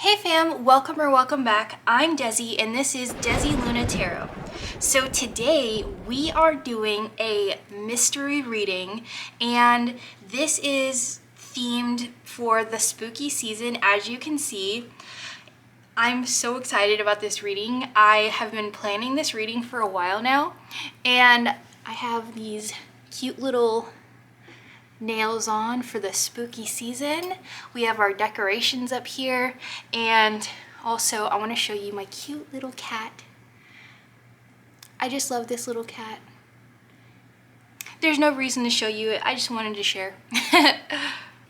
Hey fam, welcome or welcome back. I'm Desi and this is DezzieLunaTarot. So today we are doing a mystery reading and this is themed for the spooky season. As you can see, I'm so excited about this reading. I have been planning this reading for a while now and I have these cute little nails on for the spooky season. We have our decorations up here, and also I want to show you my cute little cat. I just love this little cat. There's no reason to show you it, I just wanted to share.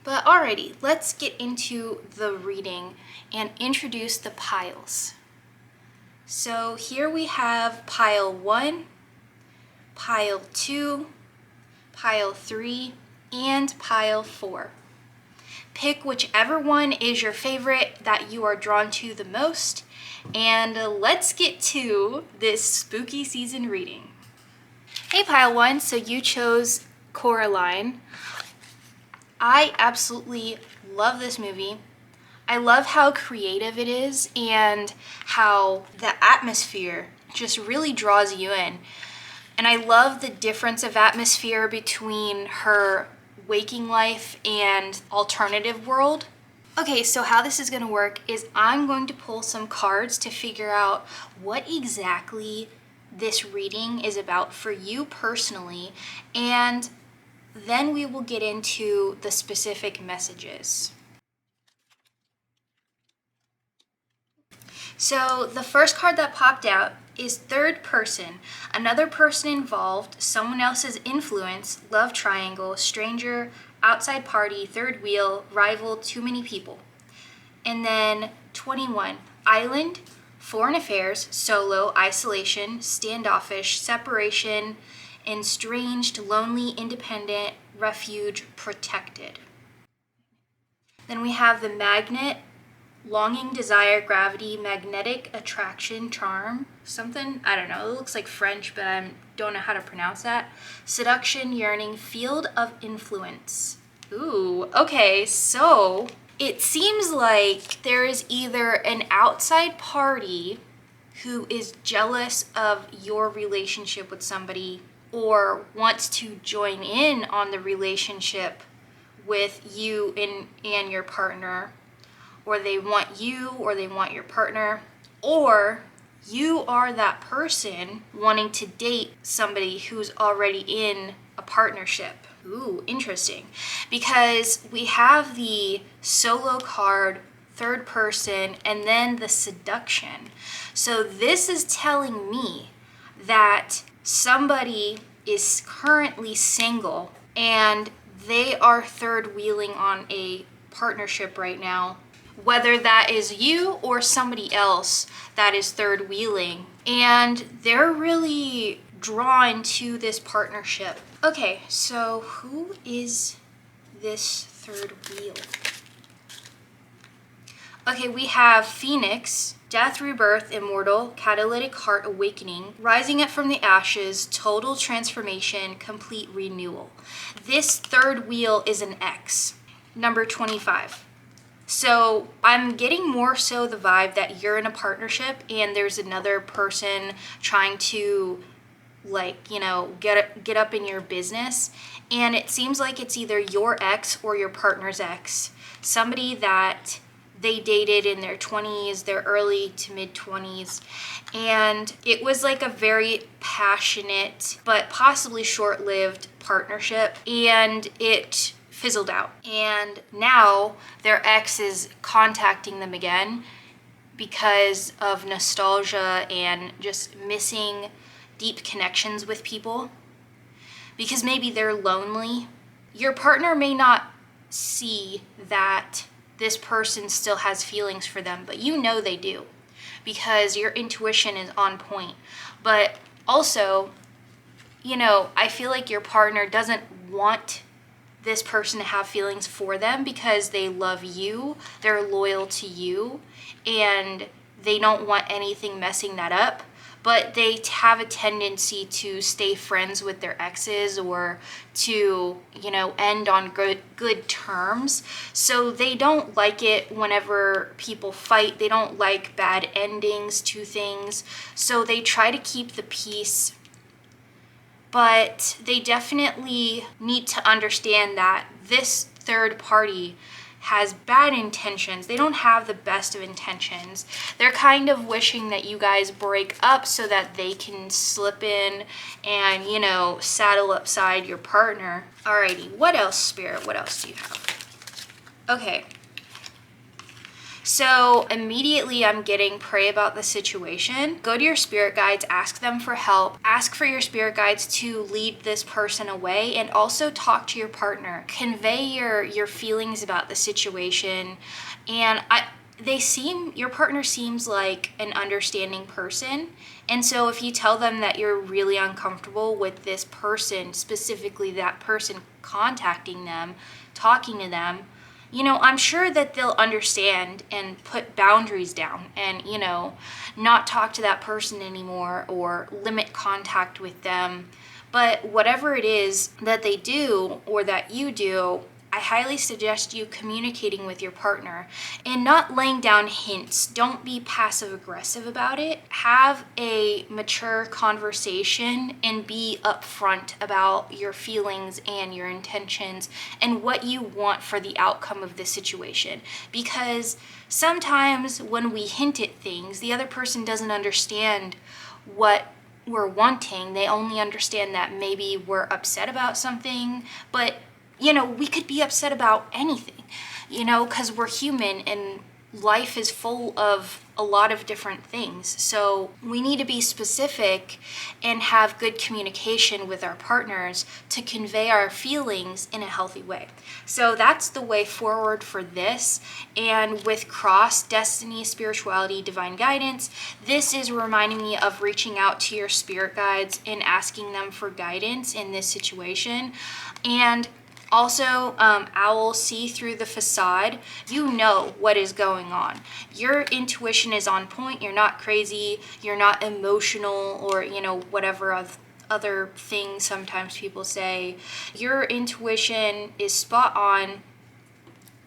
But alrighty, let's get into the reading and introduce the piles. So here we have pile 1, pile 2, pile 3, and pile 4. Pick whichever one is your favorite that you are drawn to the most, and let's get to this spooky season reading. Hey pile 1, so you chose Coraline. I absolutely love this movie. I love how creative it is and how the atmosphere just really draws you in. And I love the difference of atmosphere between her waking life and alternative world. Okay, so how this is going to work is I'm going to pull some cards to figure out what exactly this reading is about for you personally, and then we will get into the specific messages. So the first card that popped out is third person, another person involved, someone else's influence, love triangle, stranger, outside party, third wheel, rival, too many people. And then 21, island, foreign affairs, solo, isolation, standoffish, separation, estranged, lonely, independent, refuge, protected. Then we have the magnet, longing, desire, gravity, magnetic, attraction, charm, something, I don't know, it looks like French, but I don't know how to pronounce that. Seduction, yearning, field of influence. Ooh, okay, so it seems like there is either an outside party who is jealous of your relationship with somebody or wants to join in on the relationship with you and your partner, or they want you, or they want your partner, or you are that person wanting to date somebody who's already in a partnership. Ooh, interesting. Because we have the solo card, third person, and then the seduction. So this is telling me that somebody is currently single and they are third wheeling on a partnership right now, whether that is you or somebody else that is third wheeling, and they're really drawn to this partnership. Okay, so who is this third wheel? Okay, we have Phoenix, death, rebirth, immortal, catalytic heart awakening, rising up from the ashes, total transformation, complete renewal. This third wheel is an X, number 25. So I'm getting more so the vibe that you're in a partnership and there's another person trying to, like, you know, get up in your business, and it seems like it's either your ex or your partner's ex, somebody that they dated in their 20s, their early to mid 20s, and it was like a very passionate but possibly short-lived partnership, and it fizzled out, and now their ex is contacting them again because of nostalgia and just missing deep connections with people, because maybe they're lonely. Your partner may not see that this person still has feelings for them, but you know they do because your intuition is on point. But also, you know, I feel like your partner doesn't want this person to have feelings for them because they love you, they're loyal to you, and they don't want anything messing that up. but they have a tendency to stay friends with their exes or to, end on good terms. So they don't like it whenever people fight. They don't like bad endings to things. So they try to keep the peace. But they definitely need to understand that this third party has bad intentions. They don't have the best of intentions. They're kind of wishing that you guys break up so that they can slip in and, saddle upside your partner. Alrighty, what else, Spirit? What else do you have? Okay. So immediately I'm getting pray about the situation. Go to your spirit guides, ask them for help. Ask for your spirit guides to lead this person away, and also talk to your partner. Convey your feelings about the situation. And your partner seems like an understanding person. And so if you tell them that you're really uncomfortable with this person, specifically that person contacting them, talking to them, I'm sure that they'll understand and put boundaries down and, not talk to that person anymore or limit contact with them. But whatever it is that they do or that you do, I highly suggest you communicating with your partner and not laying down hints. Don't be passive aggressive about it. Have a mature conversation and be upfront about your feelings and your intentions and what you want for the outcome of the situation. Because sometimes when we hint at things, the other person doesn't understand what we're wanting. They only understand that maybe we're upset about something, but we could be upset about anything, because we're human and life is full of a lot of different things. So we need to be specific and have good communication with our partners to convey our feelings in a healthy way. So that's the way forward for this. And with Cross, Destiny, Spirituality, Divine Guidance, this is reminding me of reaching out to your spirit guides and asking them for guidance in this situation. And also, owl, see through the facade. You know what is going on. Your intuition is on point. You're not crazy. You're not emotional or, whatever other things sometimes people say. Your intuition is spot on.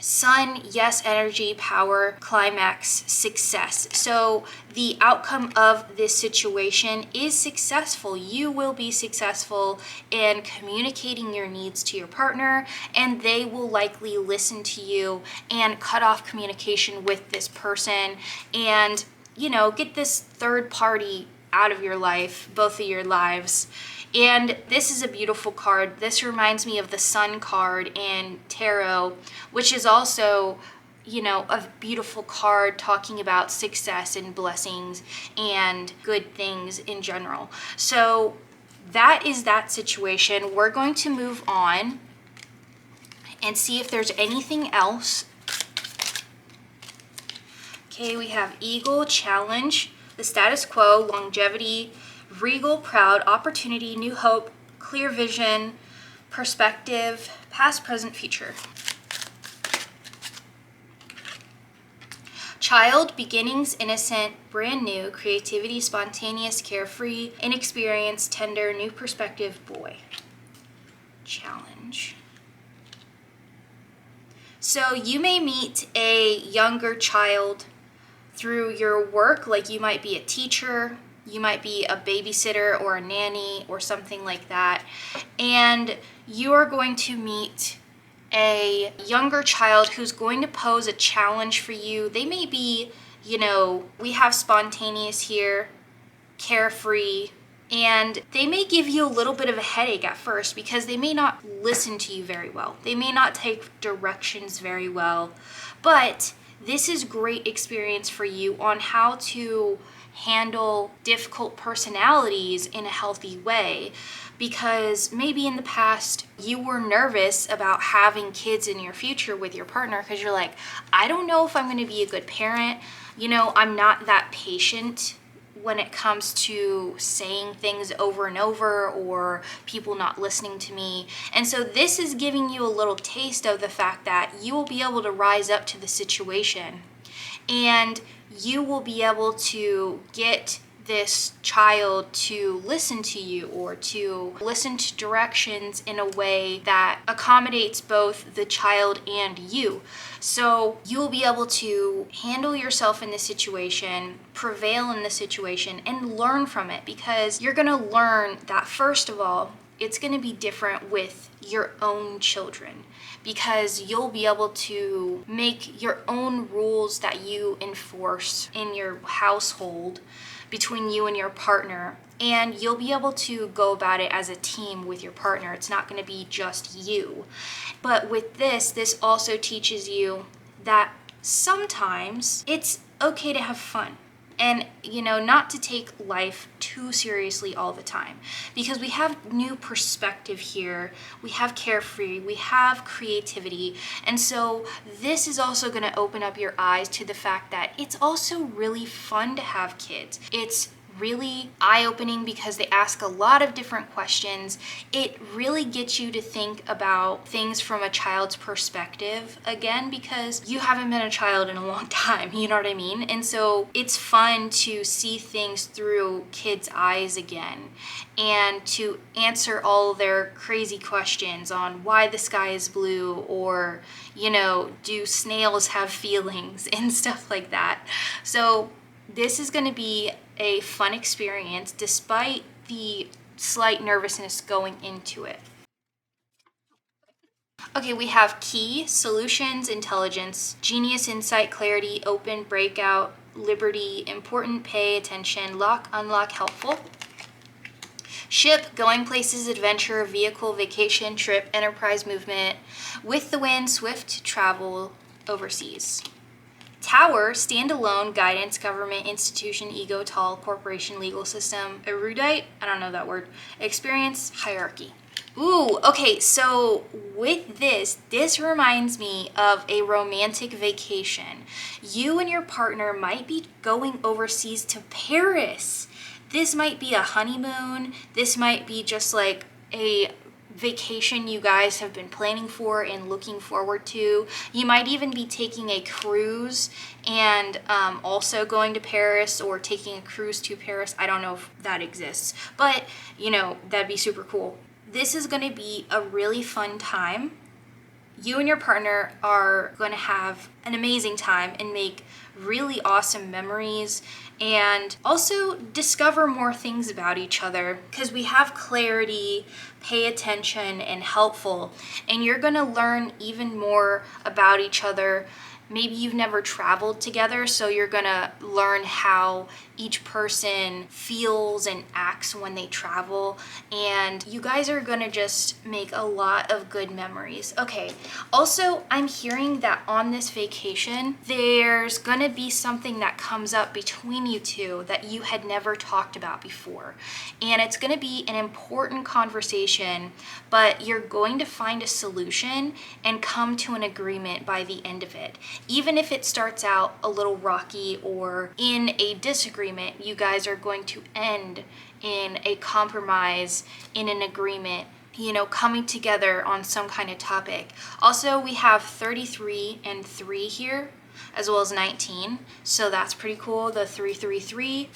Sun, yes, energy, power, climax, success. So the outcome of this situation is successful. You will be successful in communicating your needs to your partner, and they will likely listen to you and cut off communication with this person and, get this third party out of your life, both of your lives. And this is a beautiful card. This reminds me of the Sun card in tarot, which is also, a beautiful card talking about success and blessings and good things in general. So that is that situation. We're going to move on and see if there's anything else. Okay, we have Eagle, Challenge, the status quo, longevity, regal, proud, opportunity, new hope, clear vision, perspective, past, present, future. Child, beginnings, innocent, brand new, creativity, spontaneous, carefree, inexperienced, tender, new perspective, boy. Challenge. So you may meet a younger child through your work, like you might be a teacher, you might be a babysitter or a nanny or something like that, and you are going to meet a younger child who's going to pose a challenge for you. They may be, we have spontaneous here, carefree, and they may give you a little bit of a headache at first because they may not listen to you very well. They may not take directions very well, but this is great experience for you on how to handle difficult personalities in a healthy way, because maybe in the past you were nervous about having kids in your future with your partner because you're like, I don't know if I'm going to be a good parent. I'm not that patient when it comes to saying things over and over or people not listening to me. And so this is giving you a little taste of the fact that you will be able to rise up to the situation and you will be able to get this child to listen to you or to listen to directions in a way that accommodates both the child and you. So you'll be able to handle yourself in the situation, prevail in the situation, and learn from it, because you're going to learn that, first of all, it's going to be different with your own children, because you'll be able to make your own rules that you enforce in your household between you and your partner, and you'll be able to go about it as a team with your partner. It's not going to be just you. But with this also teaches you that sometimes it's okay to have fun. And, not to take life too seriously all the time, because we have new perspective here. We have carefree, we have creativity. And so this is also going to open up your eyes to the fact that it's also really fun to have kids. It's really eye-opening because they ask a lot of different questions. It really gets you to think about things from a child's perspective again, because you haven't been a child in a long time, you know what I mean? And so it's fun to see things through kids' eyes again, and to answer all their crazy questions on why the sky is blue, or, do snails have feelings and stuff like that. So this is going to be a fun experience despite the slight nervousness going into it. Okay, we have key, solutions, intelligence, genius, insight, clarity, open, breakout, liberty, important, pay attention, lock, unlock, helpful. Ship, going places, adventure, vehicle, vacation, trip, enterprise, movement, with the wind, swift, travel, overseas. Tower, standalone, guidance, government, institution, ego, tall, corporation, legal system, erudite, I don't know that word, experience, hierarchy. Ooh, okay, so with this reminds me of a romantic vacation. You and your partner might be going overseas to Paris. This might be a honeymoon. This might be just like a vacation you guys have been planning for and looking forward to. You might even be taking a cruise and also going to Paris, or taking a cruise to Paris. I don't know if that exists, but that'd be super cool. This is going to be a really fun time. You and your partner are going to have an amazing time and make really awesome memories, and also discover more things about each other, because we have clarity, pay attention, and helpful, and you're going to learn even more about each other. Maybe you've never traveled together, so you're gonna learn how each person feels and acts when they travel, and you guys are gonna just make a lot of good memories. Okay, also, I'm hearing that on this vacation, there's gonna be something that comes up between you two that you had never talked about before, and it's gonna be an important conversation, but you're going to find a solution and come to an agreement by the end of it. Even if it starts out a little rocky or in a disagreement, you guys are going to end in a compromise, in an agreement, coming together on some kind of topic. Also, we have 33 and 3 here, as well as 19. So that's pretty cool, the 333.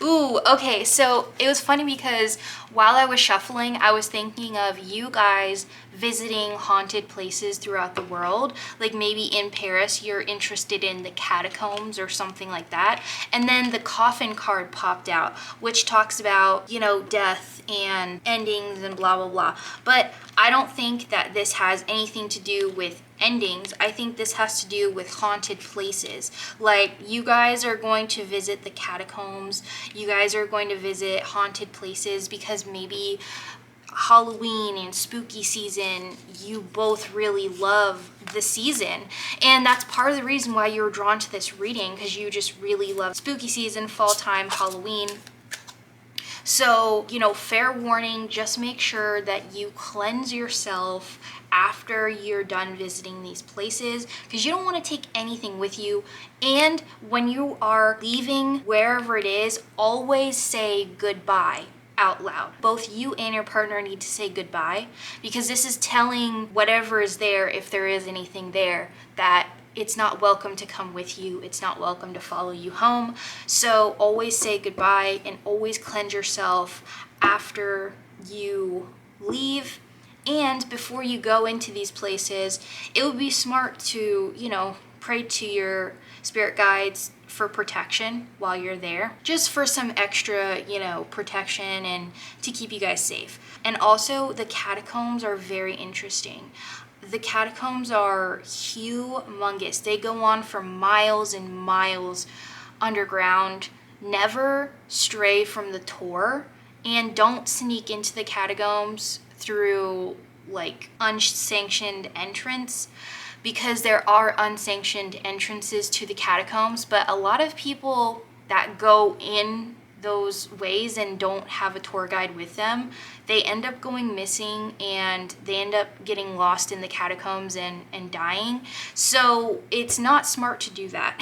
Ooh, okay, so it was funny because while I was shuffling, I was thinking of you guys visiting haunted places throughout the world. Like maybe in Paris, you're interested in the catacombs or something like that. And then the coffin card popped out, which talks about, death and endings and blah, blah, blah. But I don't think that this has anything to do with endings. I think this has to do with haunted places. Like you guys are going to visit the catacombs. You guys are going to visit haunted places because maybe Halloween and spooky season, you both really love the season. And that's part of the reason why you were drawn to this reading, because you just really love spooky season, fall time, Halloween. So, fair warning, just make sure that you cleanse yourself after you're done visiting these places, because you don't want to take anything with you. And when you are leaving wherever it is, always say goodbye out loud. Both you and your partner need to say goodbye, because this is telling whatever is there, if there is anything there, that it's not welcome to come with you. It's not welcome to follow you home. So always say goodbye and always cleanse yourself after you leave. And before you go into these places, it would be smart to, pray to your spirit guides for protection while you're there, just for some extra, protection and to keep you guys safe. And also, the catacombs are very interesting. The catacombs are humongous. They go on for miles and miles underground. Never stray from the tour, and don't sneak into the catacombs through like unsanctioned entrance, because there are unsanctioned entrances to the catacombs, but a lot of people that go in those ways and don't have a tour guide with them, they end up going missing and they end up getting lost in the catacombs and dying. So it's not smart to do that.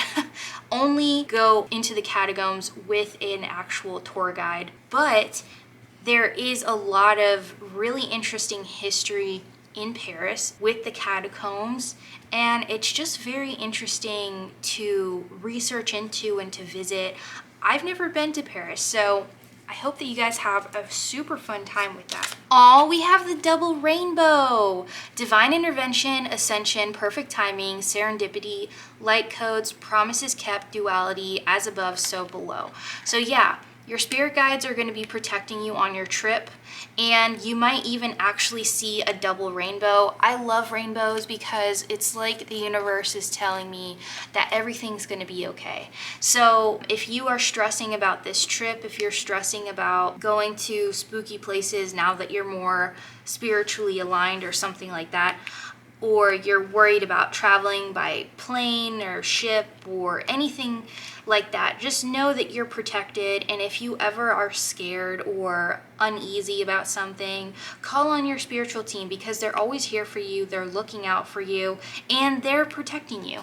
Only go into the catacombs with an actual tour guide. But there is a lot of really interesting history in Paris with the catacombs, and it's just very interesting to research into and to visit. I've never been to Paris, so I hope that you guys have a super fun time with that. We have the double rainbow. Divine intervention, ascension, perfect timing, serendipity, light codes, promises kept, duality, as above, so below. So yeah, your spirit guides are going to be protecting you on your trip, and you might even actually see a double rainbow. I love rainbows because it's like the universe is telling me that everything's going to be okay. So if you are stressing about this trip, if you're stressing about going to spooky places now that you're more spiritually aligned or something like that, or you're worried about traveling by plane or ship or anything like that, just know that you're protected. And if you ever are scared or uneasy about something, call on your spiritual team, because they're always here for you, they're looking out for you, and they're protecting you.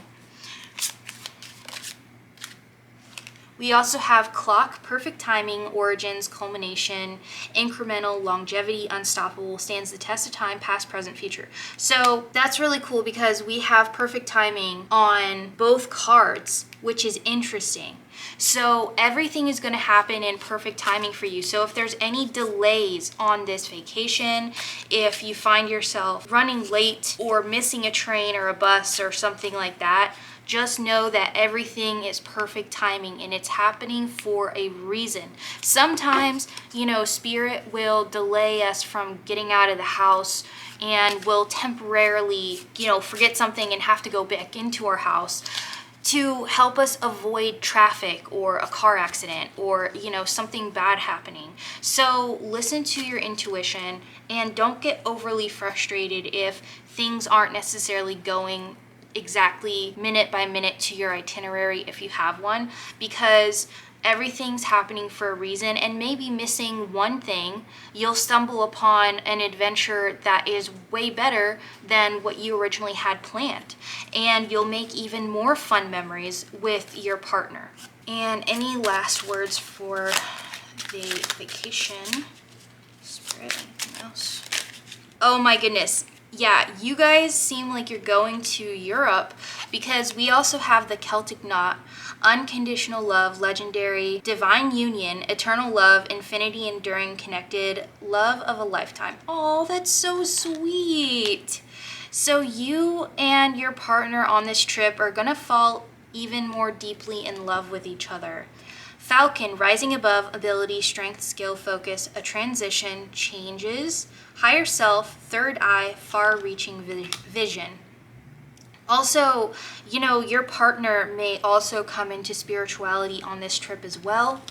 We also have clock, perfect timing, origins, culmination, incremental, longevity, unstoppable, stands the test of time, past, present, future. So that's really cool because we have perfect timing on both cards, which is interesting. So everything is going to happen in perfect timing for you. So if there's any delays on this vacation, if you find yourself running late or missing a train or a bus or something like that, just know that everything is perfect timing and it's happening for a reason. Sometimes, spirit will delay us from getting out of the house and will temporarily, forget something and have to go back into our house to help us avoid traffic or a car accident or, something bad happening. So listen to your intuition and don't get overly frustrated if things aren't necessarily going exactly minute by minute to your itinerary if you have one, because everything's happening for a reason. And maybe missing one thing, you'll stumble upon an adventure that is way better than what you originally had planned, and you'll make even more fun memories with your partner. And any last words for the vacation? Spirit, anything else? Oh my goodness. Yeah, you guys seem like you're going to Europe, because we also have the Celtic knot, unconditional love, legendary, divine union, eternal love, infinity, enduring, connected, love of a lifetime. Oh, that's so sweet. So you and your partner on this trip are going to fall even more deeply in love with each other. Falcon, rising above, ability, strength, skill, focus, a transition, changes, higher self, third eye, far-reaching vision. Also, your partner may also come into spirituality on this trip as well,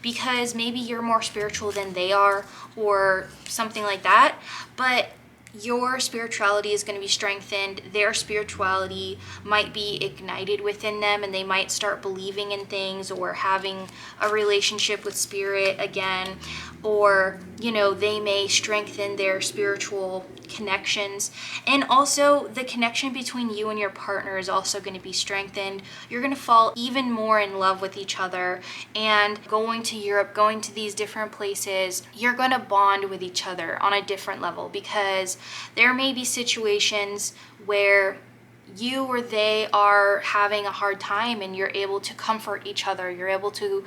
because maybe you're more spiritual than they are or something like that, but your spirituality is going to be strengthened. Their spirituality might be ignited within them, and they might start believing in things or having a relationship with spirit again, or they may strengthen their spiritual connections. And also the connection between you and your partner is also going to be strengthened. You're going to fall even more in love with each other, and going to Europe, going to these different places, you're going to bond with each other on a different level, because there may be situations where you or they are having a hard time and you're able to comfort each other. You're able to,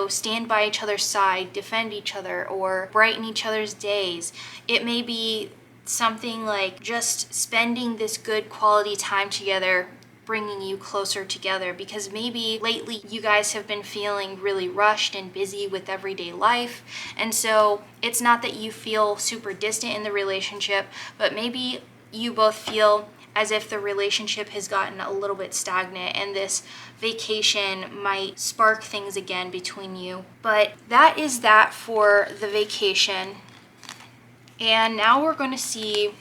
stand by each other's side, defend each other, or brighten each other's days. It may be something like just spending this good quality time together, bringing you closer together, because maybe lately you guys have been feeling really rushed and busy with everyday life. And so it's not that you feel super distant in the relationship, but maybe you both feel as if the relationship has gotten a little bit stagnant, and this vacation might spark things again between you. But that is that for the vacation. And now we're going to see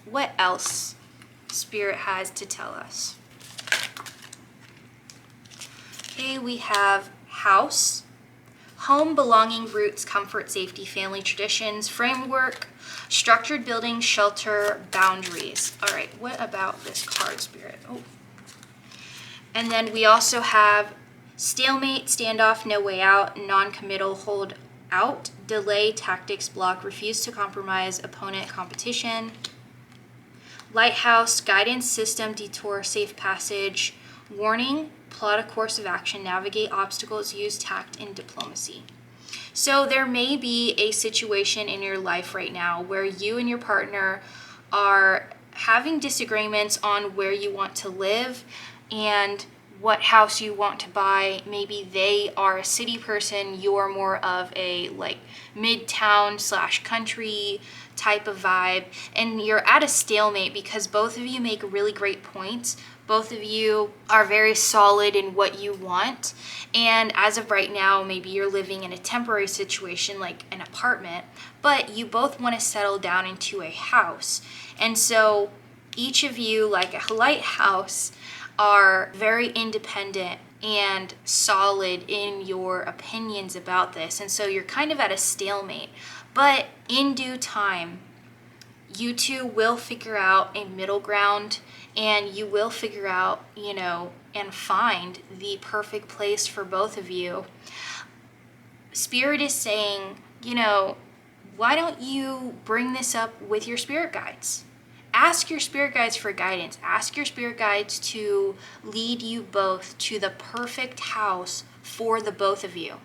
what else Spirit has to tell us. Okay, we have house, home, belonging, roots, comfort, safety, family, traditions, framework, structured building, shelter, boundaries. All right, what about this card, Spirit? Oh. And then we also have stalemate, standoff, no way out, non-committal, hold out, delay, tactics, block, refuse to compromise, opponent, competition, lighthouse, guidance, system, detour, safe passage, warning, plot a course of action, navigate obstacles, use tact and diplomacy. So there may be a situation in your life right now where you and your partner are having disagreements on where you want to live and what house you want to buy. Maybe they are a city person, you're more of a midtown / country type of vibe, and you're at a stalemate because both of you make really great points. Both of you are very solid in what you want. And as of right now, maybe you're living in a temporary situation like an apartment, but you both want to settle down into a house. And so each of you, like a lighthouse, are very independent and solid in your opinions about this. And so you're kind of at a stalemate. But in due time, you two will figure out a middle ground, and you will figure out, and find the perfect place for both of you. Spirit is saying, why don't you bring this up with your spirit guides? Ask your spirit guides for guidance. Ask your spirit guides to lead you both to the perfect house for the both of you,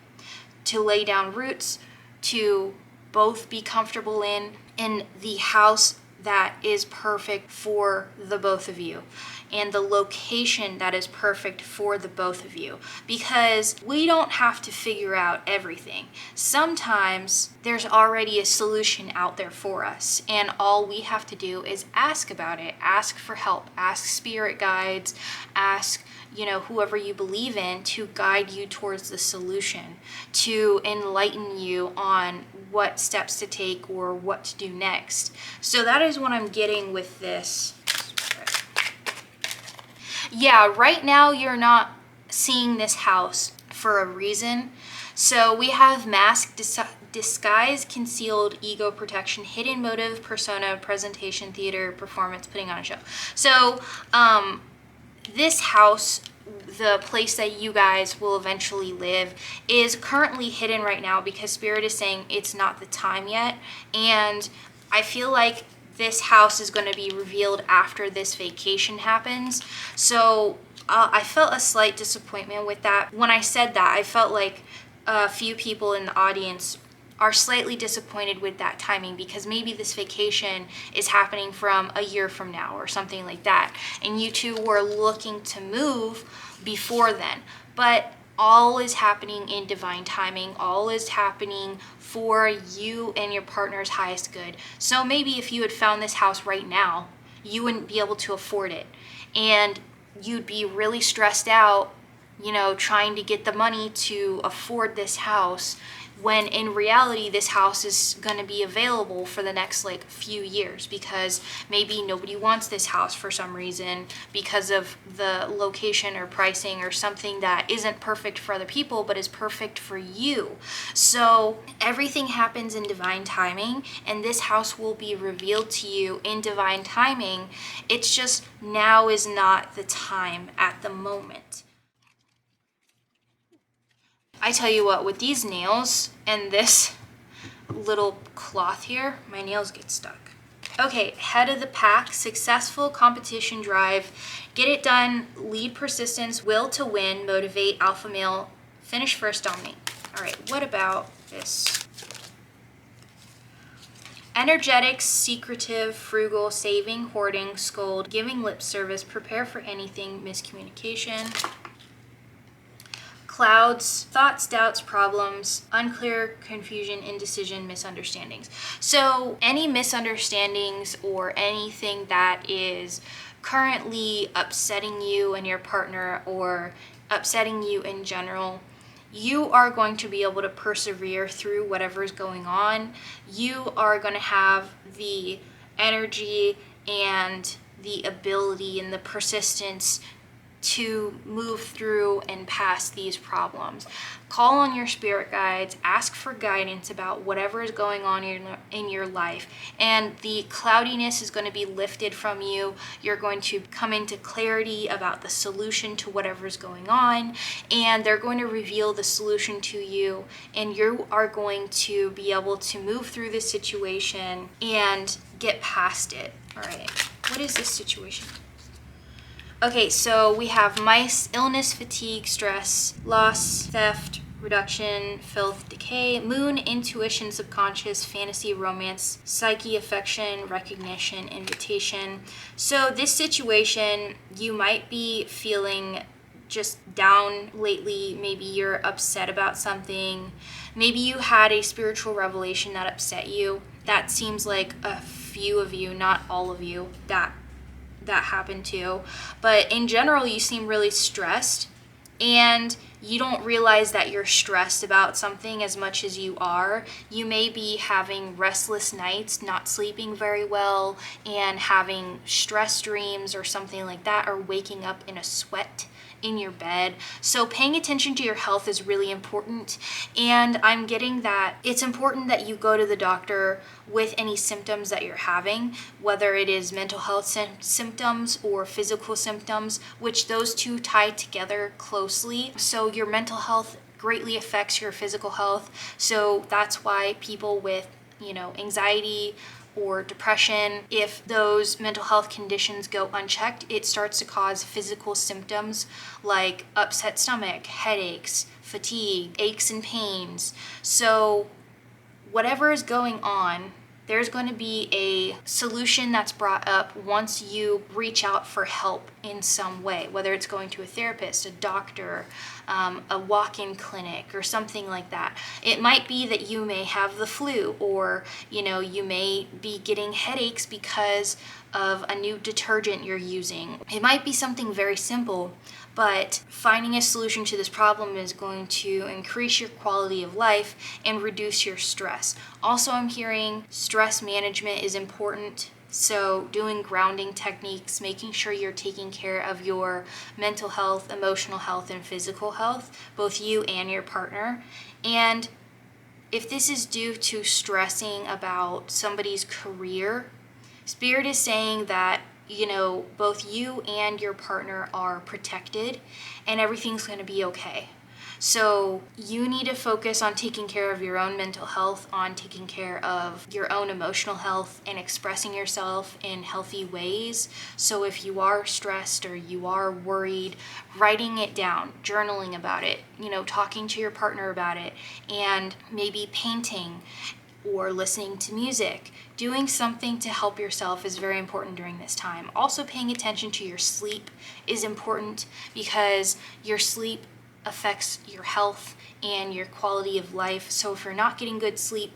to lay down roots, to both be comfortable in the house that is perfect for the both of you, and the location that is perfect for the both of you, because we don't have to figure out everything. Sometimes there's already a solution out there for us, and all we have to do is ask about it, ask for help, ask spirit guides, ask whoever you believe in to guide you towards the solution, to enlighten you on what steps to take or what to do next. So that is what I'm getting with this. Yeah, right now you're not seeing this house for a reason. So we have mask, disguise, concealed, ego protection, hidden motive, persona, presentation, theater, performance, putting on a show. So this house, the place that you guys will eventually live, is currently hidden right now because Spirit is saying it's not the time yet. And I feel like this house is going to be revealed after this vacation happens. So I felt a slight disappointment with that. When I said that, I felt like a few people in the audience are slightly disappointed with that timing, because maybe this vacation is happening from a year from now or something like that, and you two were looking to move before then. But all is happening in divine timing. All is happening for you and your partner's highest good. So maybe if you had found this house right now, you wouldn't be able to afford it, and you'd be really stressed out, trying to get the money to afford this house, when in reality this house is going to be available for the next few years, because maybe nobody wants this house for some reason because of the location or pricing or something that isn't perfect for other people but is perfect for you. So everything happens in divine timing, and this house will be revealed to you in divine timing. It's just now is not the time at the moment. I tell you what, with these nails and this little cloth here, my nails get stuck. Okay, head of the pack, successful, competition drive, get it done, lead, persistence, will to win, motivate, alpha male, finish first, dominate. All right, what about this? Energetic, secretive, frugal, saving, hoarding, scold, giving lip service, prepare for anything, miscommunication. Clouds, thoughts, doubts, problems, unclear, confusion, indecision, misunderstandings. So any misunderstandings or anything that is currently upsetting you and your partner or upsetting you in general, you are going to be able to persevere through whatever is going on. You are going to have the energy and the ability and the persistence to move through and past these problems. Call on your spirit guides, ask for guidance about whatever is going on in your life, and the cloudiness is going to be lifted from you. You're going to come into clarity about the solution to whatever is going on, and they're going to reveal the solution to you, and you are going to be able to move through this situation and get past it. All right, what is this situation? Okay, so we have mice, illness, fatigue, stress, loss, theft, reduction, filth, decay, moon, intuition, subconscious, fantasy, romance, psyche, affection, recognition, invitation. So this situation, you might be feeling just down lately. Maybe you're upset about something. Maybe you had a spiritual revelation that upset you. That seems like a few of you, not all of you, that happened to. But in general, you seem really stressed, and you don't realize that you're stressed about something as much as you are. You may be having restless nights, not sleeping very well, and having stress dreams or something like that, or waking up in a sweat in your bed. So paying attention to your health is really important, and I'm getting that it's important that you go to the doctor with any symptoms that you're having, whether it is mental health symptoms or physical symptoms, which those two tie together closely. So your mental health greatly affects your physical health. So that's why people with, anxiety or depression, if those mental health conditions go unchecked, it starts to cause physical symptoms like upset stomach, headaches, fatigue, aches and pains. So whatever is going on, there's going to be a solution that's brought up once you reach out for help in some way, whether it's going to a therapist, a doctor, a walk-in clinic, or something like that. It might be that you may have the flu, or you may be getting headaches because of a new detergent you're using. It might be something very simple, but finding a solution to this problem is going to increase your quality of life and reduce your stress. Also, I'm hearing stress management is important. So doing grounding techniques, making sure you're taking care of your mental health, emotional health, and physical health, both you and your partner. And if this is due to stressing about somebody's career, Spirit is saying that both you and your partner are protected and everything's going to be okay. So you need to focus on taking care of your own mental health, on taking care of your own emotional health, and expressing yourself in healthy ways. So if you are stressed or you are worried, writing it down, journaling about it, talking to your partner about it, and maybe painting or listening to music. Doing something to help yourself is very important during this time. Also, paying attention to your sleep is important because your sleep affects your health and your quality of life. So if you're not getting good sleep,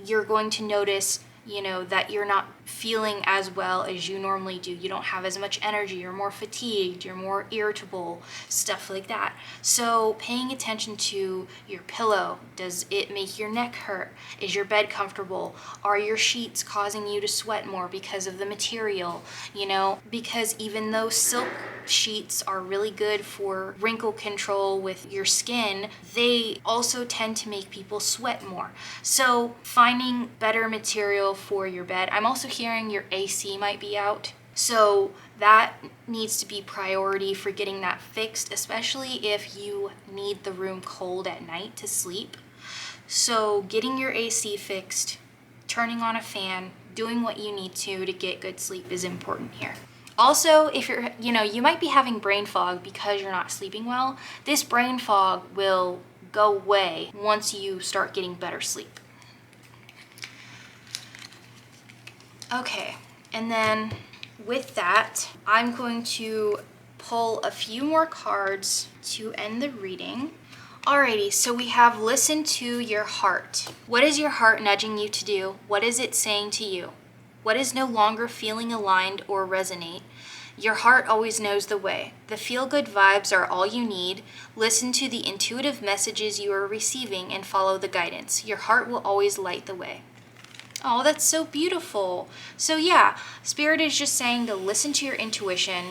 you're going to notice that you're not feeling as well as you normally do. You don't have as much energy, you're more fatigued, you're more irritable, stuff like that. So paying attention to your pillow. Does it make your neck hurt? Is your bed comfortable? Are your sheets causing you to sweat more because of the material? Because even though silk sheets are really good for wrinkle control with your skin, they also tend to make people sweat more. So finding better material for your bed. I'm also hearing your AC might be out. So that needs to be priority for getting that fixed, especially if you need the room cold at night to sleep. So getting your AC fixed, turning on a fan, doing what you need to get good sleep is important here. Also, if you're, you might be having brain fog because you're not sleeping well. This brain fog will go away once you start getting better sleep. Okay, and then with that, I'm going to pull a few more cards to end the reading. Alrighty, so we have listen to your heart. What is your heart nudging you to do? What is it saying to you? What is no longer feeling aligned or resonate? Your heart always knows the way. The feel-good vibes are all you need. Listen to the intuitive messages you are receiving and follow the guidance. Your heart will always light the way. Oh, that's so beautiful. So yeah, Spirit is just saying to listen to your intuition.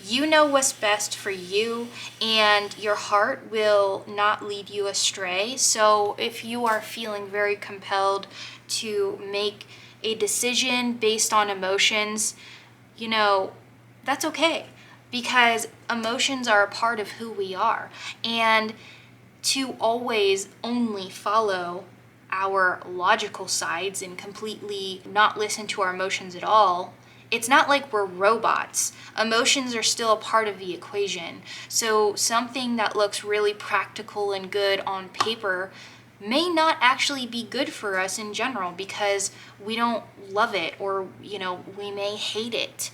You know what's best for you, and your heart will not lead you astray. So if you are feeling very compelled to make a decision based on emotions, that's okay, because emotions are a part of who we are. And to always only follow our logical sides and completely not listen to our emotions at all, it's not like we're robots. Emotions are still a part of the equation. So something that looks really practical and good on paper may not actually be good for us in general because we don't love it, or we may hate it.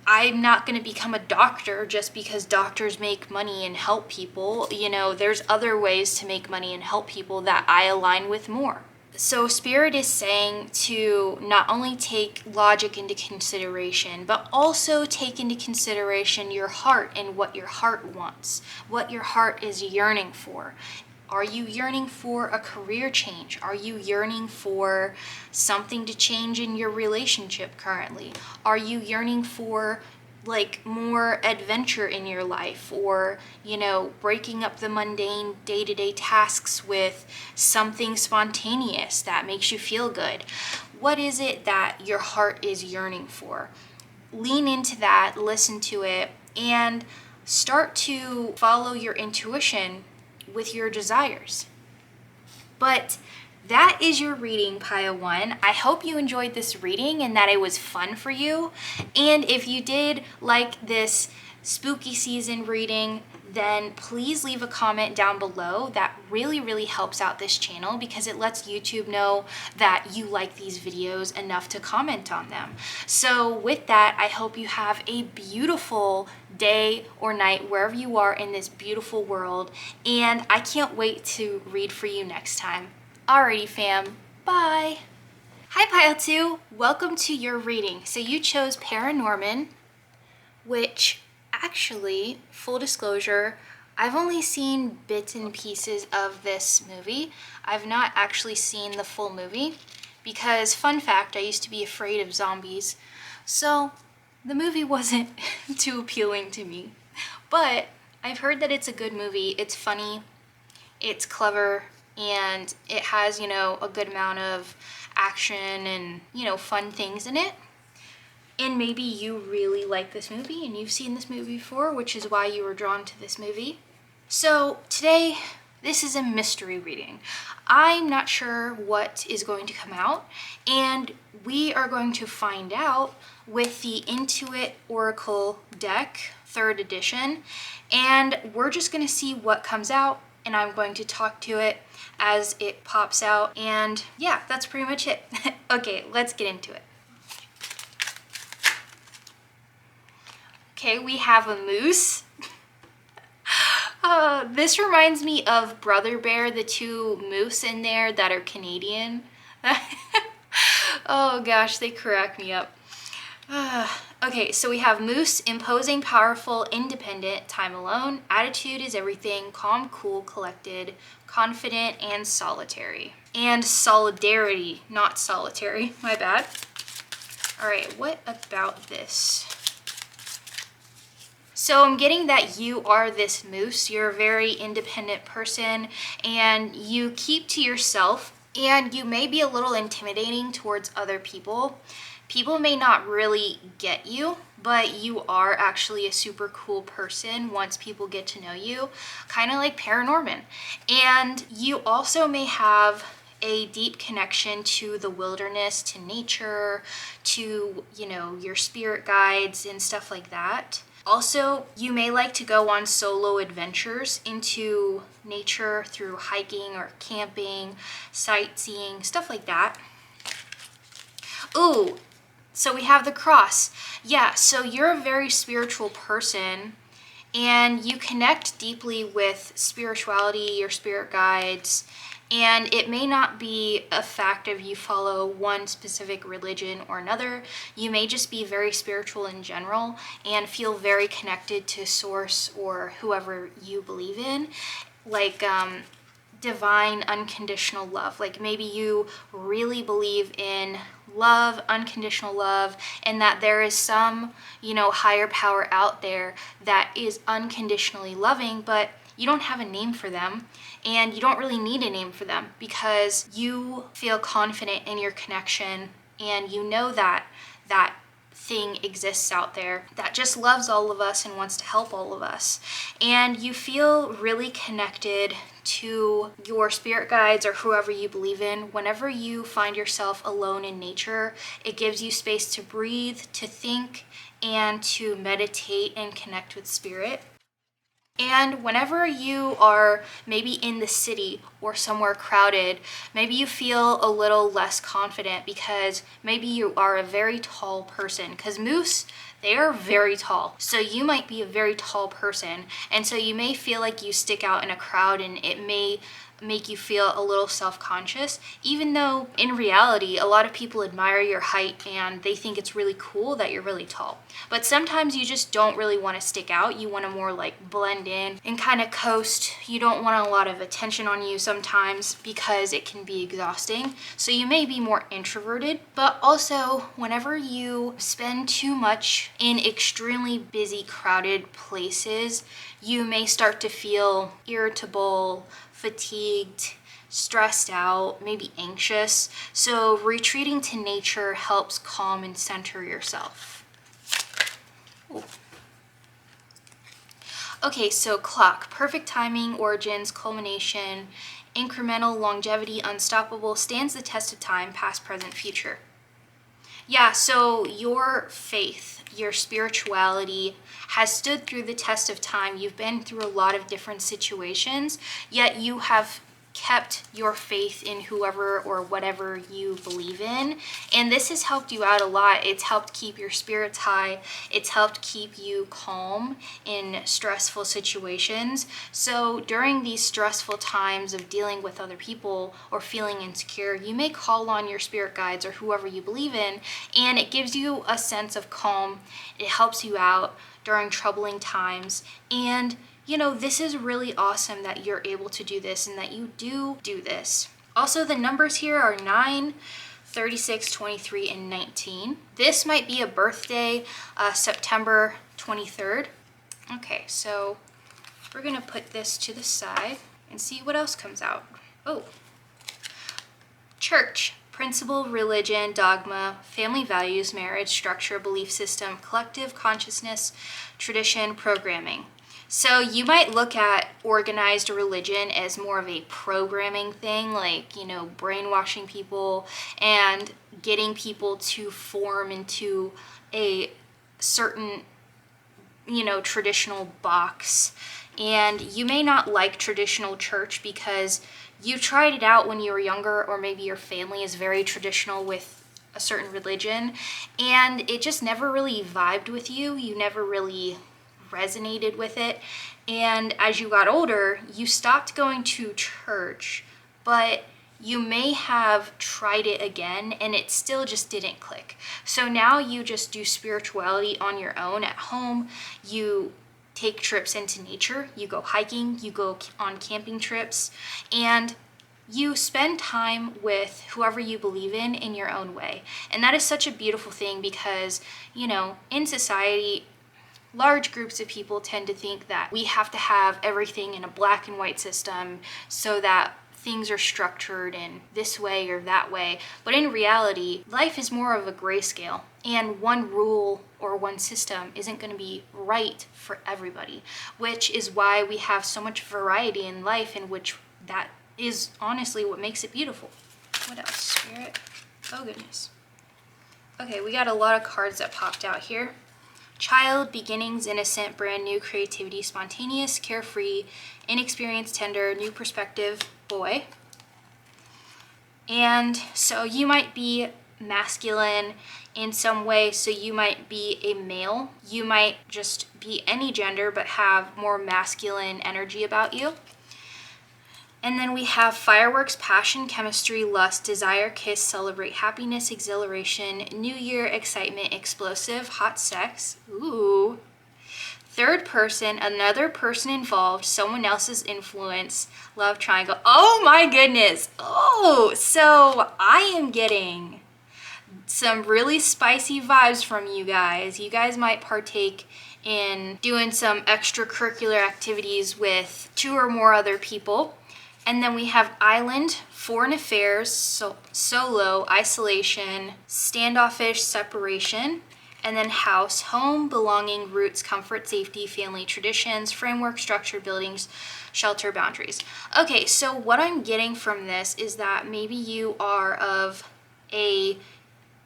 I'm not going to become a doctor just because doctors make money and help people. There's other ways to make money and help people that I align with more. So Spirit is saying to not only take logic into consideration, but also take into consideration your heart and what your heart wants, what your heart is yearning for. Are you yearning for a career change? Are you yearning for something to change in your relationship currently? Are you yearning for more adventure in your life, or breaking up the mundane day-to-day tasks with something spontaneous that makes you feel good? What is it that your heart is yearning for? Lean into that, listen to it, and start to follow your intuition with your desires. But that is your reading, Pile 1. I hope you enjoyed this reading and that it was fun for you. And if you did like this spooky season reading, then please leave a comment down below. That really, really helps out this channel because it lets YouTube know that you like these videos enough to comment on them. So with that, I hope you have a beautiful day or night wherever you are in this beautiful world. And I can't wait to read for you next time. Alrighty fam, bye! Hi Pile 2, welcome to your reading. So you chose Paranorman, which actually, full disclosure, I've only seen bits and pieces of this movie. I've not actually seen the full movie because, fun fact, I used to be afraid of zombies. So the movie wasn't too appealing to me. But I've heard that it's a good movie. It's funny, it's clever, and it has, a good amount of action and, fun things in it. And maybe you really like this movie and you've seen this movie before, which is why you were drawn to this movie. So today, this is a mystery reading. I'm not sure what is going to come out, and we are going to find out with the Intuit Oracle deck, 3rd edition, and we're just going to see what comes out, and I'm going to talk to it as it pops out, and yeah, that's pretty much it. Okay, let's get into it. Okay, we have a moose. This reminds me of Brother Bear, the 2 moose in there that are Canadian. Oh gosh, they crack me up. Okay, so we have moose, imposing, powerful, independent, time alone, attitude is everything, calm, cool, collected, confident, and solitary. And solidarity, not solitary, my bad. All right, what about this? So I'm getting that you are this moose. You're a very independent person and you keep to yourself, and you may be a little intimidating towards other people. People may not really get you, but you are actually a super cool person once people get to know you, kind of like Paranorman. And you also may have a deep connection to the wilderness, to nature, to, your spirit guides and stuff like that. Also, you may like to go on solo adventures into nature through hiking or camping, sightseeing, stuff like that. Ooh, so we have the cross. Yeah, so you're a very spiritual person and you connect deeply with spirituality, your spirit guides, and it may not be a fact of you follow one specific religion or another. You may just be very spiritual in general and feel very connected to source or whoever you believe in, like divine unconditional love. Like maybe you really believe in love, unconditional love, and that there is some, higher power out there that is unconditionally loving, but you don't have a name for them, and you don't really need a name for them because you feel confident in your connection, and you know that that thing exists out there that just loves all of us and wants to help all of us. And you feel really connected to your spirit guides or whoever you believe in. Whenever you find yourself alone in nature, it gives you space to breathe, to think, and to meditate and connect with spirit. And whenever you are maybe in the city or somewhere crowded, maybe you feel a little less confident because maybe you are a very tall person, because moose, they are very tall. So you might be a very tall person, and so you may feel like you stick out in a crowd, and it may make you feel a little self-conscious, even though in reality a lot of people admire your height and they think it's really cool that you're really tall. But sometimes you just don't really want to stick out. You want to more like blend in and kind of coast. You don't want a lot of attention on you sometimes because it can be exhausting. So you may be more introverted. But also, whenever you spend too much in extremely busy, crowded places, you may start to feel irritable, fatigued, stressed out, maybe anxious. So retreating to nature helps calm and center yourself. Ooh. Okay, so clock, perfect timing, origins, culmination, incremental, longevity, unstoppable, stands the test of time, past, present, future. Yeah, so your faith, your spirituality has stood through the test of time. You've been through a lot of different situations, yet you have kept your faith in whoever or whatever you believe in. And this has helped you out a lot. It's helped keep your spirits high. It's helped keep you calm in stressful situations. So during these stressful times of dealing with other people or feeling insecure, you may call on your spirit guides or whoever you believe in, and it gives you a sense of calm. It helps you out during troubling times. And this is really awesome that you're able to do this and that you do this. Also, the numbers here are 9, 36, 23, and 19. This might be a birthday, September 23rd. Okay, so we're gonna put this to the side and see what else comes out. Oh, church. Principle, religion, dogma, family values, marriage, structure, belief system, collective consciousness, tradition, programming. So you might look at organized religion as more of a programming thing, like, brainwashing people and getting people to form into a certain, traditional box. And you may not like traditional church because you tried it out when you were younger, or maybe your family is very traditional with a certain religion, and it just never really vibed with you. You never really resonated with it. And as you got older, you stopped going to church, but you may have tried it again and it still just didn't click. So now you just do spirituality on your own at home. You take trips into nature, you go hiking, you go on camping trips, and you spend time with whoever you believe in your own way. And that is such a beautiful thing because, in society, large groups of people tend to think that we have to have everything in a black and white system so that things are structured in this way or that way. But in reality, life is more of a grayscale, and one rule or one system isn't going to be right for everybody, which is why we have so much variety in life, in which that is honestly what makes it beautiful. What else, Spirit? Oh, goodness. Okay, we got a lot of cards that popped out here. Child, beginnings, innocent, brand new, creativity, spontaneous, carefree, inexperienced, tender, new perspective, boy. And so you might be masculine in some way, so you might be a male. You might just be any gender but have more masculine energy about you. And then we have fireworks, passion, chemistry, lust, desire, kiss, celebrate, happiness, exhilaration, new year, excitement, explosive, hot sex. Ooh. Third person, another person involved, someone else's influence, love triangle. Oh my goodness. Oh, so I am getting some really spicy vibes from you guys. You guys might partake in doing some extracurricular activities with 2 or more other people. And then we have island, foreign affairs, solo, isolation, standoffish, separation. And then house, home, belonging, roots, comfort, safety, family, traditions, framework, structure, buildings, shelter, boundaries. Okay, so what I'm getting from this is that maybe you are of a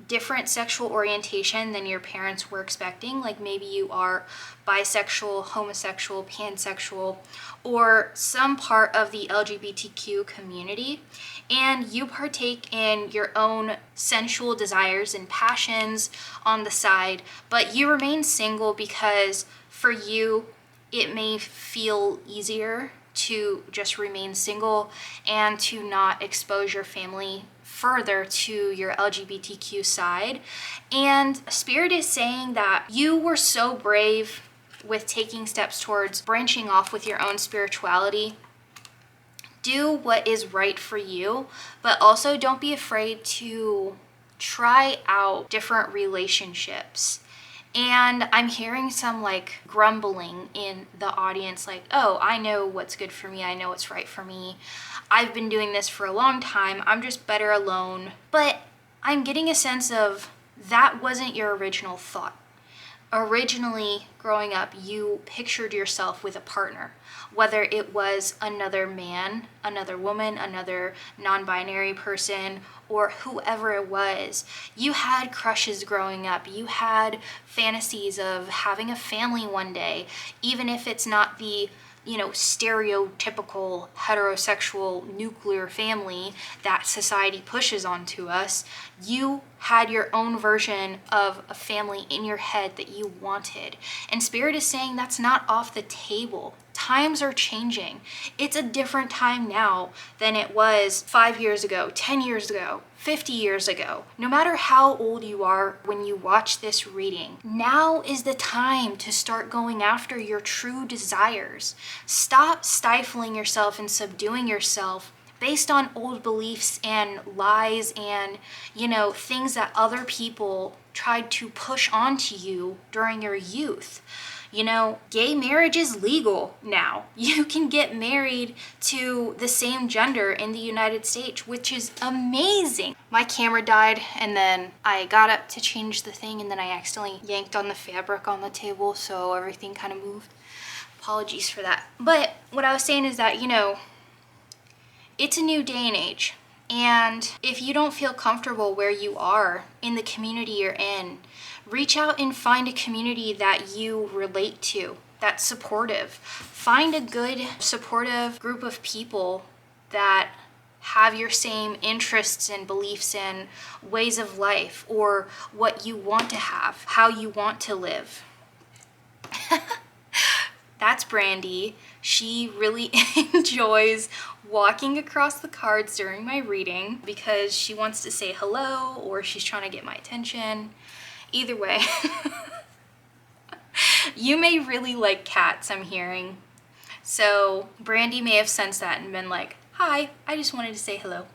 different sexual orientation than your parents were expecting. Like maybe you are bisexual, homosexual, pansexual, or some part of the LGBTQ community, and you partake in your own sensual desires and passions on the side, but you remain single because for you it may feel easier to just remain single and to not expose your family further to your LGBTQ side. And Spirit is saying that you were so brave with taking steps towards branching off with your own spirituality. Do what is right for you, but also don't be afraid to try out different relationships. And I'm hearing some like grumbling in the audience, like, oh, I know what's good for me. I know what's right for me. I've been doing this for a long time. I'm just better alone. But I'm getting a sense of that wasn't your original thought. Originally, growing up, you pictured yourself with a partner, whether it was another man, another woman, another non-binary person, or whoever it was. You had crushes growing up. You had fantasies of having a family one day, even if it's not the stereotypical heterosexual nuclear family that society pushes onto us. You had your own version of a family in your head that you wanted. And Spirit is saying that's not off the table. Times are changing. It's a different time now than it was 5 years ago, 10 years ago, 50 years ago. No matter how old you are when you watch this reading, now is the time to start going after your true desires. Stop stifling yourself and subduing yourself based on old beliefs and lies and, things that other people tried to push onto you during your youth. Gay marriage is legal now. You can get married to the same gender in the United States, which is amazing. My camera died, and then I got up to change the thing, and then I accidentally yanked on the fabric on the table, so everything kind of moved. Apologies for that. But what I was saying is that, it's a new day and age. And if you don't feel comfortable where you are in the community you're in, reach out and find a community that you relate to, that's supportive. Find a good, supportive group of people that have your same interests and beliefs and ways of life, or what you want to have, how you want to live. That's Brandy. She really enjoys walking across the cards during my reading because she wants to say hello or she's trying to get my attention. Either way, you may really like cats, I'm hearing. So Brandy may have sensed that and been like, hi, I just wanted to say hello.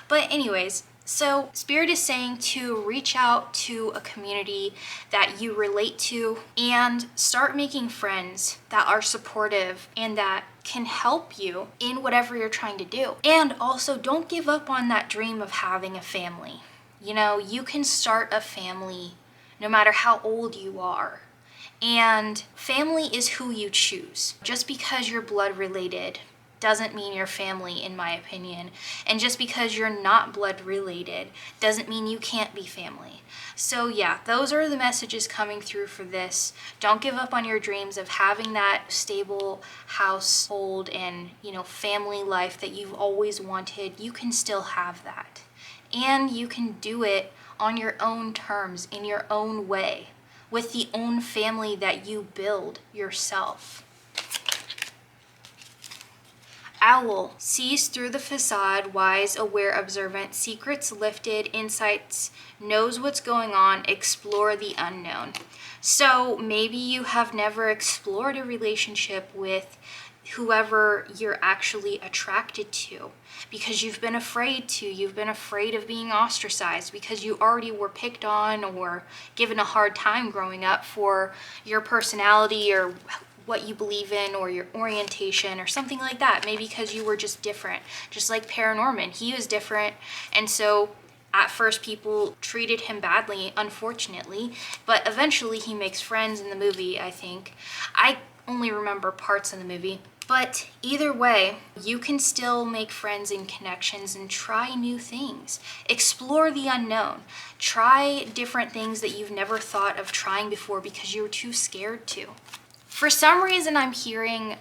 But anyways, so Spirit is saying to reach out to a community that you relate to and start making friends that are supportive and that can help you in whatever you're trying to do. And also don't give up on that dream of having a family. You can start a family no matter how old you are. And family is who you choose. Just because you're blood related doesn't mean you're family, in my opinion. And just because you're not blood related doesn't mean you can't be family. So yeah, those are the messages coming through for this. Don't give up on your dreams of having that stable household and, family life that you've always wanted. You can still have that. And you can do it on your own terms, in your own way, with the own family that you build yourself. Owl sees through the facade, wise, aware, observant, secrets lifted, insights, knows what's going on, explore the unknown. So maybe you have never explored a relationship with whoever you're actually attracted to because you've been afraid to. You've been afraid of being ostracized because you already were picked on or given a hard time growing up for your personality or what you believe in or your orientation or something like that. Maybe because you were just different, just like Paranorman. He was different, and so at first people treated him badly, unfortunately, but eventually he makes friends in the movie, I think. I only remember parts of the movie. But either way, you can still make friends and connections and try new things. Explore the unknown. Try different things that you've never thought of trying before because you were too scared to. For some reason, I'm hearing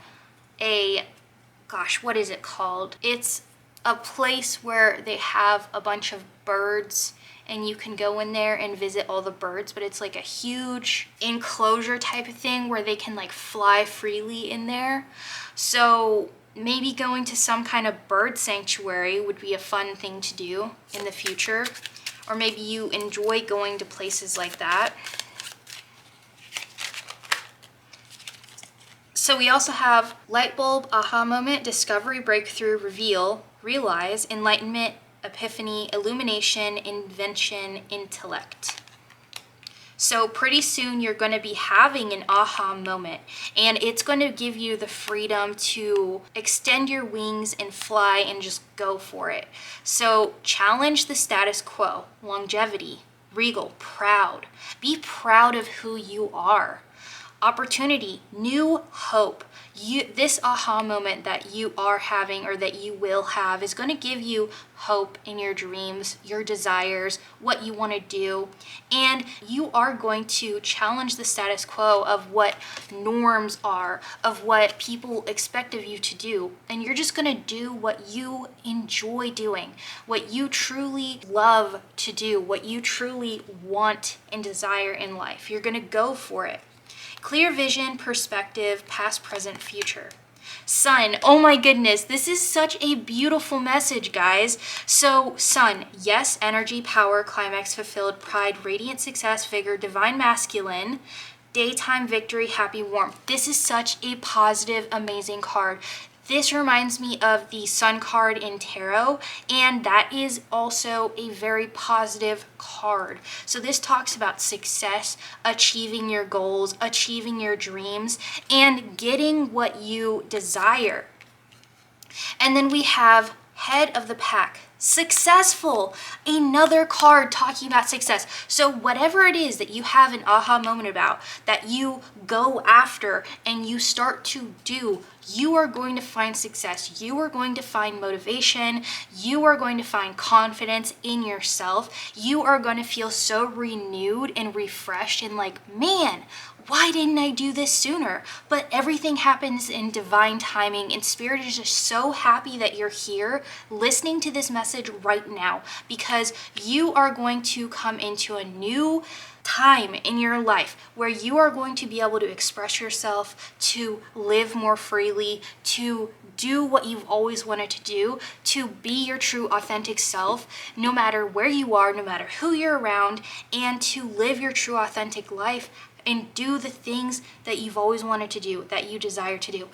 what is it called? It's a place where they have a bunch of birds and you can go in there and visit all the birds, but it's like a huge enclosure type of thing where they can like fly freely in there. So maybe going to some kind of bird sanctuary would be a fun thing to do in the future. Or maybe you enjoy going to places like that. So we also have light bulb, aha moment, discovery, breakthrough, reveal, realize, enlightenment, epiphany, illumination, invention, intellect. So pretty soon you're going to be having an aha moment, and it's going to give you the freedom to extend your wings and fly and just go for it. So challenge the status quo, longevity, regal, proud. Be proud of who you are. Opportunity, new hope. This aha moment that you are having or that you will have is going to give you hope in your dreams, your desires, what you want to do. And you are going to challenge the status quo of what norms are, of what people expect of you to do. And you're just going to do what you enjoy doing, what you truly love to do, what you truly want and desire in life. You're going to go for it. Clear vision, perspective, past, present, future. Sun, oh my goodness, this is such a beautiful message, guys. So, Sun, yes, energy, power, climax, fulfilled, pride, radiant success, vigor, divine masculine, daytime victory, happy, warmth. This is such a positive, amazing card. This reminds me of the Sun card in tarot, and that is also a very positive card. So this talks about success, achieving your goals, achieving your dreams, and getting what you desire. And then we have head of the pack, successful, another card talking about success. So whatever it is that you have an aha moment about, that you go after and you start to do, you are going to find success. You are going to find motivation. You are going to find confidence in yourself. You are going to feel so renewed and refreshed and like, man, why didn't I do this sooner? But everything happens in divine timing, and Spirit is just so happy that you're here listening to this message right now, because you are going to come into a new time in your life where you are going to be able to express yourself, to live more freely, to do what you've always wanted to do, to be your true authentic self, no matter where you are, no matter who you're around, and to live your true authentic life and do the things that you've always wanted to do, that you desire to do.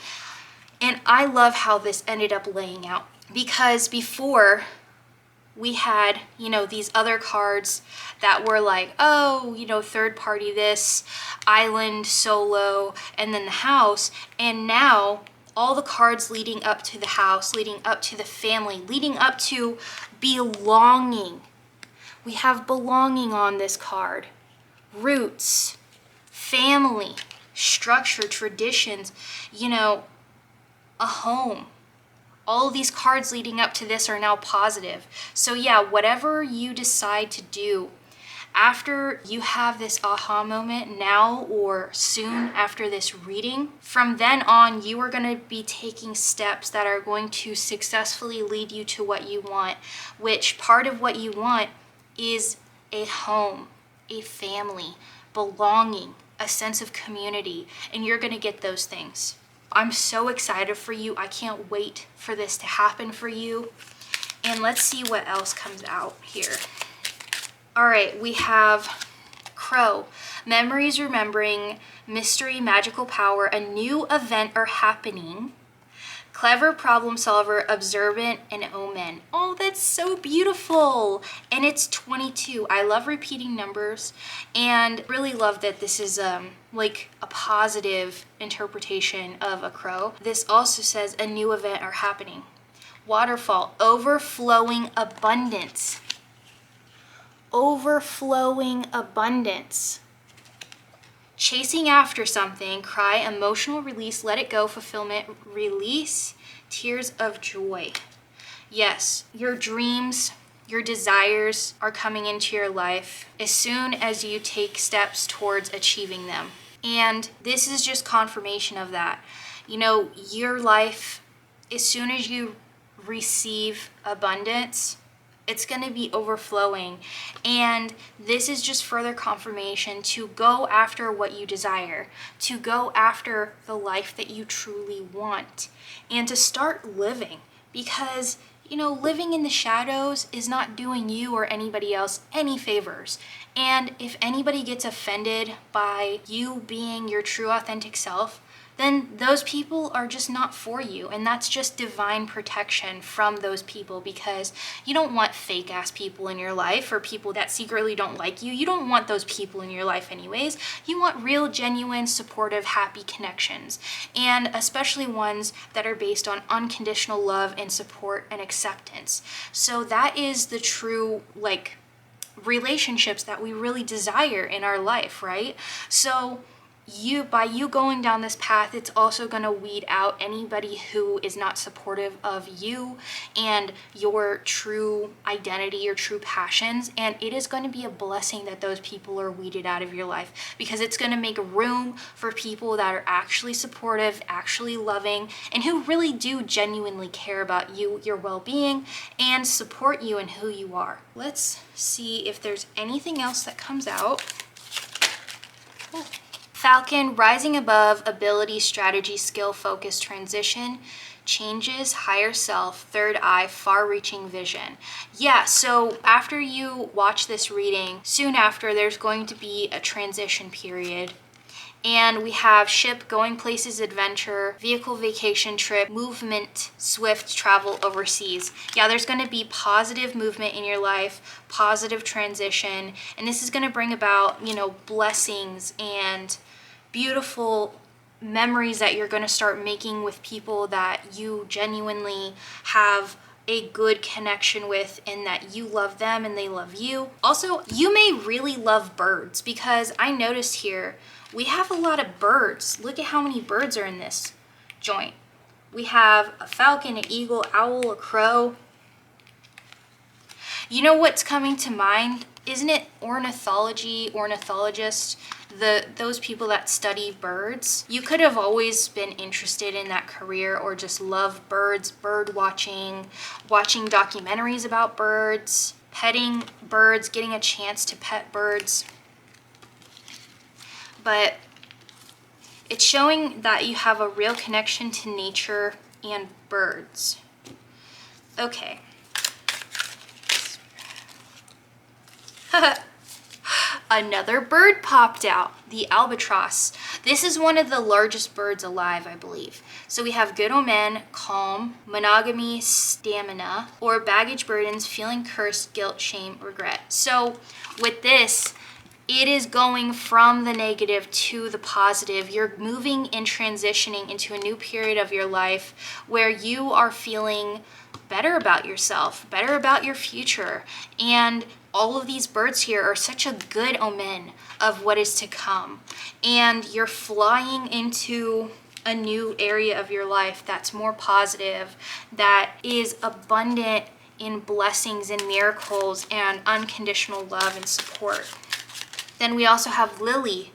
And I love how this ended up laying out, because before we had, these other cards that were like, oh, third party this, island, solo, and then the house. And now all the cards leading up to the house, leading up to the family, leading up to belonging. We have belonging on this card. Roots, family, structure, traditions, a home, All of these cards leading up to this are now positive. So yeah, whatever you decide to do after you have this aha moment now or soon after this reading, from then on, you are going to be taking steps that are going to successfully lead you to what you want, which part of what you want is a home, a family, belonging, a sense of community, and you're going to get those things. I'm so excited for you. I can't wait for this to happen for you. And let's see what else comes out here. All right, we have Crow. Memories, remembering, mystery, magical power, a new event or happening. Clever problem solver, observant, and omen. Oh, that's so beautiful. And it's 22. I love repeating numbers and really love that this is like a positive interpretation of a crow. This also says a new event or happening. Waterfall, overflowing abundance. Overflowing abundance. Chasing after something, cry, emotional release, let it go, fulfillment, release, tears of joy. Yes, your dreams, your desires are coming into your life as soon as you take steps towards achieving them. And this is just confirmation of that. You know, your life, as soon as you receive abundance, it's going to be overflowing. And this is just further confirmation to go after what you desire, to go after the life that you truly want, and to start living. Because, you know, living in the shadows is not doing you or anybody else any favors. And if anybody gets offended by you being your true authentic self, then those people are just not for you. And that's just divine protection from those people, because you don't want fake ass people in your life or people that secretly don't like you. You don't want those people in your life anyways. You want real, genuine, supportive, happy connections. And especially ones that are based on unconditional love and support and acceptance. So that is the true, like, relationships that we really desire in our life, right? So by you going down this path, it's also going to weed out anybody who is not supportive of you and your true identity, your true passions. And it is going to be a blessing that those people are weeded out of your life, because it's going to make room for people that are actually supportive, actually loving, and who really do genuinely care about you, your well-being, and support you in who you are. Let's see if there's anything else that comes out. Oh. Falcon, rising above, ability, strategy, skill, focus, transition, changes, higher self, third eye, far-reaching vision. Yeah, so after you watch this reading, soon after, there's going to be a transition period. And we have ship, going places, adventure, vehicle, vacation, trip, movement, swift, travel, overseas. Yeah, there's going to be positive movement in your life, positive transition, and this is going to bring about, you know, blessings and beautiful memories that you're going to start making with people that you genuinely have a good connection with, and that you love them and they love you. Also, you may really love birds, because I noticed here we have a lot of birds. Look at how many birds are in this joint. We have a falcon, an eagle, owl, a crow. You know what's coming to mind? Isn't it ornithology, ornithologist? Those people that study birds. You could have always been interested in that career, or just love birds, bird watching, watching documentaries about birds, petting birds, getting a chance to pet birds. But it's showing that you have a real connection to nature and birds. Okay. Another bird popped out, the albatross. This is one of the largest birds alive, I believe. So we have good omen, calm, monogamy, stamina, or baggage burdens, feeling cursed, guilt, shame, regret. So with this, it is going from the negative to the positive. You're moving and transitioning into a new period of your life where you are feeling better about yourself, better about your future. And all of these birds here are such a good omen of what is to come. And you're flying into a new area of your life that's more positive, that is abundant in blessings and miracles and unconditional love and support. Then we also have Lily,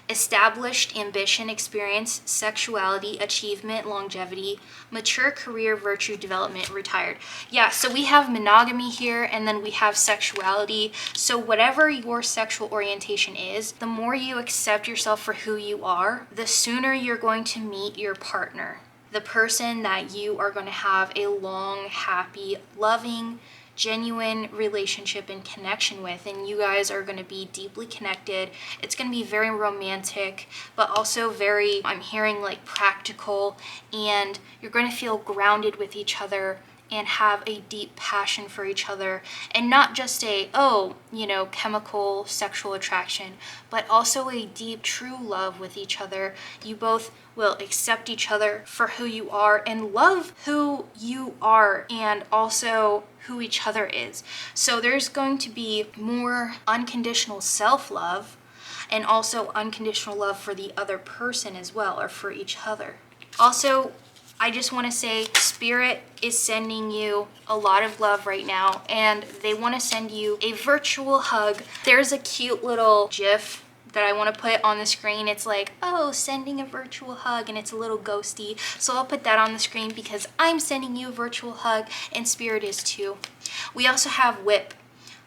established ambition, experience, sexuality, achievement, longevity, mature career, virtue, development, retired. Yeah, so we have monogamy here, and then we have sexuality. So whatever your sexual orientation is, the more you accept yourself for who you are, the sooner you're going to meet your partner, the person that you are going to have a long, happy, loving, genuine relationship and connection with, and you guys are going to be deeply connected. It's going to be very romantic, but also very, I'm hearing, like practical, and you're going to feel grounded with each other and have a deep passion for each other, and not just a, chemical sexual attraction, but also a deep, true love with each other. You both will accept each other for who you are and love who you are, and also who each other is. So there's going to be more unconditional self-love and also unconditional love for the other person as well, or for each other. Also, I just want to say Spirit is sending you a lot of love right now, and they want to send you a virtual hug. There's a cute little GIF that I want to put on the screen. It's like, oh, sending a virtual hug, and it's a little ghosty. So I'll put that on the screen because I'm sending you a virtual hug, and Spirit is too. We also have Whip,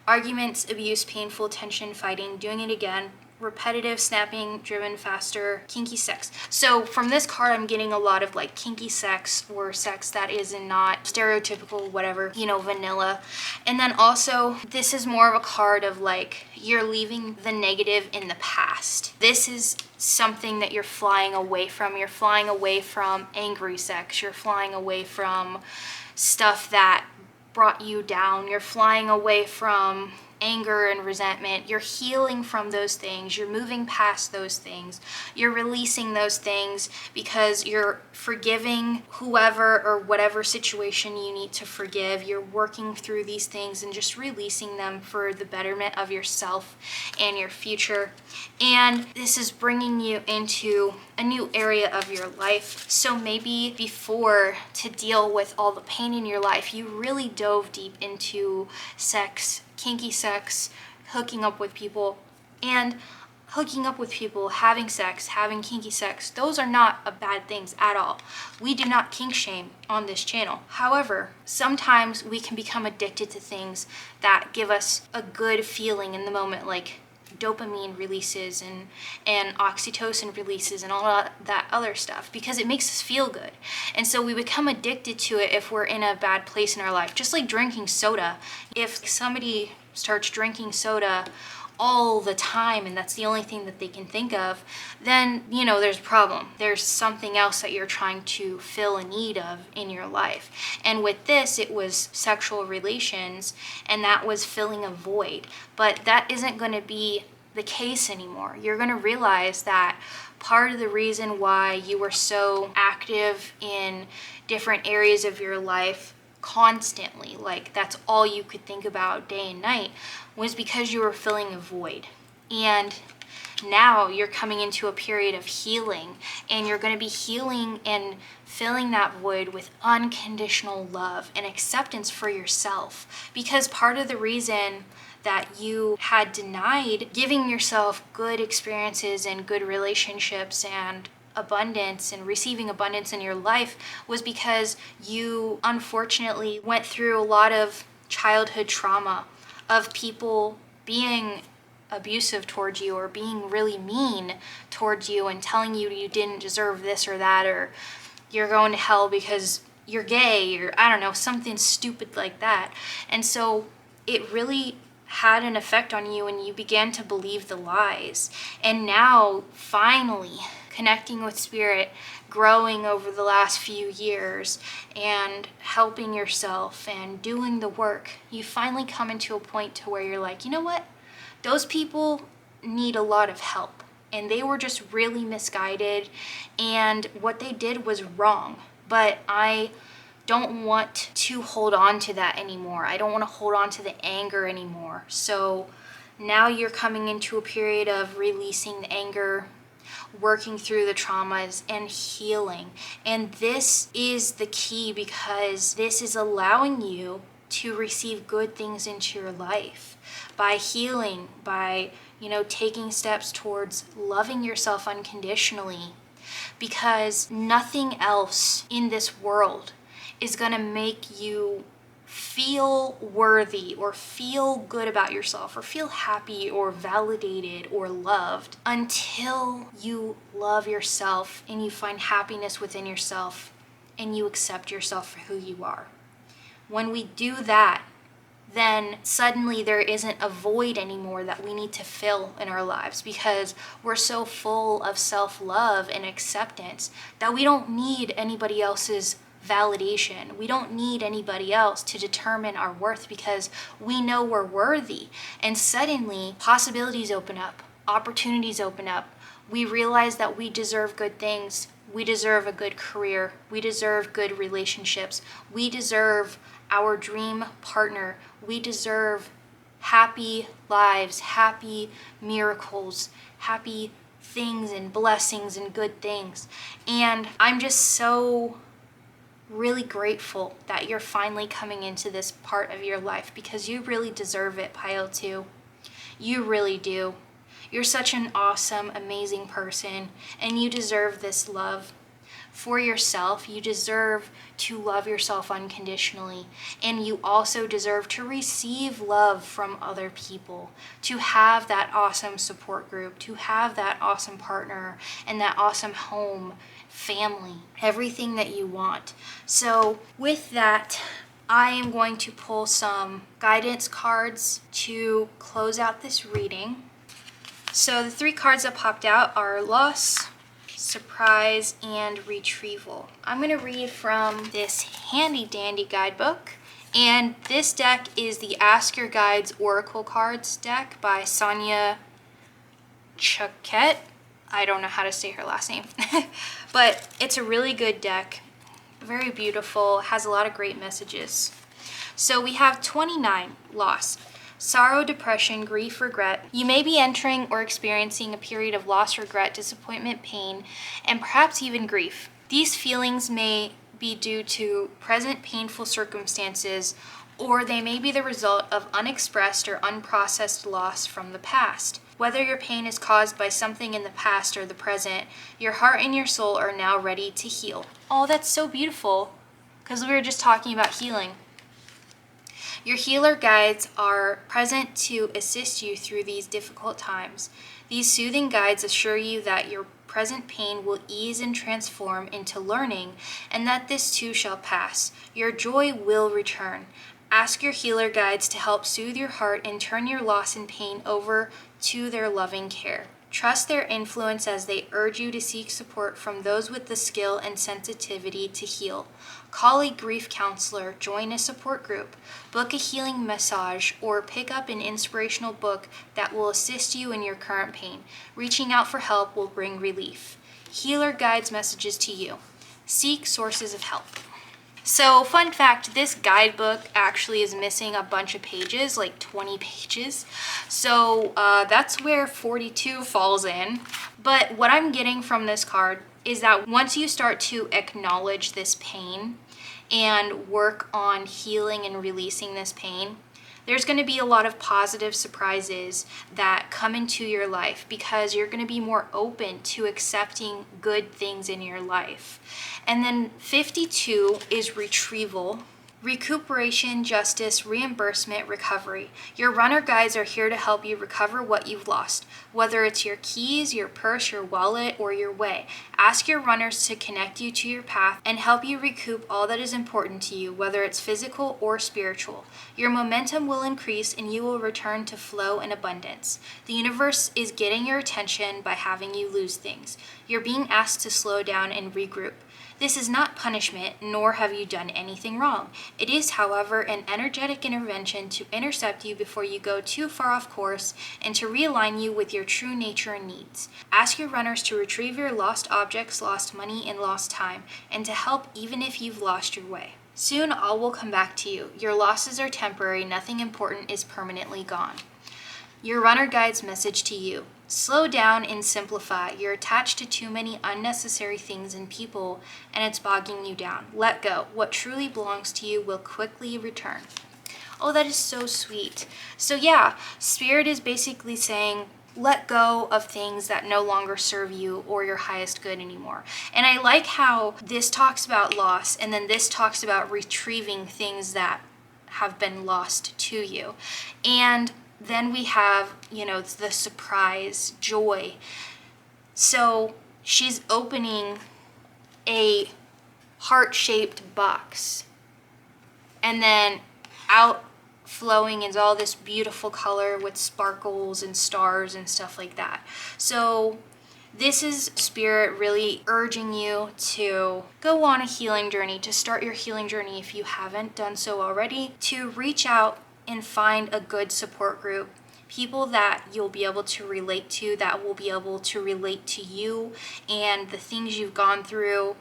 arguments, abuse, painful, tension, fighting, doing it again, repetitive, snapping, driven, faster, kinky sex. So from this card, I'm getting a lot of like kinky sex, or sex that is not stereotypical, whatever, vanilla. And then also, this is more of a card of like, you're leaving the negative in the past. This is something that you're flying away from. You're flying away from angry sex. You're flying away from stuff that brought you down. You're flying away from anger and resentment. You're healing from those things. You're moving past those things. You're releasing those things because you're forgiving whoever or whatever situation you need to forgive. You're working through these things and just releasing them for the betterment of yourself and your future. And this is bringing you into a new area of your life. So maybe before, to deal with all the pain in your life, you really dove deep into sex, kinky sex, hooking up with people, and hooking up with people, having sex, having kinky sex. Those are not bad things at all. We do not kink shame on this channel. However, sometimes we can become addicted to things that give us a good feeling in the moment, like dopamine releases and oxytocin releases and all that other stuff, because it makes us feel good. And so we become addicted to it if we're in a bad place in our life. Just like drinking soda. If somebody starts drinking soda all the time and that's the only thing that they can think of, then there's a problem. There's something else that you're trying to fill a need of in your life. And with this, it was sexual relations, and that was filling a void. But that isn't going to be the case anymore. You're going to realize that part of the reason why you were so active in different areas of your life constantly, like that's all you could think about day and night, was because you were filling a void. And now you're coming into a period of healing, and you're going to be healing and filling that void with unconditional love and acceptance for yourself. Because part of the reason that you had denied giving yourself good experiences and good relationships and abundance and receiving abundance in your life was because you unfortunately went through a lot of childhood trauma of people being abusive towards you, or being really mean towards you and telling you you didn't deserve this or that, or you're going to hell because you're gay, or I don't know, something stupid like that. And so it really had an effect on you, and you began to believe the lies. And now, finally, connecting with Spirit, growing over the last few years, and helping yourself and doing the work, you finally come into a point to where you're like, you know what? Those people need a lot of help, and they were just really misguided, and what they did was wrong. But I don't want to hold on to that anymore. I don't want to hold on to the anger anymore. So now you're coming into a period of releasing the anger, working through the traumas and healing. And this is the key, because this is allowing you to receive good things into your life by healing, by, taking steps towards loving yourself unconditionally, because nothing else in this world is going to make you feel worthy or feel good about yourself or feel happy or validated or loved until you love yourself and you find happiness within yourself and you accept yourself for who you are. When we do that, then suddenly there isn't a void anymore that we need to fill in our lives, because we're so full of self-love and acceptance that we don't need anybody else's validation. We don't need anybody else to determine our worth, because we know we're worthy. And suddenly possibilities open up, opportunities open up. We realize that we deserve good things. We deserve a good career. We deserve good relationships. We deserve our dream partner. We deserve happy lives, happy miracles, happy things and blessings and good things. And I'm just so really grateful that you're finally coming into this part of your life, because you really deserve it, Pile 2. You really do. You're such an awesome, amazing person, and you deserve this love for yourself. You deserve to love yourself unconditionally, and you also deserve to receive love from other people, to have that awesome support group, to have that awesome partner and that awesome home, family, everything that you want. So with that, I am going to pull some guidance cards to close out this reading. So the 3 cards that popped out are loss, surprise, and retrieval. I'm going to read from this handy dandy guidebook, and this deck is the Ask Your Guides Oracle Cards deck by Sonia Choquette. I don't know how to say her last name, but it's a really good deck, very beautiful, has a lot of great messages. So we have 29, loss. Sorrow, depression, grief, regret. You may be entering or experiencing a period of loss, regret, disappointment, pain, and perhaps even grief. These feelings may be due to present painful circumstances, or they may be the result of unexpressed or unprocessed loss from the past. Whether your pain is caused by something in the past or the present, your heart and your soul are now ready to heal. Oh, that's so beautiful, because we were just talking about healing. Your healer guides are present to assist you through these difficult times. These soothing guides assure you that your present pain will ease and transform into learning, and that this too shall pass. Your joy will return. Ask your healer guides to help soothe your heart and turn your loss and pain over to their loving care. Trust their influence as they urge you to seek support from those with the skill and sensitivity to heal. Call a grief counselor, join a support group, book a healing massage, or pick up an inspirational book that will assist you in your current pain. Reaching out for help will bring relief. Healer guides messages to you. Seek sources of help. So, fun fact, this guidebook actually is missing a bunch of pages, like 20 pages. So that's where 42 falls in. But what I'm getting from this card is that once you start to acknowledge this pain and work on healing and releasing this pain, there's going to be a lot of positive surprises that come into your life, because you're going to be more open to accepting good things in your life. And then 52 is retrieval. Recuperation, justice, reimbursement, recovery. Your runner guides are here to help you recover what you've lost, whether it's your keys, your purse, your wallet, or your way. Ask your runners to connect you to your path and help you recoup all that is important to you, whether it's physical or spiritual. Your momentum will increase and you will return to flow and abundance. The universe is getting your attention by having you lose things. You're being asked to slow down and regroup. This is not punishment, nor have you done anything wrong. It is, however, an energetic intervention to intercept you before you go too far off course and to realign you with your true nature and needs. Ask your runners to retrieve your lost objects, lost money, and lost time, and to help even if you've lost your way. Soon all will come back to you. Your losses are temporary, nothing important is permanently gone. Your runner guide's message to you. Slow down and simplify. You're attached to too many unnecessary things and people, and it's bogging you down. Let go. What truly belongs to you will quickly return. Oh, that is so sweet. So yeah, Spirit is basically saying, let go of things that no longer serve you or your highest good anymore. And I like how this talks about loss, and then this talks about retrieving things that have been lost to you. And then we have, the surprise joy. So she's opening a heart-shaped box, and then out flowing is all this beautiful color with sparkles and stars and stuff like that. So this is Spirit really urging you to go on a healing journey, to start your healing journey if you haven't done so already, to reach out and find a good support group, people that you'll be able to relate to, that will be able to relate to you and the things you've gone through,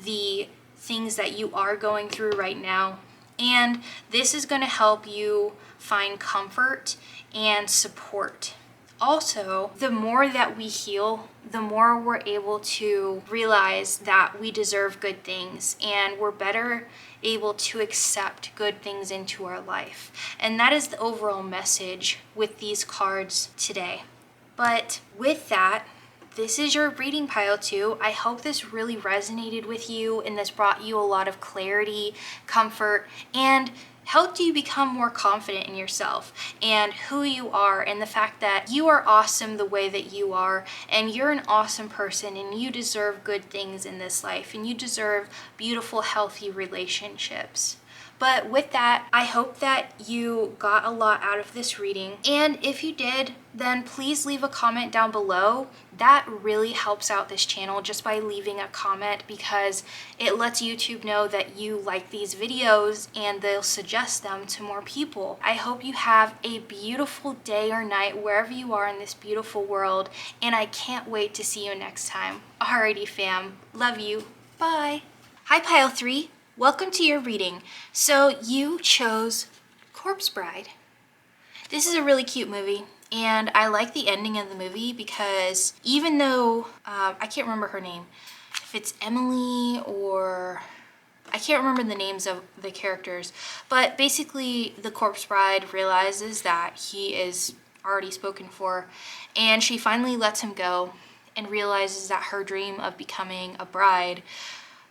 the things that you are going through right now. And this is going to help you find comfort and support. Also, the more that we heal, the more we're able to realize that we deserve good things, and we're better able to accept good things into our life. And that is the overall message with these cards today. But with that, this is your reading pile 2. I hope this really resonated with you, and this brought you a lot of clarity, comfort, and helped you become more confident in yourself and who you are, and the fact that you are awesome the way that you are, and you're an awesome person, and you deserve good things in this life, and you deserve beautiful, healthy relationships. But with that, I hope that you got a lot out of this reading. And if you did, then please leave a comment down below. That really helps out this channel just by leaving a comment, because it lets YouTube know that you like these videos and they'll suggest them to more people. I hope you have a beautiful day or night wherever you are in this beautiful world, and I can't wait to see you next time. Alrighty fam, love you, bye. Hi Pile 3. Welcome to your reading. So you chose Corpse Bride. This is a really cute movie, and I like the ending of the movie because even though, I can't remember her name, if it's Emily or, I can't remember the names of the characters, but basically the Corpse Bride realizes that he is already spoken for, and she finally lets him go and realizes that her dream of becoming a bride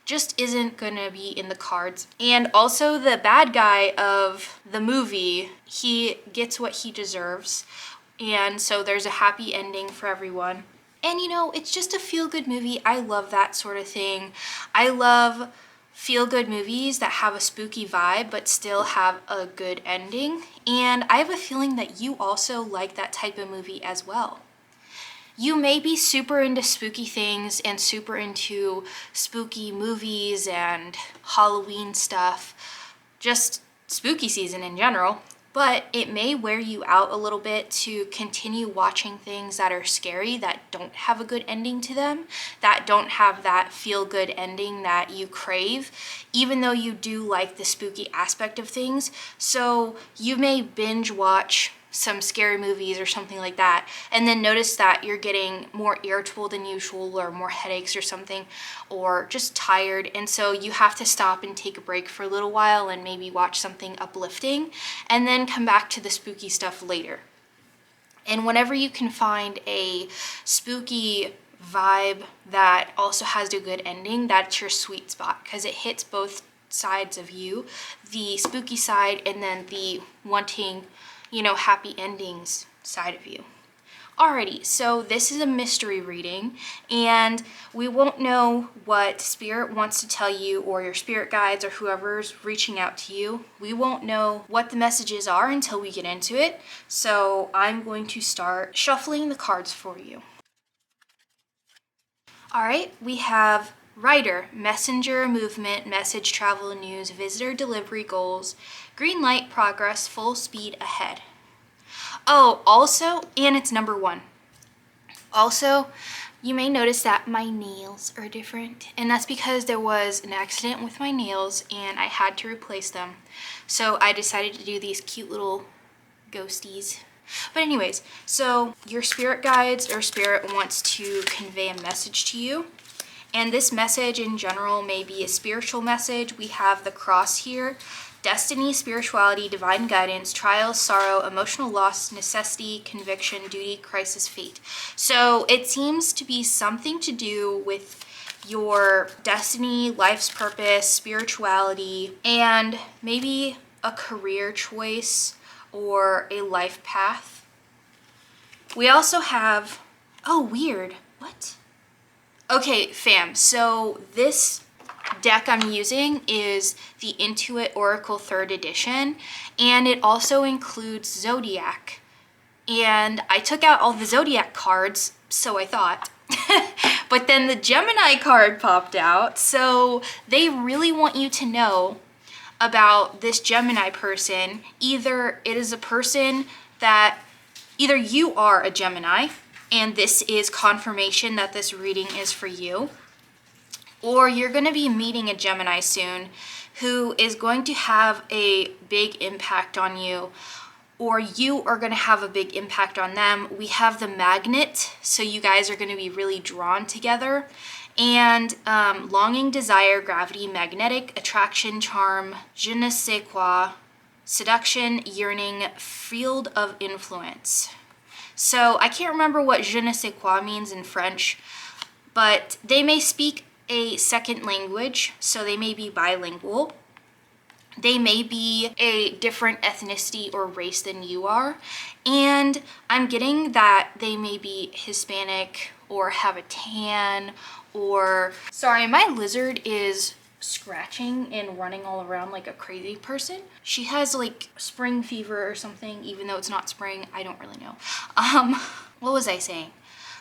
just isn't gonna be in the cards. And also the bad guy of the movie, he gets what he deserves, and so there's a happy ending for everyone. And it's just a feel-good movie. I love that sort of thing. I love feel-good movies that have a spooky vibe but still have a good ending, and I have a feeling that you also like that type of movie as well. You may be super into spooky things and super into spooky movies and Halloween stuff, just spooky season in general, but it may wear you out a little bit to continue watching things that are scary, that don't have a good ending to them, that don't have that feel-good ending that you crave, even though you do like the spooky aspect of things. So you may binge watch some scary movies or something like that, and then notice that you're getting more irritable than usual, or more headaches or something, or just tired, and so you have to stop and take a break for a little while and maybe watch something uplifting and then come back to the spooky stuff later. And whenever you can find a spooky vibe that also has a good ending, that's your sweet spot, because it hits both sides of you, the spooky side and then the wanting happy endings side of you. Alrighty, so this is a mystery reading, and we won't know what Spirit wants to tell you, or your spirit guides or whoever's reaching out to you. We won't know what the messages are until we get into it. So I'm going to start shuffling the cards for you. Alright, we have Rider, messenger, movement, message, travel, news, visitor, delivery, goals, green light, progress, full speed ahead. Oh, also, and it's number 1. Also, you may notice that my nails are different, and that's because there was an accident with my nails and I had to replace them. So I decided to do these cute little ghosties. But anyways, so your spirit guides or spirit wants to convey a message to you. And this message in general may be a spiritual message. We have the cross here. Destiny, spirituality, divine guidance, trials, sorrow, emotional loss, necessity, conviction, duty, crisis, fate. So it seems to be something to do with your destiny, life's purpose, spirituality, and maybe a career choice or a life path. We also have, oh, weird. What? Okay, fam, so this deck I'm using is the Intuit Oracle 3rd edition, and it also includes Zodiac. And I took out all the Zodiac cards, so I thought. But then the Gemini card popped out, so they really want you to know about this Gemini person. Either it is a person that, either you are a Gemini, and this is confirmation that this reading is for you, or you're going to be meeting a Gemini soon who is going to have a big impact on you, or you are going to have a big impact on them. We have the magnet, so you guys are going to be really drawn together. And longing, desire, gravity, magnetic, attraction, charm, je ne sais quoi, seduction, yearning, field of influence. So I can't remember what je ne sais quoi means in French, but they may speak a second language, so they may be bilingual. They may be a different ethnicity or race than you are. And I'm getting that they may be Hispanic or have a tan or... Sorry, my lizard is scratching and running all around like a crazy person. She has like spring fever or something, even though it's not spring. I don't really know. What was I saying?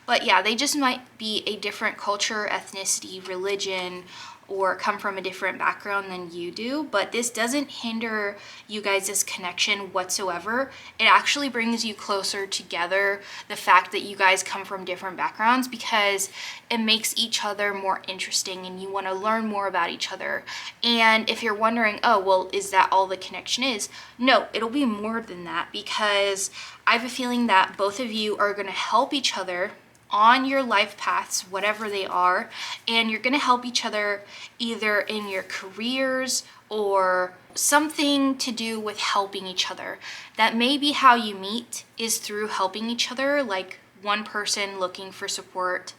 But yeah, they just might be a different culture, ethnicity, religion, or come from a different background than you do. But this doesn't hinder you guys' connection whatsoever. It actually brings you closer together, the fact that you guys come from different backgrounds, because it makes each other more interesting and you want to learn more about each other. And if you're wondering, oh, well, is that all the connection is? No, it'll be more than that, because I have a feeling that both of you are going to help each other on your life paths, whatever they are, and you're going to help each other either in your careers or something to do with helping each other. That may be how you meet, is through helping each other, like one person looking for support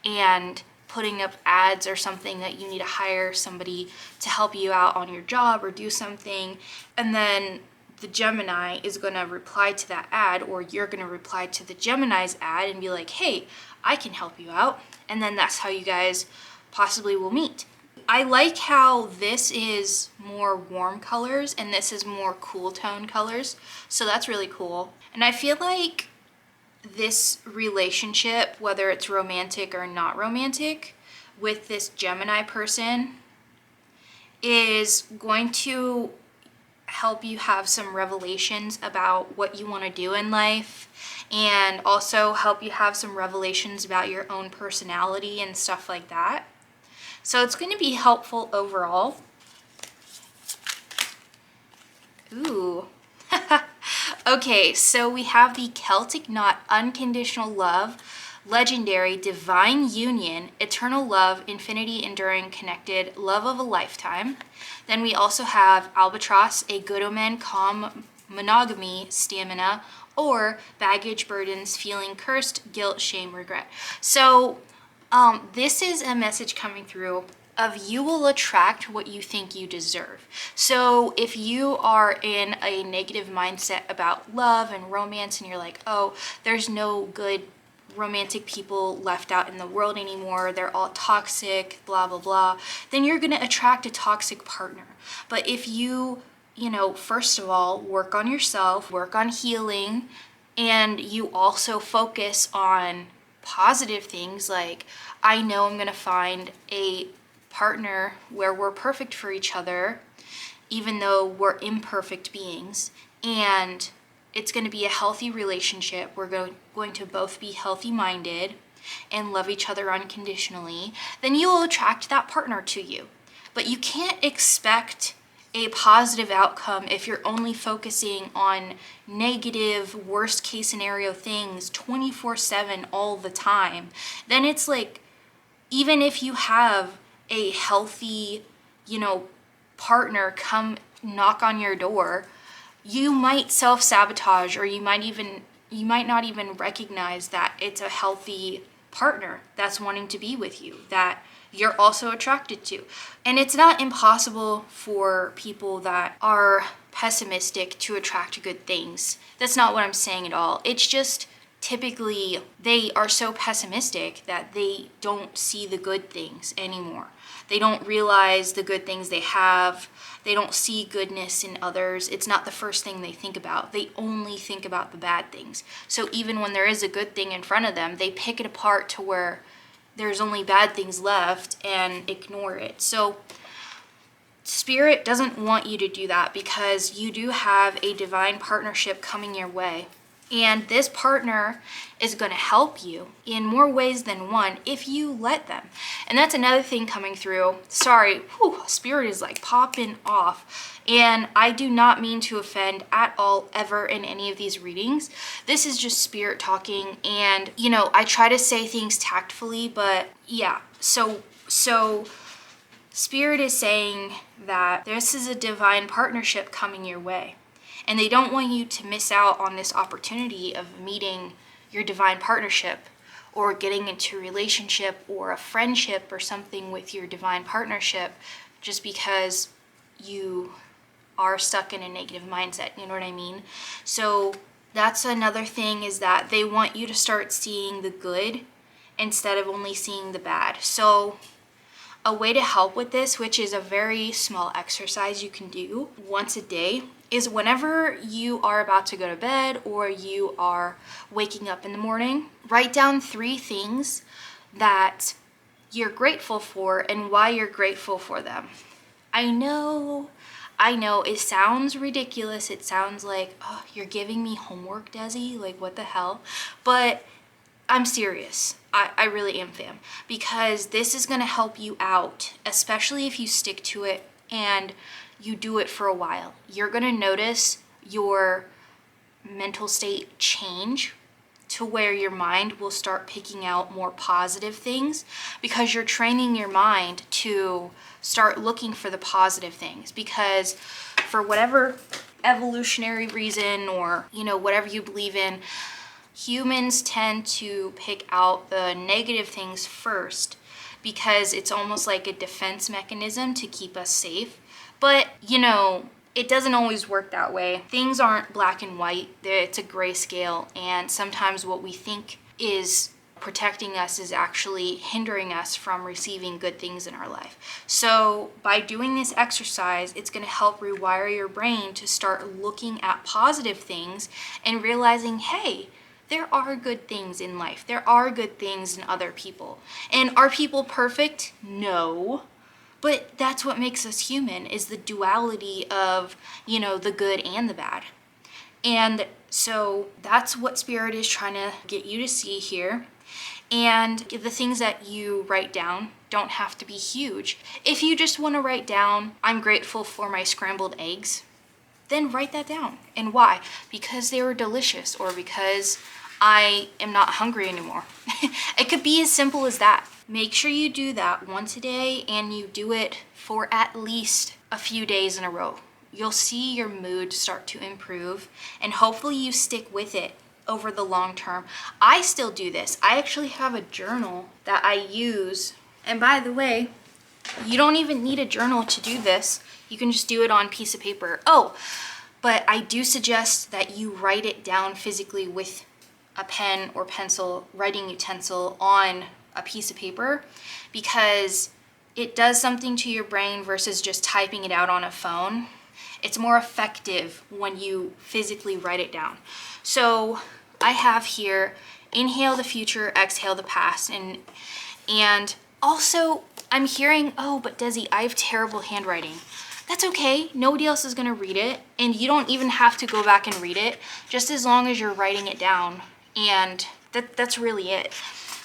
and putting up ads or something that you need to hire somebody to help you out on your job or do something, and then the Gemini is going to reply to that ad, or you're going to reply to the Gemini's ad and be like, hey, I can help you out. And then that's how you guys possibly will meet. I like how this is more warm colors and this is more cool tone colors. So that's really cool. And I feel like this relationship, whether it's romantic or not romantic, with this Gemini person is going to help you have some revelations about what you want to do in life, and also help you have some revelations about your own personality and stuff like that. So it's going to be helpful overall. Ooh. Okay, so we have the Celtic Knot, Unconditional Love, Legendary, Divine Union, Eternal Love, Infinity, Enduring, Connected, Love of a Lifetime. Then we also have Albatross, A Good Omen, Calm, Monogamy, Stamina, or Baggage, Burdens, Feeling Cursed, Guilt, Shame, Regret. So this is a message coming through of you will attract what you think you deserve. So if you are in a negative mindset about love and romance and you're like, oh, there's no good romantic people left out in the world anymore, they're all toxic, blah, blah, blah, then you're going to attract a toxic partner. But if you first of all, work on yourself, work on healing, and you also focus on positive things like, I know I'm going to find a partner where we're perfect for each other, even though we're imperfect beings, and it's going to be a healthy relationship. We're going to both be healthy-minded and love each other unconditionally. Then you will attract that partner to you. But you can't expect a positive outcome if you're only focusing on negative, worst case scenario things 24/7 all the time, then it's like, even if you have a healthy, partner come knock on your door, you might self-sabotage, or you might not even recognize that it's a healthy partner that's wanting to be with you, that you're also attracted to. And it's not impossible for people that are pessimistic to attract good things. That's not what I'm saying at all. It's just typically they are so pessimistic that they don't see the good things anymore. They don't realize the good things they have. They don't see goodness in others. It's not the first thing they think about. They only think about the bad things. So even when there is a good thing in front of them, they pick it apart to where there's only bad things left and ignore it. So Spirit doesn't want you to do that, because you do have a divine partnership coming your way. And this partner is going to help you in more ways than one if you let them. And that's another thing coming through. Sorry, Spirit is like popping off. And I do not mean to offend at all ever in any of these readings. This is just Spirit talking. And, I try to say things tactfully, but yeah. So Spirit is saying that this is a divine partnership coming your way. And they don't want you to miss out on this opportunity of meeting your divine partnership, or getting into a relationship or a friendship or something with your divine partnership, just because you are stuck in a negative mindset. You know what I mean? So that's another thing, is that they want you to start seeing the good instead of only seeing the bad. So a way to help with this, which is a very small exercise you can do once a day, is whenever you are about to go to bed or you are waking up in the morning, write down 3 things that you're grateful for and why you're grateful for them. I know, it sounds ridiculous. It sounds like, oh, you're giving me homework, Desi? Like, what the hell? But I'm serious. I really am, fam. Because this is going to help you out, especially if you stick to it and you do it for a while. You're going to notice your mental state change to where your mind will start picking out more positive things, because you're training your mind to start looking for the positive things. Because for whatever evolutionary reason, or whatever you believe in, humans tend to pick out the negative things first, because it's almost like a defense mechanism to keep us safe. But it doesn't always work that way. Things aren't black and white. It's a gray scale, and sometimes what we think is protecting us is actually hindering us from receiving good things in our life. So by doing this exercise, it's going to help rewire your brain to start looking at positive things and realizing, hey, there are good things in life. There are good things in other people. And are people perfect? No. But that's what makes us human, is the duality of, the good and the bad. And so that's what Spirit is trying to get you to see here. And the things that you write down don't have to be huge. If you just want to write down, I'm grateful for my scrambled eggs, then write that down. And why? Because they were delicious, or because I am not hungry anymore. It could be as simple as that. Make sure you do that once a day, and you do it for at least a few days in a row. You'll see your mood start to improve, and hopefully you stick with it over the long term. I still do this. I actually have a journal that I use. And by the way, you don't even need a journal to do this. You can just do it on a piece of paper. Oh, but I do suggest that you write it down physically with a pen or pencil, writing utensil, on a piece of paper, because it does something to your brain versus just typing it out on a phone. It's more effective when you physically write it down. So I have here, inhale the future, exhale the past. And also I'm hearing, oh, but Desi, I have terrible handwriting. That's okay. Nobody else is going to read it. And you don't even have to go back and read it, just as long as you're writing it down. And that's really it.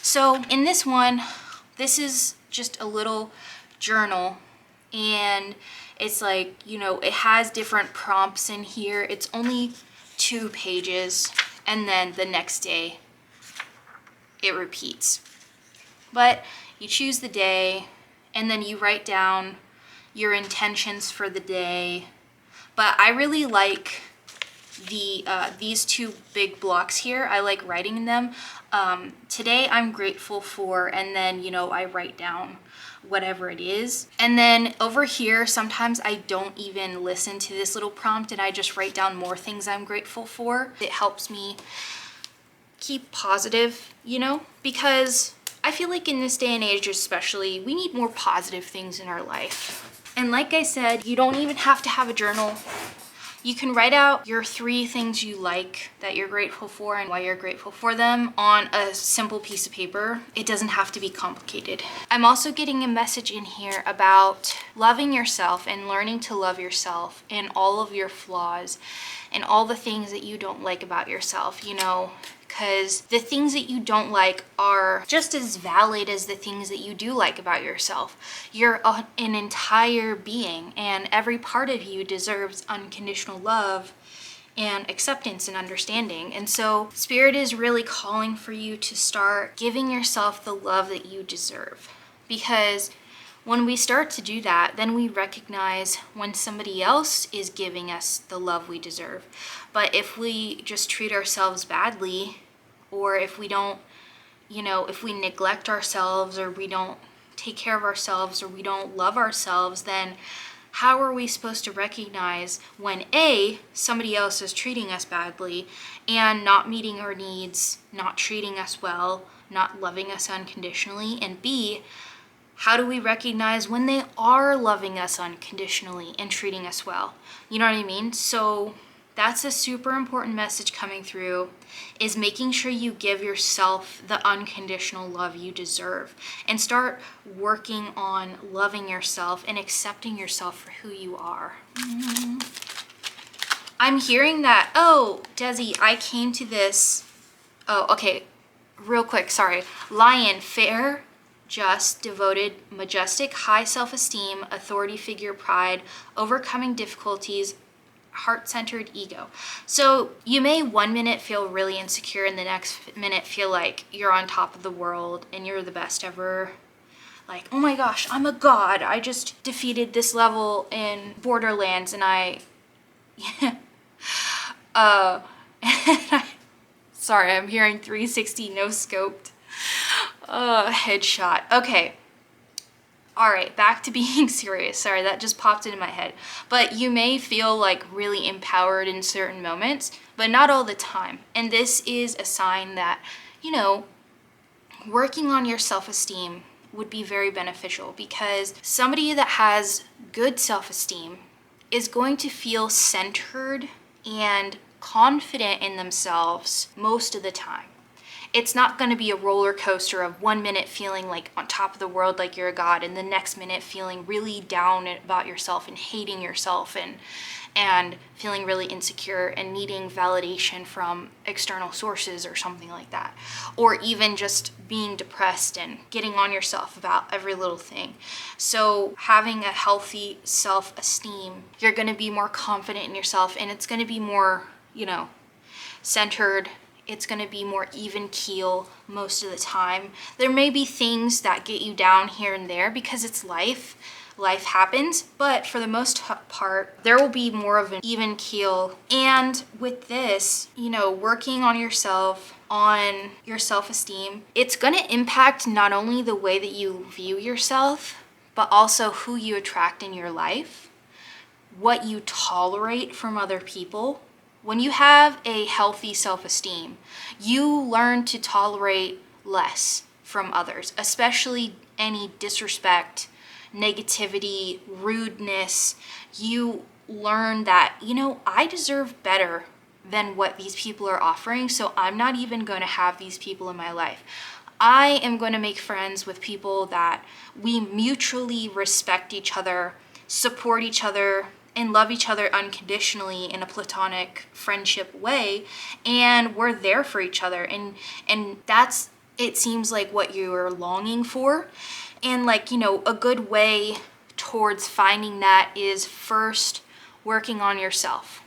So in this one, this is just a little journal, and It's like, you know, it has different prompts in here. It's only 2 pages, and then the next day it repeats. But you choose the day, and then you write down your intentions for the day. But I really like these 2 big blocks here. I like writing them. Today I'm grateful for, and then, you know, I write down whatever it is. And then over here, sometimes I don't even listen to this little prompt and I just write down more things I'm grateful for. It helps me keep positive, you know, because I feel like in this day and age especially, we need more positive things in our life. And like I said, you don't even have to have a journal. You can write out your 3 things you like that you're grateful for and why you're grateful for them on a simple piece of paper. It doesn't have to be complicated. I'm also getting a message in here about loving yourself and learning to love yourself and all of your flaws and all the things that you don't like about yourself, you know, because the things that you don't like are just as valid as the things that you do like about yourself. You're an entire being, and every part of you deserves unconditional love and acceptance and understanding. And so Spirit is really calling for you to start giving yourself the love that you deserve. Because when we start to do that, then we recognize when somebody else is giving us the love we deserve. But if we just treat ourselves badly, or if we don't, you know, if we neglect ourselves, or we don't take care of ourselves, or we don't love ourselves, then how are we supposed to recognize when A, somebody else is treating us badly and not meeting our needs, not treating us well, not loving us unconditionally, and B, how do we recognize when they are loving us unconditionally and treating us well? You know what I mean? So that's a super important message coming through, is making sure you give yourself the unconditional love you deserve and start working on loving yourself and accepting yourself for who you are. I'm hearing that, oh, Desi, I came to this. Oh, okay, real quick, sorry. Lion, fair, just, devoted, majestic, high self-esteem, authority figure, pride, overcoming difficulties, heart-centered ego. So you may 1 minute feel really insecure and the next minute feel like you're on top of the world and you're the best ever. Like, oh my gosh, I'm a god. I just defeated this level in Borderlands and sorry, I'm hearing 360 no scoped. Headshot. Okay. All right, back to being serious. Sorry, that just popped into my head. But you may feel like really empowered in certain moments, but not all the time. And this is a sign that, you know, working on your self-esteem would be very beneficial, because somebody that has good self-esteem is going to feel centered and confident in themselves most of the time. It's not going to be a roller coaster of 1 minute feeling like on top of the world, like you're a god, and the next minute feeling really down about yourself and hating yourself and feeling really insecure and needing validation from external sources or something like that. Or even just being depressed and getting on yourself about every little thing. So having a healthy self-esteem, you're going to be more confident in yourself, and it's going to be more, you know, centered. It's going to be more even keel most of the time. There may be things that get you down here and there because it's life. Life happens, but for the most part, there will be more of an even keel. And with this, you know, working on yourself, on your self-esteem, it's going to impact not only the way that you view yourself, but also who you attract in your life, what you tolerate from other people. When you have a healthy self-esteem, you learn to tolerate less from others, especially any disrespect, negativity, rudeness. You learn that, you know, I deserve better than what these people are offering, so I'm not even going to have these people in my life. I am going to make friends with people that we mutually respect each other, support each other, and love each other unconditionally in a platonic friendship way, and we're there for each other, and that's, it seems like, what you're longing for. And like, you know, a good way towards finding that is first working on yourself.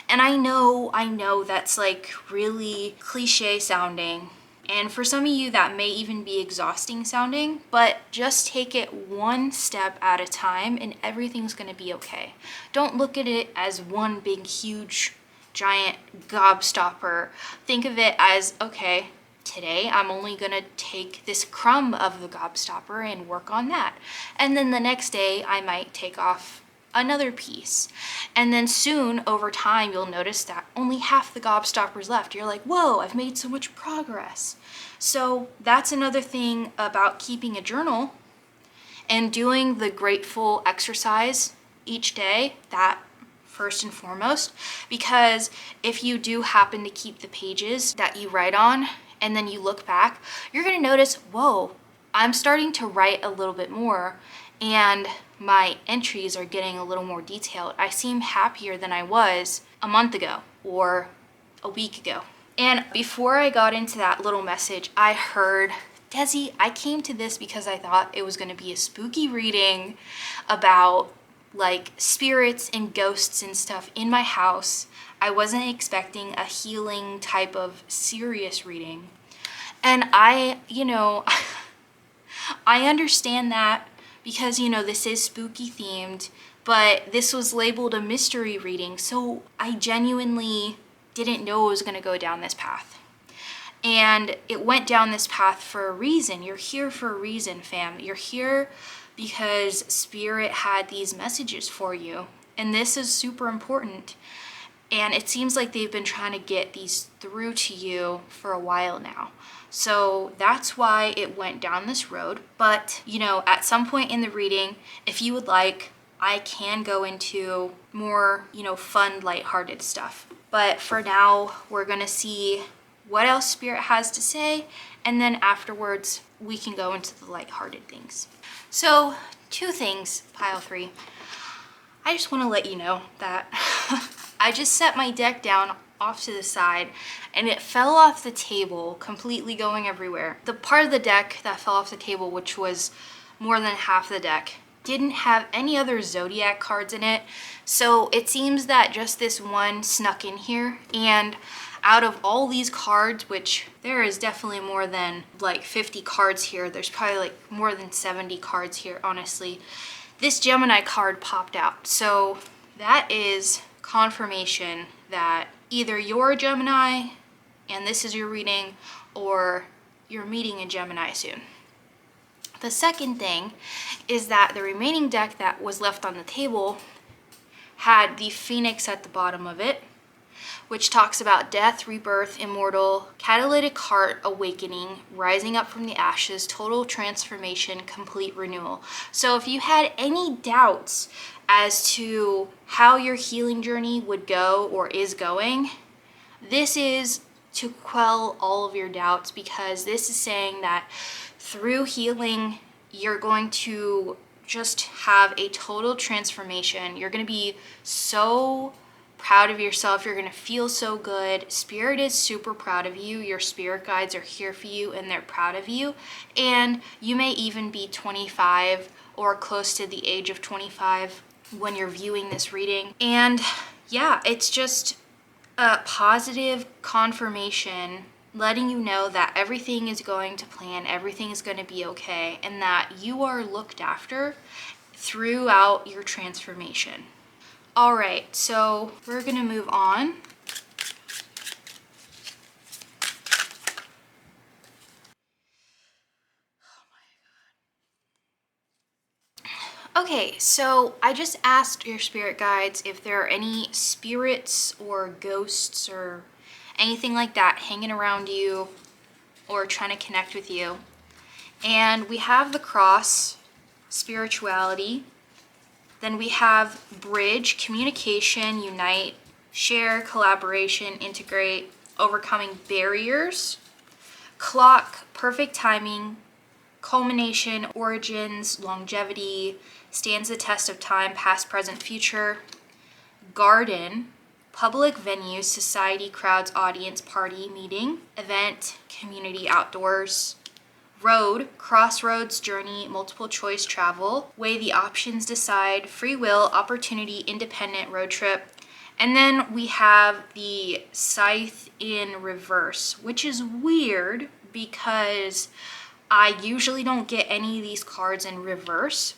And I know that's like really cliche sounding. And for some of you, that may even be exhausting sounding, but just take it one step at a time and everything's gonna be okay. Don't look at it as one big, huge, giant gobstopper. Think of it as, okay, today I'm only gonna take this crumb of the gobstopper and work on that. And then the next day I might take off another piece. And then soon, over time, you'll notice that only half the gobstopper's left. You're like, whoa, I've made so much progress. So that's another thing about keeping a journal and doing the grateful exercise each day, that first and foremost, because if you do happen to keep the pages that you write on and then you look back, you're gonna notice, whoa, I'm starting to write a little bit more and my entries are getting a little more detailed. I seem happier than I was a month ago or a week ago. And before I got into that little message, I heard, Desi, I came to this because I thought it was going to be a spooky reading about like spirits and ghosts and stuff in my house. I wasn't expecting a healing type of serious reading. And I understand that, because, this is spooky themed, but this was labeled a mystery reading, so I genuinely didn't know it was going to go down this path. And it went down this path for a reason. You're here for a reason, fam. You're here because Spirit had these messages for you, and this is super important. And it seems like they've been trying to get these through to you for a while now. So that's why it went down this road. But, at some point in the reading, if you would like, I can go into more, fun, lighthearted stuff. But for now, we're going to see what else Spirit has to say. And then afterwards, we can go into the lighthearted things. So 2 things, pile 3. I just want to let you know that I just set my deck down off to the side and it fell off the table, completely going everywhere. The part of the deck that fell off the table, which was more than half the deck, didn't have any other zodiac cards in it. So it seems that just this one snuck in here. And out of all these cards, which there is definitely more than like 50 cards here, there's probably like more than 70 cards here, honestly, this Gemini card popped out. So that is confirmation that either you're a Gemini and this is your reading, or you're meeting a Gemini soon. The second thing is that the remaining deck that was left on the table had the Phoenix at the bottom of it, which talks about death, rebirth, immortal, catalytic heart awakening, rising up from the ashes, total transformation, complete renewal. So if you had any doubts as to how your healing journey would go or is going, this is to quell all of your doubts, because this is saying that through healing, you're going to just have a total transformation. You're going to be so proud of yourself. You're going to feel so good. Spirit is super proud of you. Your spirit guides are here for you and they're proud of you. And you may even be 25 or close to the age of 25 when you're viewing this reading. And yeah, it's just a positive confirmation letting you know that everything is going to plan, everything is going to be okay, and that you are looked after throughout your transformation. All right, so we're going to move on. Okay, so I just asked your spirit guides if there are any spirits or ghosts or anything like that hanging around you or trying to connect with you. And we have the cross, spirituality. Then we have bridge, communication, unite, share, collaboration, integrate, overcoming barriers. Clock, perfect timing, culmination, origins, longevity, stands the test of time, past, present, future. Garden, public venue, society, crowds, audience, party, meeting, event, community, outdoors. road, crossroads, journey, multiple choice travel, weigh the options, decide, free will, opportunity, independent, road trip. And then we have the scythe in reverse, which is weird because I usually don't get any of these cards in reverse.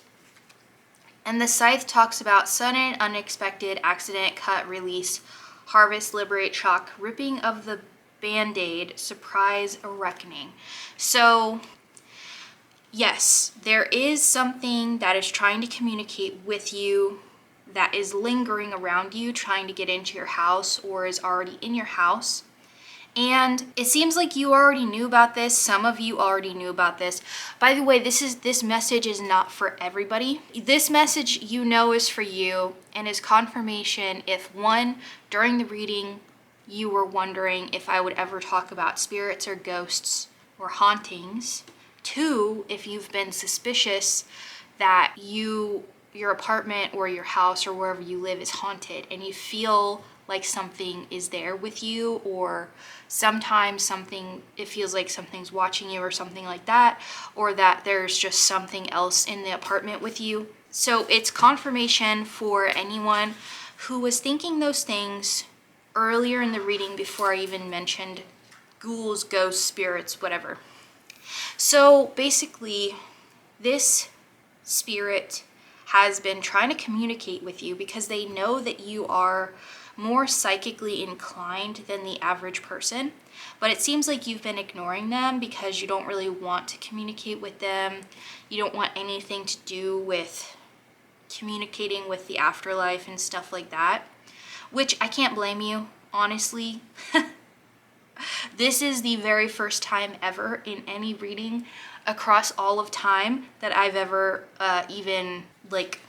And the scythe talks about sudden, unexpected, accident, cut, release, harvest, liberate, shock, ripping of the band-aid, surprise, a reckoning. So yes, there is something that is trying to communicate with you, that is lingering around you, trying to get into your house or is already in your house. And it seems like you already knew about this. Some of you already knew about this. By the way, this message is not for everybody. This message you know is for you and is confirmation if one, during the reading, you were wondering if I would ever talk about spirits or ghosts or hauntings. Two, if you've been suspicious that your apartment or your house or wherever you live is haunted and you feel like something is there with you, or sometimes it feels like something's watching you or something like that, or that there's just something else in the apartment with you. So it's confirmation for anyone who was thinking those things earlier in the reading before I even mentioned ghouls, ghosts, spirits, whatever. So basically, this spirit has been trying to communicate with you because they know that you are more psychically inclined than the average person, but it seems like you've been ignoring them because you don't really want to communicate with them. You don't want anything to do with communicating with the afterlife and stuff like that, which I can't blame you, honestly. This is the very first time ever in any reading across all of time that I've ever even like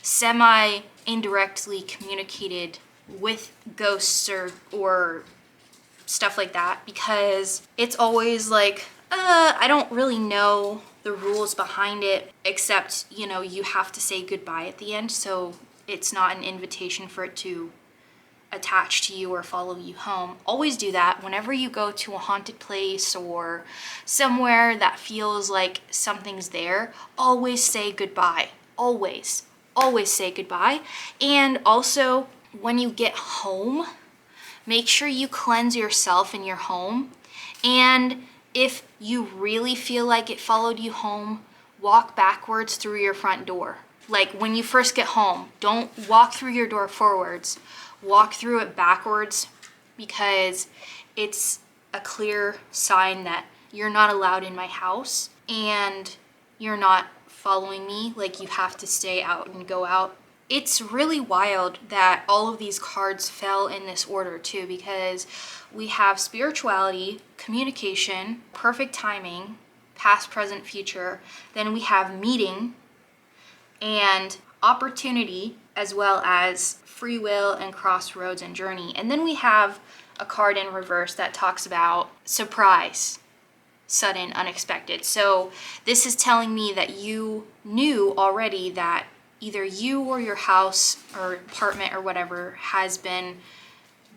semi-indirectly communicated with ghosts or stuff like that, because it's always like, I don't really know the rules behind it, except, you have to say goodbye at the end, so it's not an invitation for it to attach to you or follow you home. Always do that whenever you go to a haunted place or somewhere that feels like something's there. Always say goodbye. Always say goodbye. And also, when you get home, make sure you cleanse yourself in your home. And if you really feel like it followed you home, walk backwards through your front door. Like when you first get home, don't walk through your door forwards. Walk through it backwards, because it's a clear sign that you're not allowed in my house and you're not following me. Like, you have to stay out and go out. It's really wild that all of these cards fell in this order too, because we have spirituality, communication, perfect timing, past, present, future. Then we have meeting and opportunity, as well as free will and crossroads and journey. And then we have a card in reverse that talks about surprise, sudden, unexpected. So this is telling me that you knew already that either you or your house or apartment or whatever has been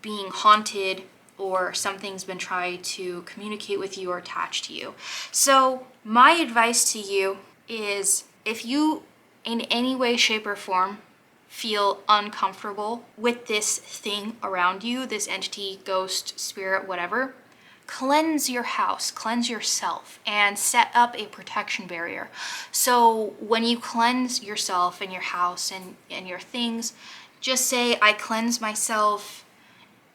being haunted, or something's been trying to communicate with you or attach to you. So my advice to you is, if you in any way, shape, or form feel uncomfortable with this thing around you, this entity, ghost, spirit, whatever, cleanse your house, cleanse yourself, and set up a protection barrier. So when you cleanse yourself and your house and your things, just say, I cleanse myself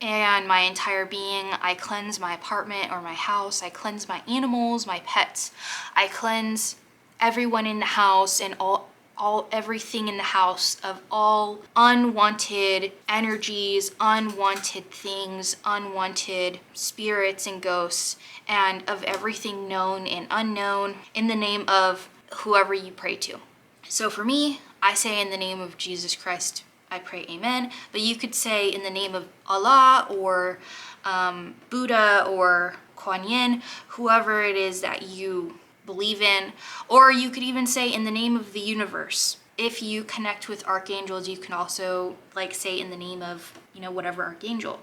and my entire being. I cleanse my apartment or my house. I cleanse my animals, my pets. I cleanse everyone in the house and everything in the house of all unwanted energies, unwanted things, unwanted spirits and ghosts, and of everything known and unknown, in the name of whoever you pray to. So for me, I say, in the name of Jesus Christ, I pray, amen. But you could say in the name of Allah or Buddha or Kuan Yin, whoever it is that you believe in, or you could even say in the name of the universe. If you connect with archangels, you can also say in the name of, whatever archangel.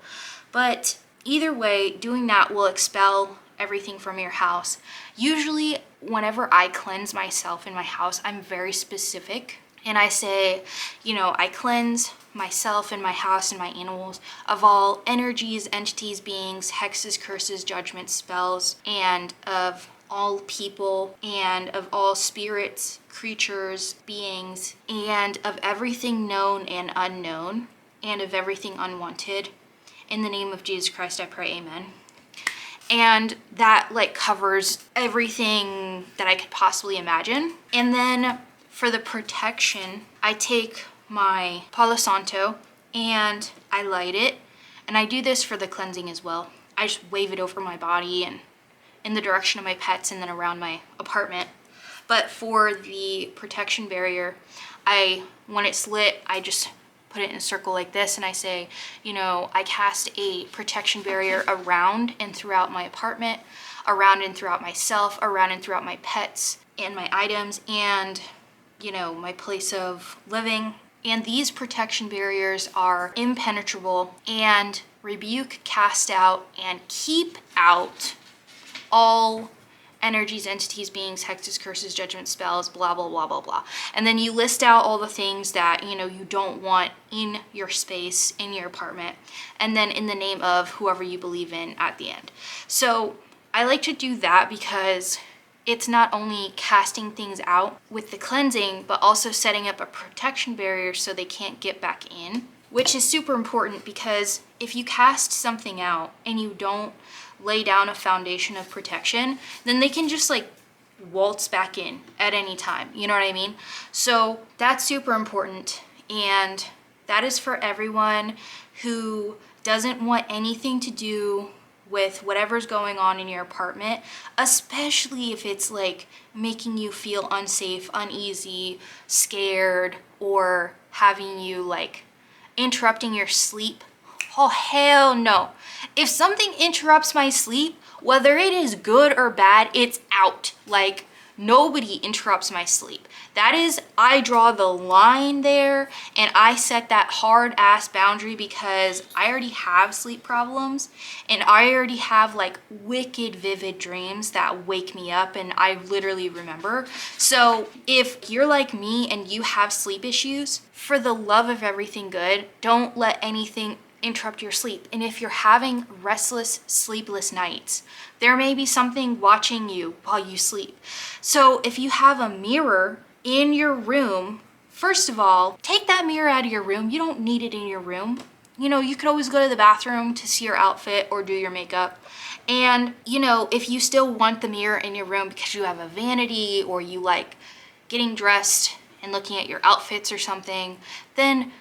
But either way, doing that will expel everything from your house. Usually whenever I cleanse myself in my house, I'm very specific. And I say, you know, I cleanse myself and my house and my animals of all energies, entities, beings, hexes, curses, judgments, spells, and of all people, and of all spirits, creatures, beings, and of everything known and unknown, and of everything unwanted. In the name of Jesus Christ, I pray, amen. And that like covers everything that I could possibly imagine. And then for the protection, I take my Palo Santo and I light it. And I do this for the cleansing as well. I just wave it over my body and in the direction of my pets and then around my apartment. But for the protection barrier, when it's lit, I just put it in a circle like this and I say, you know, I cast a protection barrier around and throughout my apartment, around and throughout myself, around and throughout my pets and my items and, you know, my place of living. And these protection barriers are impenetrable and rebuke, cast out, and keep out all energies, entities, beings, hexes, curses, judgment, spells, blah, blah, blah, blah, blah. And then you list out all the things that, you know, you don't want in your space, in your apartment, and then in the name of whoever you believe in at the end. So I like to do that because it's not only casting things out with the cleansing, but also setting up a protection barrier so they can't get back in, which is super important because if you cast something out and you don't lay down a foundation of protection, then they can just like waltz back in at any time. You know what I mean? So that's super important. And that is for everyone who doesn't want anything to do with whatever's going on in your apartment, especially if it's like making you feel unsafe, uneasy, scared, or having you like interrupting your sleep. Oh, hell no. If something interrupts my sleep, whether it is good or bad, it's out. Like, nobody interrupts my sleep. That is, I draw the line there and I set that hard ass boundary because I already have sleep problems and I already have like wicked vivid dreams that wake me up and I literally remember. So if you're like me and you have sleep issues, for the love of everything good, don't let anything interrupt your sleep. And if you're having restless, sleepless nights, there may be something watching you while you sleep. So if you have a mirror in your room, first of all, take that mirror out of your room. You don't need it in your room. You know, you could always go to the bathroom to see your outfit or do your makeup. And, you know, if you still want the mirror in your room because you have a vanity or you like getting dressed and looking at your outfits or something, then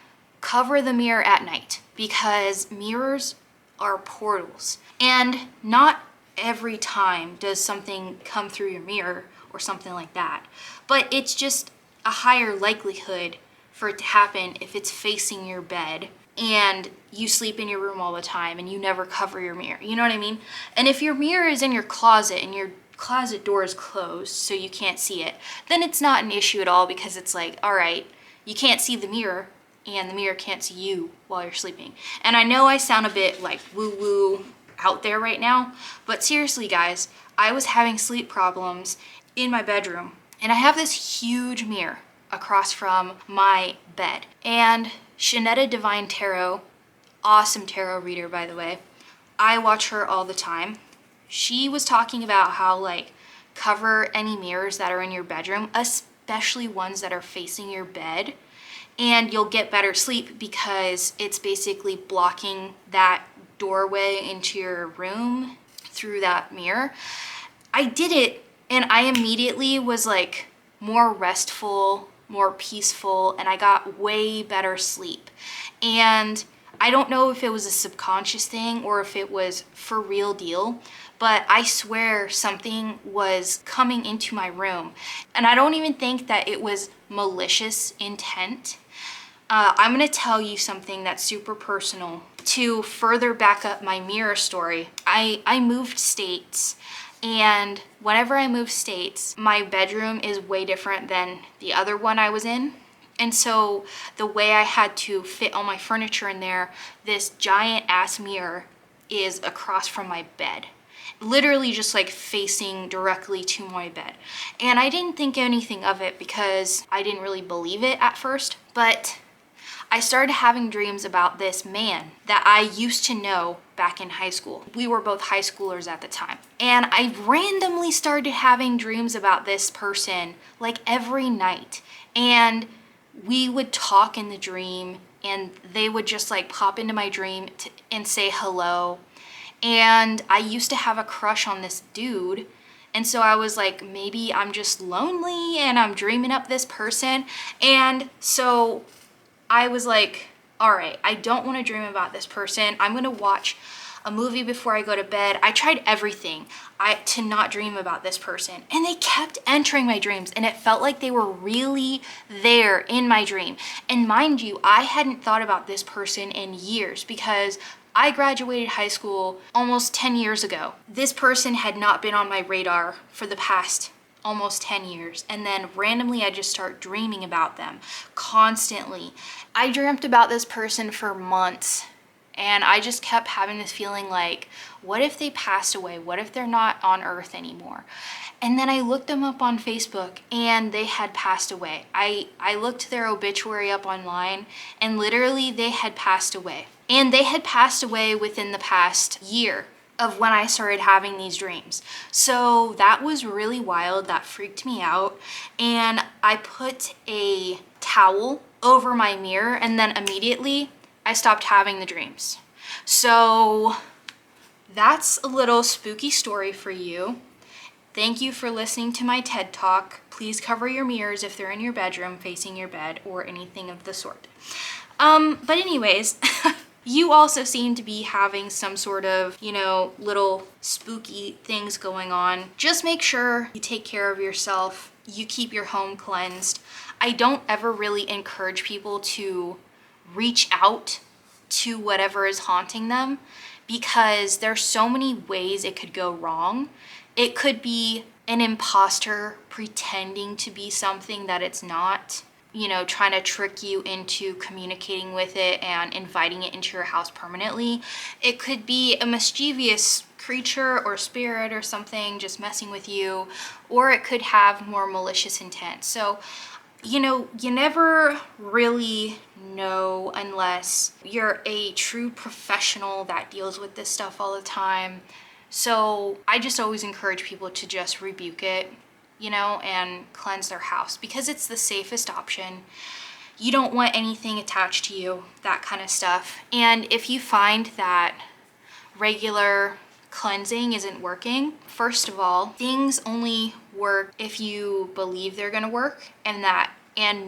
cover the mirror at night because mirrors are portals. And not every time does something come through your mirror or something like that. But it's just a higher likelihood for it to happen if it's facing your bed and you sleep in your room all the time and you never cover your mirror. You know what I mean? And if your mirror is in your closet and your closet door is closed so you can't see it, then it's not an issue at all because it's like, all right, you can't see the mirror and the mirror can't see you while you're sleeping. And I know I sound a bit like woo-woo out there right now, but seriously guys, I was having sleep problems in my bedroom and I have this huge mirror across from my bed. And Shanetta Divine Tarot, awesome tarot reader by the way, I watch her all the time. She was talking about how like cover any mirrors that are in your bedroom, especially ones that are facing your bed, and you'll get better sleep because it's basically blocking that doorway into your room through that mirror. I did it and I immediately was like more restful, more peaceful, and I got way better sleep. And I don't know if it was a subconscious thing or if it was for real deal, but I swear something was coming into my room. And I don't even think that it was malicious intent. I'm gonna tell you something that's super personal to further back up my mirror story. I moved states, and whenever I move states, my bedroom is way different than the other one I was in. And so the way I had to fit all my furniture in there, this giant ass mirror is across from my bed. literally just like facing directly to my bed. And I didn't think anything of it because I didn't really believe it at first, but I started having dreams about this man that I used to know back in high school. We were both high schoolers at the time. And I randomly started having dreams about this person like every night. And we would talk in the dream, and they would just like pop into my dream and say hello. And I used to have a crush on this dude. And so I was like, maybe I'm just lonely and I'm dreaming up this person. And so I was like, all right, I don't want to dream about this person. I'm going to watch a movie before I go to bed. I tried everything to not dream about this person. And they kept entering my dreams, and it felt like they were really there in my dream. And mind you, I hadn't thought about this person in years because I graduated high school almost 10 years ago. This person had not been on my radar for the past almost 10 years. And then randomly I just start dreaming about them constantly. I dreamt about this person for months, and I just kept having this feeling like, what if they passed away? What if they're not on earth anymore? And then I looked them up on Facebook, and they had passed away. I looked their obituary up online, and literally they had passed away. And they had passed away within the past year of when I started having these dreams. So that was really wild. That freaked me out. And I put a towel over my mirror, and then immediately I stopped having the dreams. So that's a little spooky story for you. Thank you for listening to my TED Talk. Please cover your mirrors if they're in your bedroom, facing your bed, or anything of the sort. But anyways, you also seem to be having some sort of, little spooky things going on. Just make sure you take care of yourself. You keep your home cleansed. I don't ever really encourage people to reach out to whatever is haunting them, because there's so many ways it could go wrong. It could be an imposter pretending to be something that it's not, trying to trick you into communicating with it and inviting it into your house permanently. It could be a mischievous creature or spirit or something just messing with you, or it could have more malicious intent. So, you never really know unless you're a true professional that deals with this stuff all the time. So I just always encourage people to just rebuke it, and cleanse their house, because it's the safest option. You don't want anything attached to you, that kind of stuff. And if you find that regular cleansing isn't working, first of all, things only work if you believe they're going to work and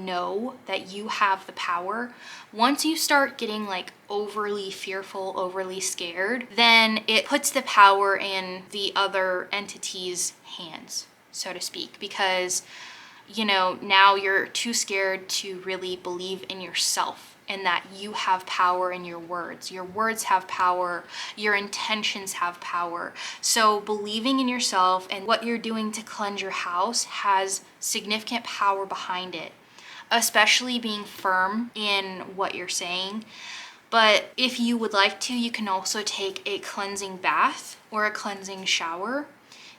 know that you have the power. Once you start getting like overly fearful, overly scared, then it puts the power in the other entity's hands, so to speak, because now you're too scared to really believe in yourself and that you have power in your words. Your words have power, your intentions have power. So believing in yourself and what you're doing to cleanse your house has significant power behind it, especially being firm in what you're saying. But if you would like to, you can also take a cleansing bath or a cleansing shower.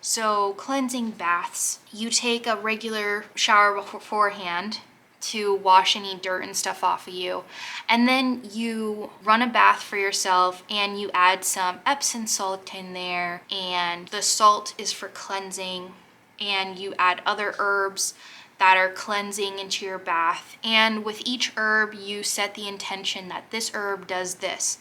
So cleansing baths, you take a regular shower beforehand to wash any dirt and stuff off of you. And then you run a bath for yourself, and you add some Epsom salt in there, and the salt is for cleansing, and you add other herbs that are cleansing into your bath. And with each herb, you set the intention that this herb does this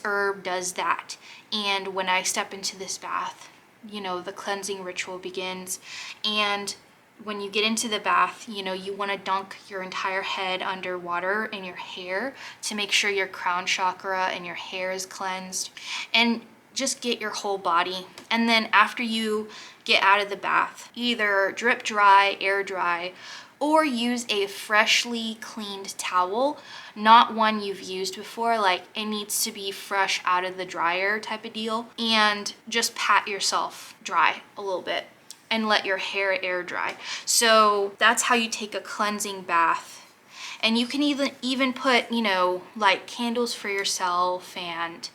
herb does that. And when I step into this bath, the cleansing ritual begins. And when you get into the bath, you want to dunk your entire head under water and your hair to make sure your crown chakra and your hair is cleansed, and just get your whole body. And then after you get out of the bath, either drip dry, air dry, or use a freshly cleaned towel, not one you've used before. Like, it needs to be fresh out of the dryer type of deal, and just pat yourself dry a little bit and let your hair air dry. So that's how you take a cleansing bath. And you can even put, like candles for yourself, and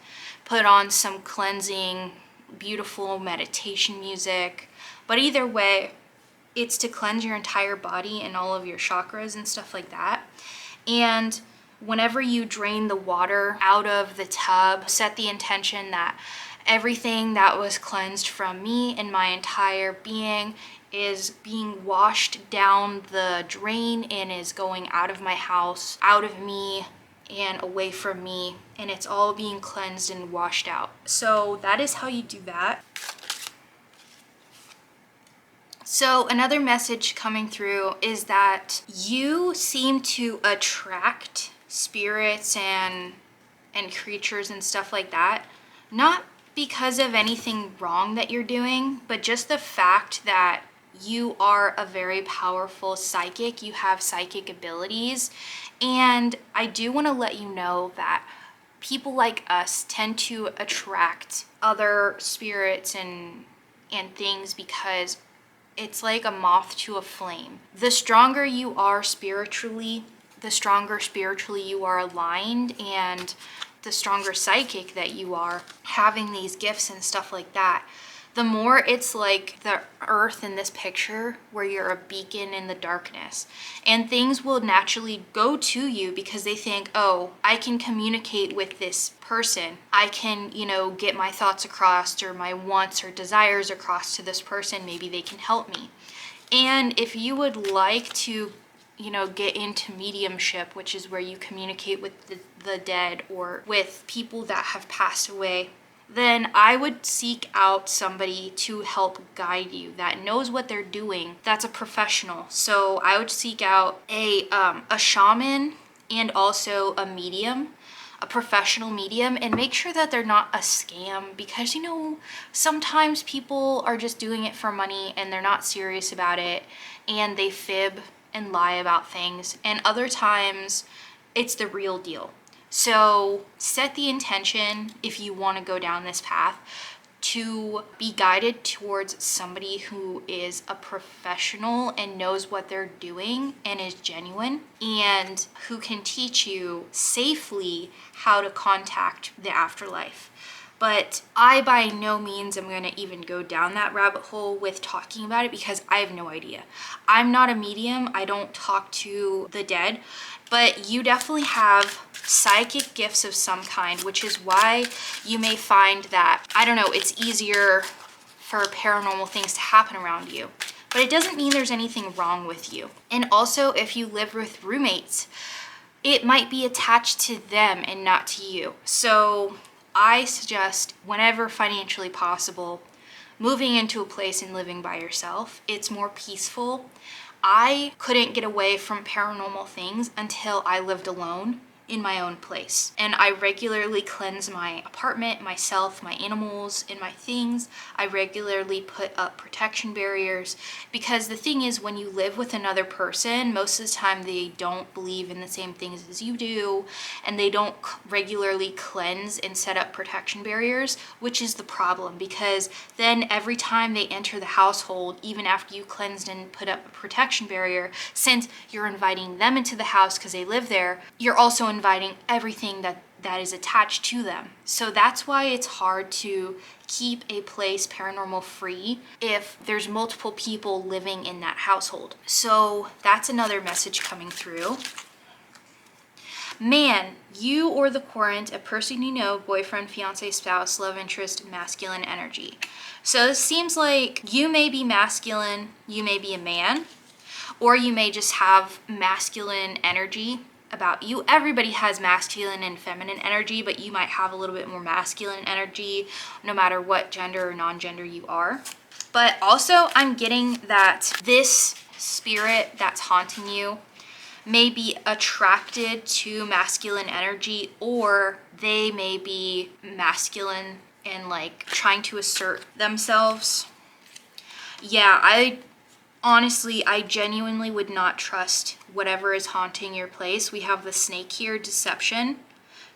put on some cleansing beautiful meditation music. But either way, it's to cleanse your entire body and all of your chakras and stuff like that. And whenever you drain the water out of the tub, set the intention that everything that was cleansed from me and my entire being is being washed down the drain and is going out of my house, out of me, and away from me, and it's all being cleansed and washed out. So that is how you do that. So another message coming through is that you seem to attract spirits and creatures and stuff like that, not because of anything wrong that you're doing, but just the fact that you are a very powerful psychic. You have psychic abilities. And I do want to let you know that people like us tend to attract other spirits and things because it's like a moth to a flame. The stronger you are spiritually, the stronger spiritually you are aligned, and the stronger psychic that you are, having these gifts and stuff like that, the more it's like the earth in this picture where you're a beacon in the darkness, and things will naturally go to you because they think, oh, I can communicate with this person. I can, get my thoughts across or my wants or desires across to this person. Maybe they can help me. And if you would like to, get into mediumship, which is where you communicate with the dead or with people that have passed away, then I would seek out somebody to help guide you that knows what they're doing, that's a professional. So I would seek out a shaman and also a medium, a professional medium, and make sure that they're not a scam, because sometimes people are just doing it for money and they're not serious about it, and they fib and lie about things, and other times it's the real deal. So set the intention, if you want to go down this path, to be guided towards somebody who is a professional and knows what they're doing and is genuine, and who can teach you safely how to contact the afterlife. But I by no means am going to even go down that rabbit hole with talking about it, because I have no idea. I'm not a medium. I don't talk to the dead, but you definitely have psychic gifts of some kind, which is why you may find that, it's easier for paranormal things to happen around you. But it doesn't mean there's anything wrong with you. And also, if you live with roommates, it might be attached to them and not to you. So I suggest, whenever financially possible, moving into a place and living by yourself. It's more peaceful. I couldn't get away from paranormal things until I lived alone in my own place. And I regularly cleanse my apartment, myself, my animals, and my things. I regularly put up protection barriers, because the thing is, when you live with another person, most of the time they don't believe in the same things as you do, and they don't regularly cleanse and set up protection barriers, which is the problem, because then every time they enter the household, even after you cleansed and put up a protection barrier, since you're inviting them into the house because they live there, you're also inviting everything that is attached to them. So that's why it's hard to keep a place paranormal free if there's multiple people living in that household. So that's another message coming through. Man, you or the querent, a person you know, boyfriend, fiance, spouse, love interest, masculine energy. So it seems like you may be masculine, you may be a man, or you may just have masculine energy about you. Everybody has masculine and feminine energy, but you might have a little bit more masculine energy no matter what gender or non-gender you are. But also, I'm getting that this spirit that's haunting you may be attracted to masculine energy, or they may be masculine and like trying to assert themselves. Yeah, I genuinely would not trust whatever is haunting your place. We have the snake here, deception,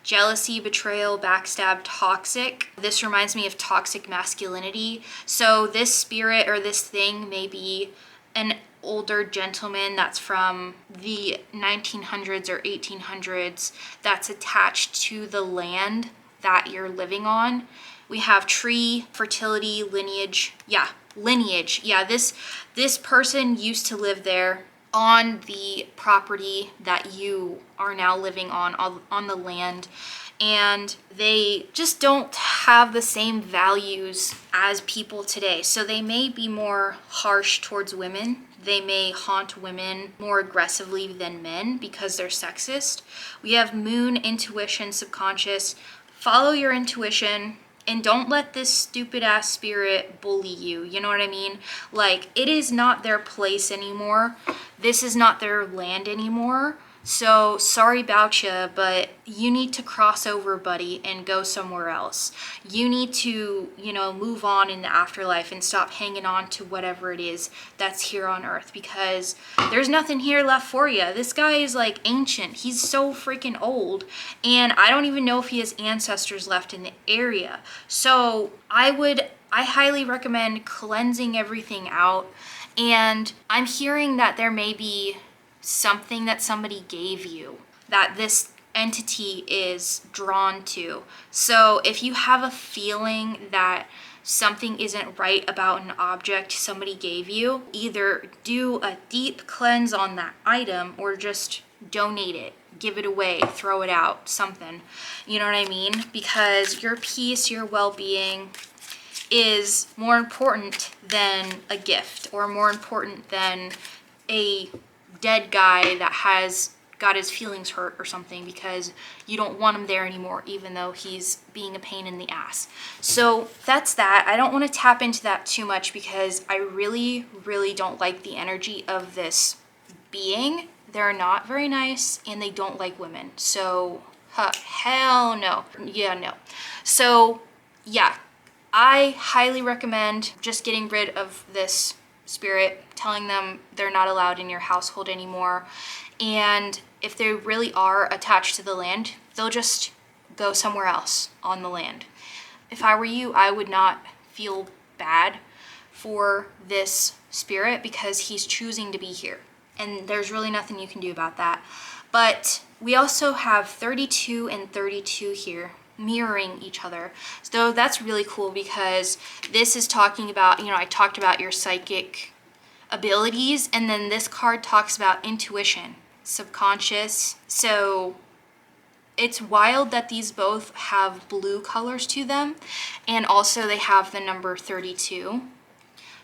jealousy, betrayal, backstab, toxic. This reminds me of toxic masculinity. So this spirit or this thing may be an older gentleman that's from the 1900s or 1800s that's attached to the land that you're living on. We have tree, fertility, lineage. Yeah, lineage. Yeah, this person used to live there on the property that you are now living on the land, and they just don't have the same values as people today. So they may be more harsh towards women. They may haunt women more aggressively than men because they're sexist. We have moon, intuition, subconscious. Follow your intuition. And don't let this stupid ass spirit bully you. You know what I mean? Like, it is not their place anymore. This is not their land anymore. So sorry about you, but you need to cross over, buddy, and go somewhere else. You need to, move on in the afterlife and stop hanging on to whatever it is that's here on earth, because there's nothing here left for you. This guy is like ancient. He's so freaking old, and I don't even know if he has ancestors left in the area. So I highly recommend cleansing everything out. And I'm hearing that there may be something that somebody gave you that this entity is drawn to. So if you have a feeling that something isn't right about an object somebody gave you, either do a deep cleanse on that item or just donate it, give it away, throw it out, something. You know what I mean? Because your peace, your well-being is more important than a gift, or more important than a dead guy that has got his feelings hurt or something, because you don't want him there anymore, even though he's being a pain in the ass. So that's that. I don't want to tap into that too much because I really, really don't like the energy of this being. They're not very nice and they don't like women. So, hell no. Yeah, no. So, yeah, I highly recommend just getting rid of this spirit, telling them they're not allowed in your household anymore. And if they really are attached to the land, they'll just go somewhere else on the land. If I were you, I would not feel bad for this spirit because he's choosing to be here. And there's really nothing you can do about that. But we also have 32 and 32 here, mirroring each other. So that's really cool because this is talking about, I talked about your psychic abilities, and then this card talks about intuition, subconscious. So it's wild that these both have blue colors to them, and also they have the number 32.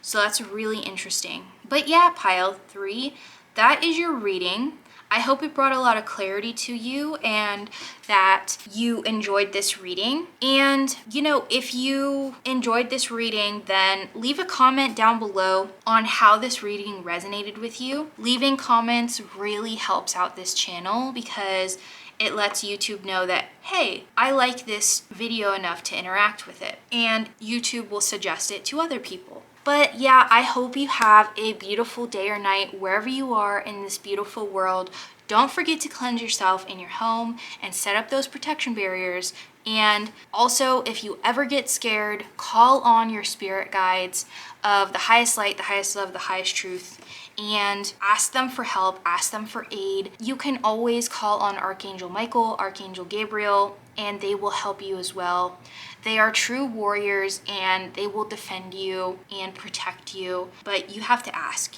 So that's really interesting. But yeah, pile 3, that is your reading. I hope it brought a lot of clarity to you and that you enjoyed this reading. And, if you enjoyed this reading, then leave a comment down below on how this reading resonated with you. Leaving comments really helps out this channel because it lets YouTube know that, hey, I like this video enough to interact with it. And YouTube will suggest it to other people. But yeah, I hope you have a beautiful day or night wherever you are in this beautiful world. Don't forget to cleanse yourself in your home and set up those protection barriers. And also, if you ever get scared, call on your spirit guides of the highest light, the highest love, the highest truth, and ask them for help, ask them for aid. You can always call on Archangel Michael, Archangel Gabriel, and they will help you as well. They are true warriors and they will defend you and protect you, but you have to ask,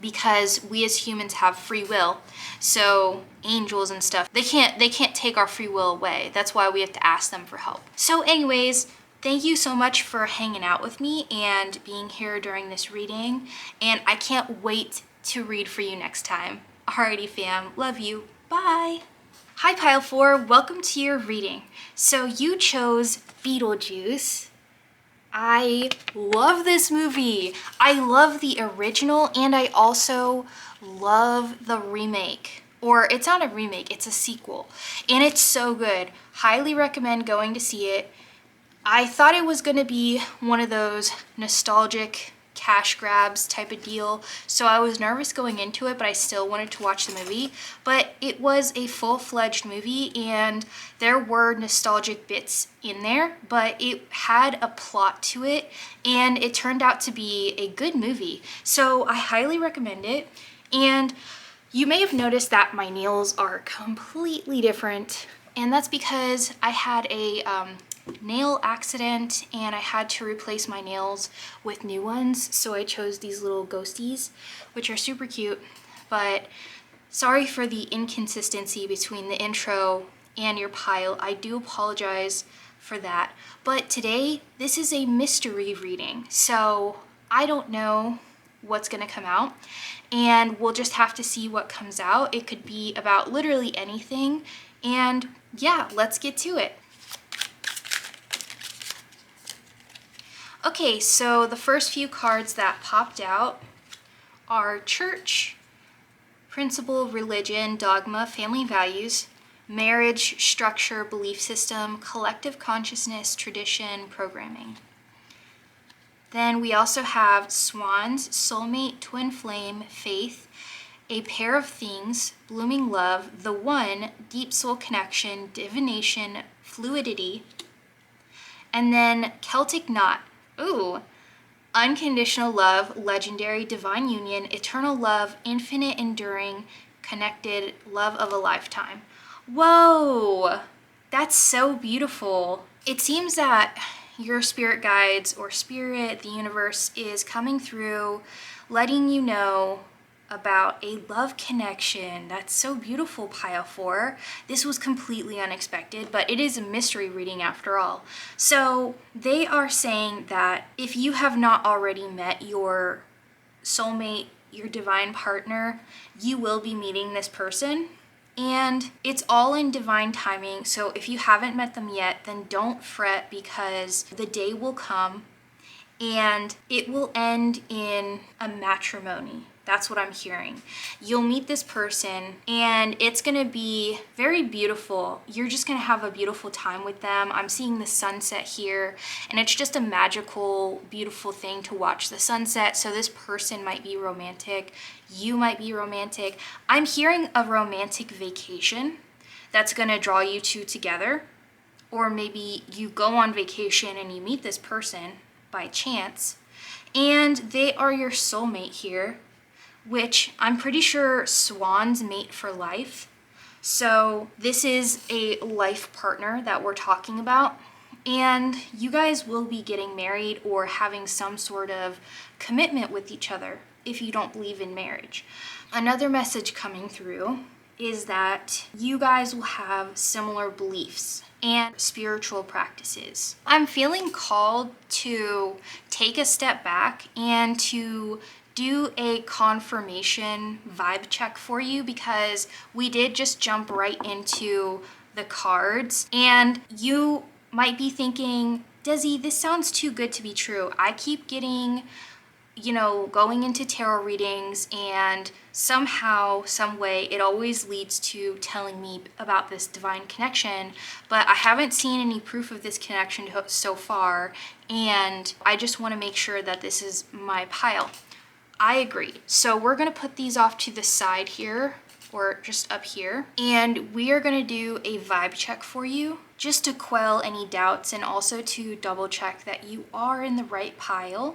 because we as humans have free will. So angels and stuff, they can't take our free will away. That's why we have to ask them for help. So anyways, thank you so much for hanging out with me and being here during this reading, and I can't wait to read for you next time. Alrighty fam, love you, bye. Hi Pile 4, welcome to your reading. So you chose Beetlejuice. I love this movie. I love the original and I also love the remake. Or it's not a remake, it's a sequel. And it's so good. Highly recommend going to see it. I thought it was gonna be one of those nostalgic cash grabs type of deal, so I was nervous going into it, but I still wanted to watch the movie. But it was a full-fledged movie and there were nostalgic bits in there, but it had a plot to it and it turned out to be a good movie. So I highly recommend it. And you may have noticed that my nails are completely different, and that's because I had a nail accident and I had to replace my nails with new ones. So I chose these little ghosties, which are super cute, but sorry for the inconsistency between the intro and your pile. I do apologize for that. But today, this is a mystery reading. So I don't know what's gonna come out, and we'll just have to see what comes out. It could be about literally anything. And yeah, let's get to it. Okay, so the first few cards that popped out are church, principle, religion, dogma, family values, marriage, structure, belief system, collective consciousness, tradition, programming. Then we also have swans, soulmate, twin flame, faith, a pair of things, blooming love, the one, deep soul connection, divination, fluidity, and then Celtic knot. Ooh, unconditional love, legendary, divine union, eternal love, infinite, enduring, connected, love of a lifetime. Whoa, that's so beautiful. It seems that your spirit guides or spirit, the universe, is coming through, letting you know about a love connection. That's so beautiful, pile 4. This was completely unexpected, but it is a mystery reading after all. So they are saying that if you have not already met your soulmate, your divine partner, you will be meeting this person. And it's all in divine timing. So if you haven't met them yet, then don't fret, because the day will come and it will end in a matrimony. That's what I'm hearing. You'll meet this person and it's gonna be very beautiful. You're just gonna have a beautiful time with them. I'm seeing the sunset here, and it's just a magical, beautiful thing to watch the sunset. So this person might be romantic. You might be romantic. I'm hearing a romantic vacation that's gonna draw you two together. Or maybe you go on vacation and you meet this person by chance, and they are your soulmate here, which I'm pretty sure swans mate for life. So this is a life partner that we're talking about, and you guys will be getting married or having some sort of commitment with each other if you don't believe in marriage. Another message coming through is that you guys will have similar beliefs and spiritual practices. I'm feeling called to take a step back and to do a confirmation vibe check for you, because we did just jump right into the cards, and you might be thinking, Desi, this sounds too good to be true. I keep getting, going into tarot readings, and somehow, some way, it always leads to telling me about this divine connection, but I haven't seen any proof of this connection so far, and I just want to make sure that this is my pile. I agree. So we're going to put these off to the side here, or just up here, and we are going to do a vibe check for you, just to quell any doubts and also to double check that you are in the right pile.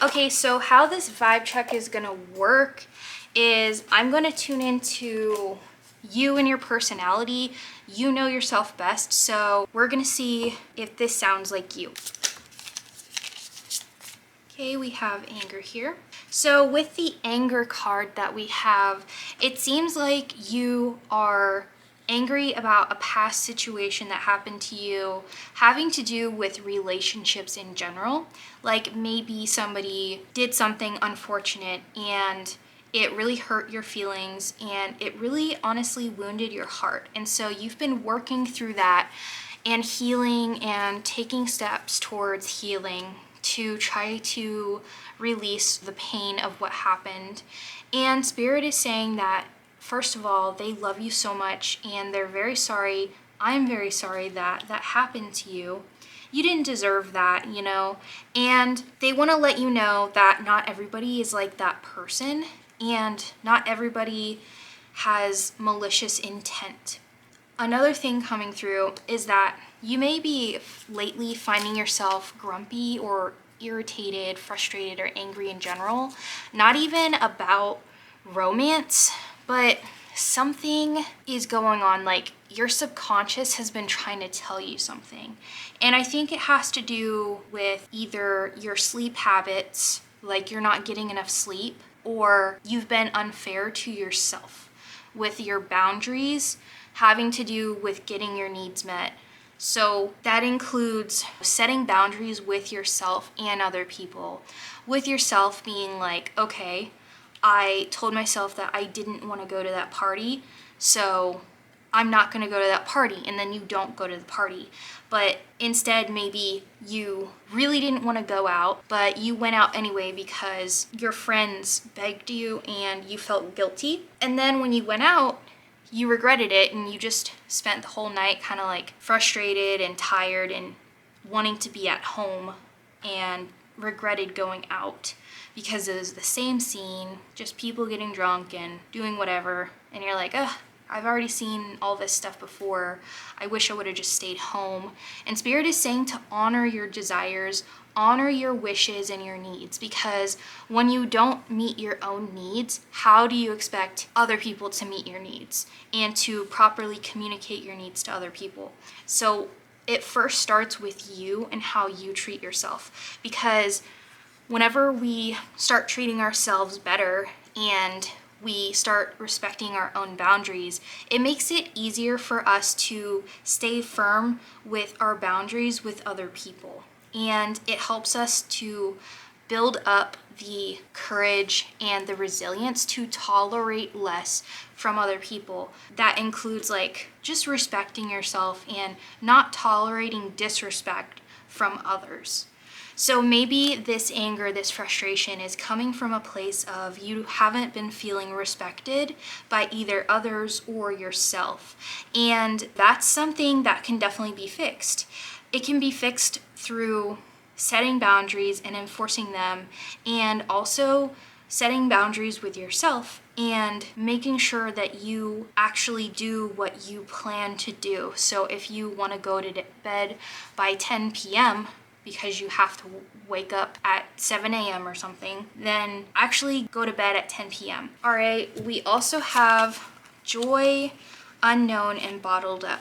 Okay, so how this vibe check is gonna work is I'm gonna tune into you and your personality. You know yourself best, so we're gonna see if this sounds like you. Okay, we have anger here. So with the anger card that we have, it seems like you are angry about a past situation that happened to you, having to do with relationships in general. Like maybe somebody did something unfortunate and it really hurt your feelings, and it really honestly wounded your heart. And so you've been working through that and healing and taking steps towards healing to try to release the pain of what happened. And Spirit is saying that, first of all, they love you so much and they're very sorry. I'm very sorry that that happened to you. You didn't deserve that, and they want to let you know that not everybody is like that person, and not everybody has malicious intent. Another thing coming through is that you may be lately finding yourself grumpy or irritated, frustrated, or angry in general, not even about romance, but something is going on, like your subconscious has been trying to tell you something. And I think it has to do with either your sleep habits, like you're not getting enough sleep, or you've been unfair to yourself with your boundaries having to do with getting your needs met. So that includes setting boundaries with yourself and other people. With yourself being like, okay, I told myself that I didn't want to go to that party, so I'm not going to go to that party, and then you don't go to the party. But instead, maybe you really didn't want to go out, but you went out anyway because your friends begged you and you felt guilty. And then when you went out, you regretted it, and you just spent the whole night kind of like frustrated and tired and wanting to be at home, and regretted going out because it was the same scene, just people getting drunk and doing whatever. And you're like, ugh, I've already seen all this stuff before. I wish I would have just stayed home. And Spirit is saying to honor your desires, honor your wishes and your needs, because when you don't meet your own needs, how do you expect other people to meet your needs and to properly communicate your needs to other people? So it first starts with you and how you treat yourself, because whenever we start treating ourselves better and we start respecting our own boundaries, it makes it easier for us to stay firm with our boundaries with other people. And it helps us to build up the courage and the resilience to tolerate less from other people. That includes like just respecting yourself and not tolerating disrespect from others. So maybe this anger, this frustration is coming from a place of you haven't been feeling respected by either others or yourself. And that's something that can definitely be fixed. It can be fixed through setting boundaries and enforcing them, and also setting boundaries with yourself and making sure that you actually do what you plan to do. So if you want to go to bed by 10 p.m., because you have to wake up at 7 a.m. or something, then actually go to bed at 10 p.m. All right, we also have joy, unknown, and bottled up.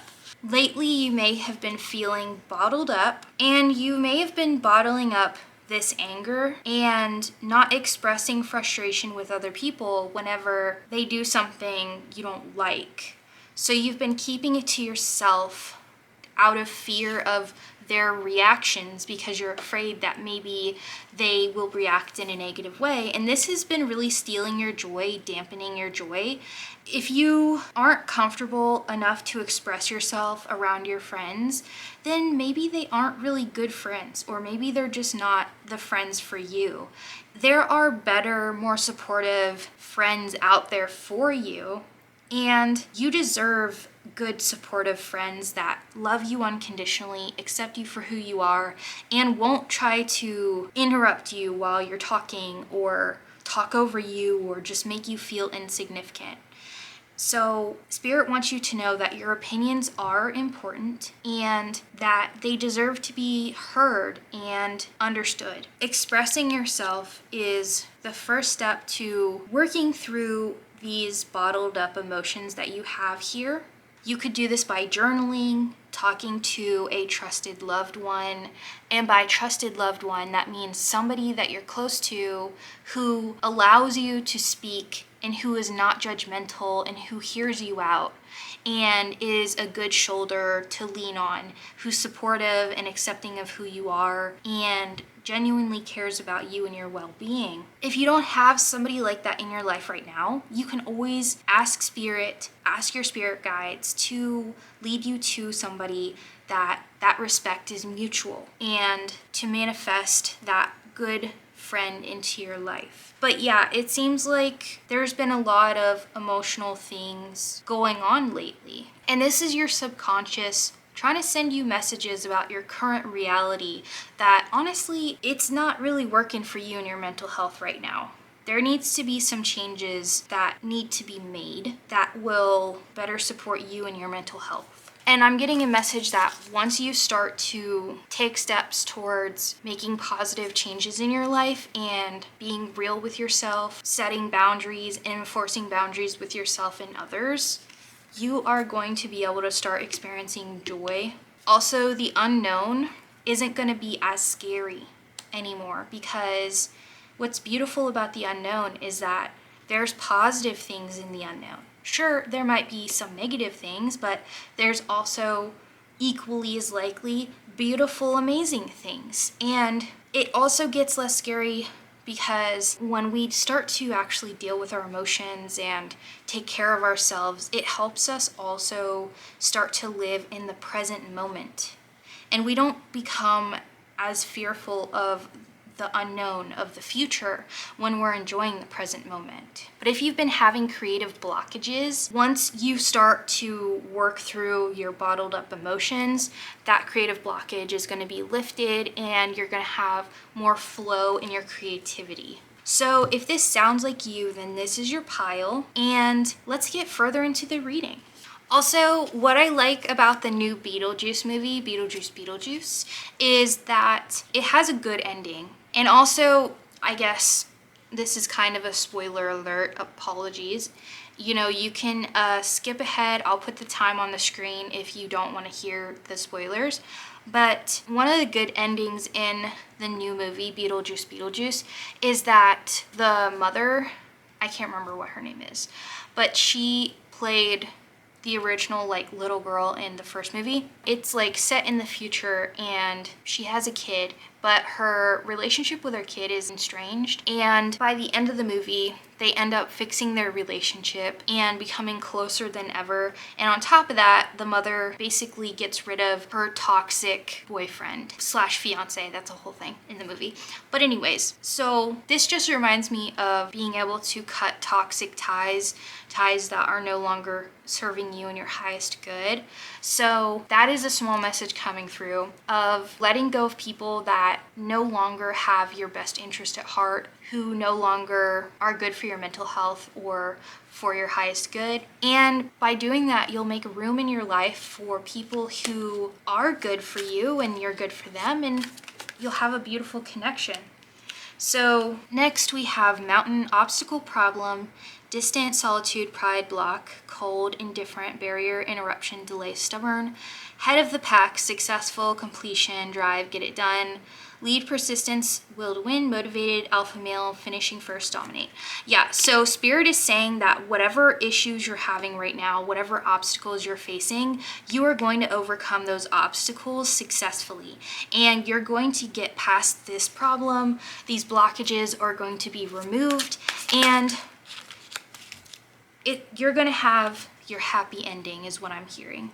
Lately, you may have been feeling bottled up, and you may have been bottling up this anger and not expressing frustration with other people whenever they do something you don't like. So you've been keeping it to yourself out of fear of their reactions because you're afraid that maybe they will react in a negative way. And this has been really stealing your joy, dampening your joy. If you aren't comfortable enough to express yourself around your friends, then maybe they aren't really good friends, or maybe they're just not the friends for you. There are better, more supportive friends out there for you, and you deserve good, supportive friends that love you unconditionally, accept you for who you are, and won't try to interrupt you while you're talking or talk over you or just make you feel insignificant. So Spirit wants you to know that your opinions are important and that they deserve to be heard and understood. Expressing yourself is the first step to working through these bottled up emotions that you have here. You could do this by journaling, talking to a trusted loved one. And by trusted loved one, that means somebody that you're close to who allows you to speak and who is not judgmental and who hears you out and is a good shoulder to lean on, who's supportive and accepting of who you are and genuinely cares about you and your well-being. If you don't have somebody like that in your life right now, you can always ask your spirit guides to lead you to somebody that respect is mutual and to manifest that good friend into your life. But yeah, it seems like there's been a lot of emotional things going on lately. And this is your subconscious trying to send you messages about your current reality that honestly, it's not really working for you and your mental health right now. There needs to be some changes that need to be made that will better support you and your mental health. And I'm getting a message that once you start to take steps towards making positive changes in your life and being real with yourself, setting boundaries, and enforcing boundaries with yourself and others, you are going to be able to start experiencing joy. Also, the unknown isn't going to be as scary anymore, because what's beautiful about the unknown is that there's positive things in the unknown. Sure, there might be some negative things, but there's also equally as likely beautiful, amazing things. And it also gets less scary because when we start to actually deal with our emotions and take care of ourselves, it helps us also start to live in the present moment. And we don't become as fearful of the unknown of the future when we're enjoying the present moment. But if you've been having creative blockages, once you start to work through your bottled up emotions, that creative blockage is going to be lifted and you're going to have more flow in your creativity. So if this sounds like you, then this is your pile, and let's get further into the reading. Also, what I like about the new Beetlejuice movie, Beetlejuice, is that it has a good ending. And also, I guess this is kind of a spoiler alert, apologies. You know, you can skip ahead. I'll put the time on the screen if you don't want to hear the spoilers. But one of the good endings in the new movie, Beetlejuice, is that the mother, I can't remember what her name is, but she played the original like little girl in the first movie. It's like set in the future and she has a kid, but her relationship with her kid is estranged. And by the end of the movie, they end up fixing their relationship and becoming closer than ever. And on top of that, the mother basically gets rid of her toxic boyfriend slash fiance. That's a whole thing in the movie. But anyways, so this just reminds me of being able to cut toxic ties that are no longer serving you in your highest good. So that is a small message coming through of letting go of people that no longer have your best interest at heart, who no longer are good for your mental health or for your highest good. And by doing that, you'll make room in your life for people who are good for you and you're good for them, and you'll have a beautiful connection. So next we have mountain, obstacle, problem, distant, solitude, pride, block, cold, indifferent, barrier, interruption, delay, stubborn, head of the pack, successful, completion, drive, get it done, lead, persistence, will to win, motivated, alpha male, finishing first, dominate. Yeah, so Spirit is saying that whatever issues you're having right now, whatever obstacles you're facing, you are going to overcome those obstacles successfully. And you're going to get past this problem. These blockages are going to be removed, and you're going to have your happy ending is what I'm hearing.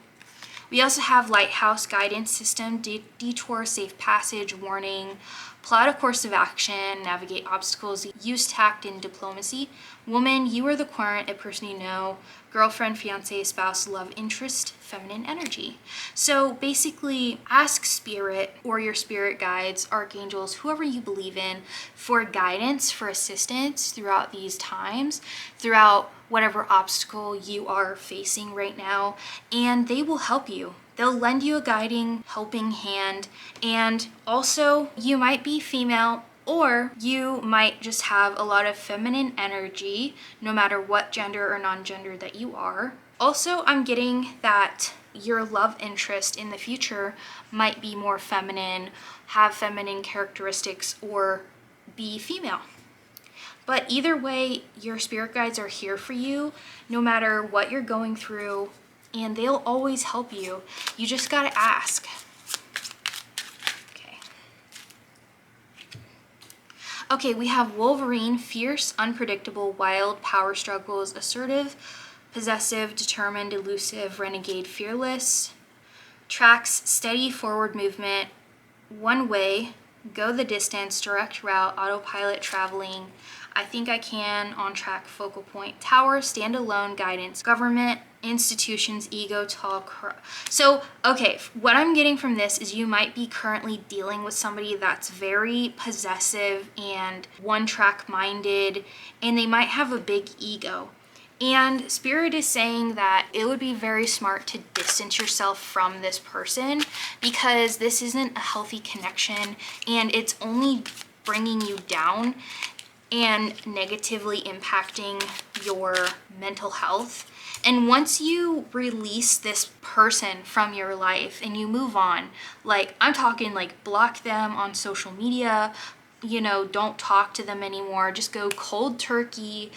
We also have lighthouse, guidance system, detour, safe passage, warning, plot a course of action, navigate obstacles, use tact and diplomacy. Woman, you are the querent, a person you know, girlfriend, fiance, spouse, love interest, feminine energy. So basically ask Spirit or your spirit guides, archangels, whoever you believe in, for guidance, for assistance throughout these times, throughout whatever obstacle you are facing right now, and they will help you. They'll lend you a guiding, helping hand, and also you might be female or you might just have a lot of feminine energy, no matter what gender or non-gender that you are. Also, I'm getting that your love interest in the future might be more feminine, have feminine characteristics, or be female. But either way, your spirit guides are here for you, no matter what you're going through, and they'll always help you. You just gotta ask. Okay, we have Wolverine, fierce, unpredictable, wild, power struggles, assertive, possessive, determined, elusive, renegade, fearless. Tracks, steady forward movement, one way, go the distance, direct route, autopilot, traveling, I think I can, on track, focal point, tower, stand alone, guidance, government, institutions, ego, talk. So, okay, what I'm getting from this is you might be currently dealing with somebody that's very possessive and one-track minded, and they might have a big ego. And Spirit is saying that it would be very smart to distance yourself from this person because this isn't a healthy connection and it's only bringing you down and negatively impacting your mental health. And once you release this person from your life and you move on, like I'm talking like block them on social media, don't talk to them anymore, just go cold turkey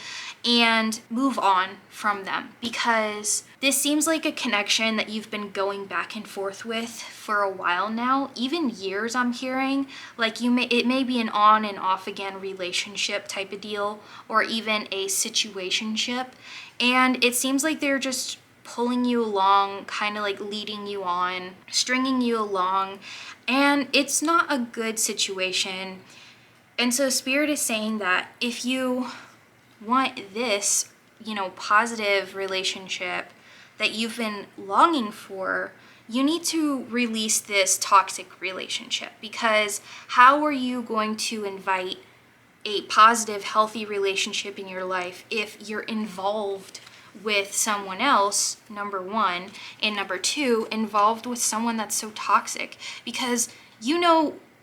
and move on from them, because this seems like a connection that you've been going back and forth with for a while now, even years. I'm hearing like it may be an on and off again relationship type of deal, or even a situationship, and it seems like they're just pulling you along, kind of like leading you on, stringing you along, and it's not a good situation. And so Spirit is saying that if you want this, positive relationship that you've been longing for, you need to release this toxic relationship, because how are you going to invite a positive, healthy relationship in your life if you're involved with someone else, number one, and number two, involved with someone that's so toxic? Because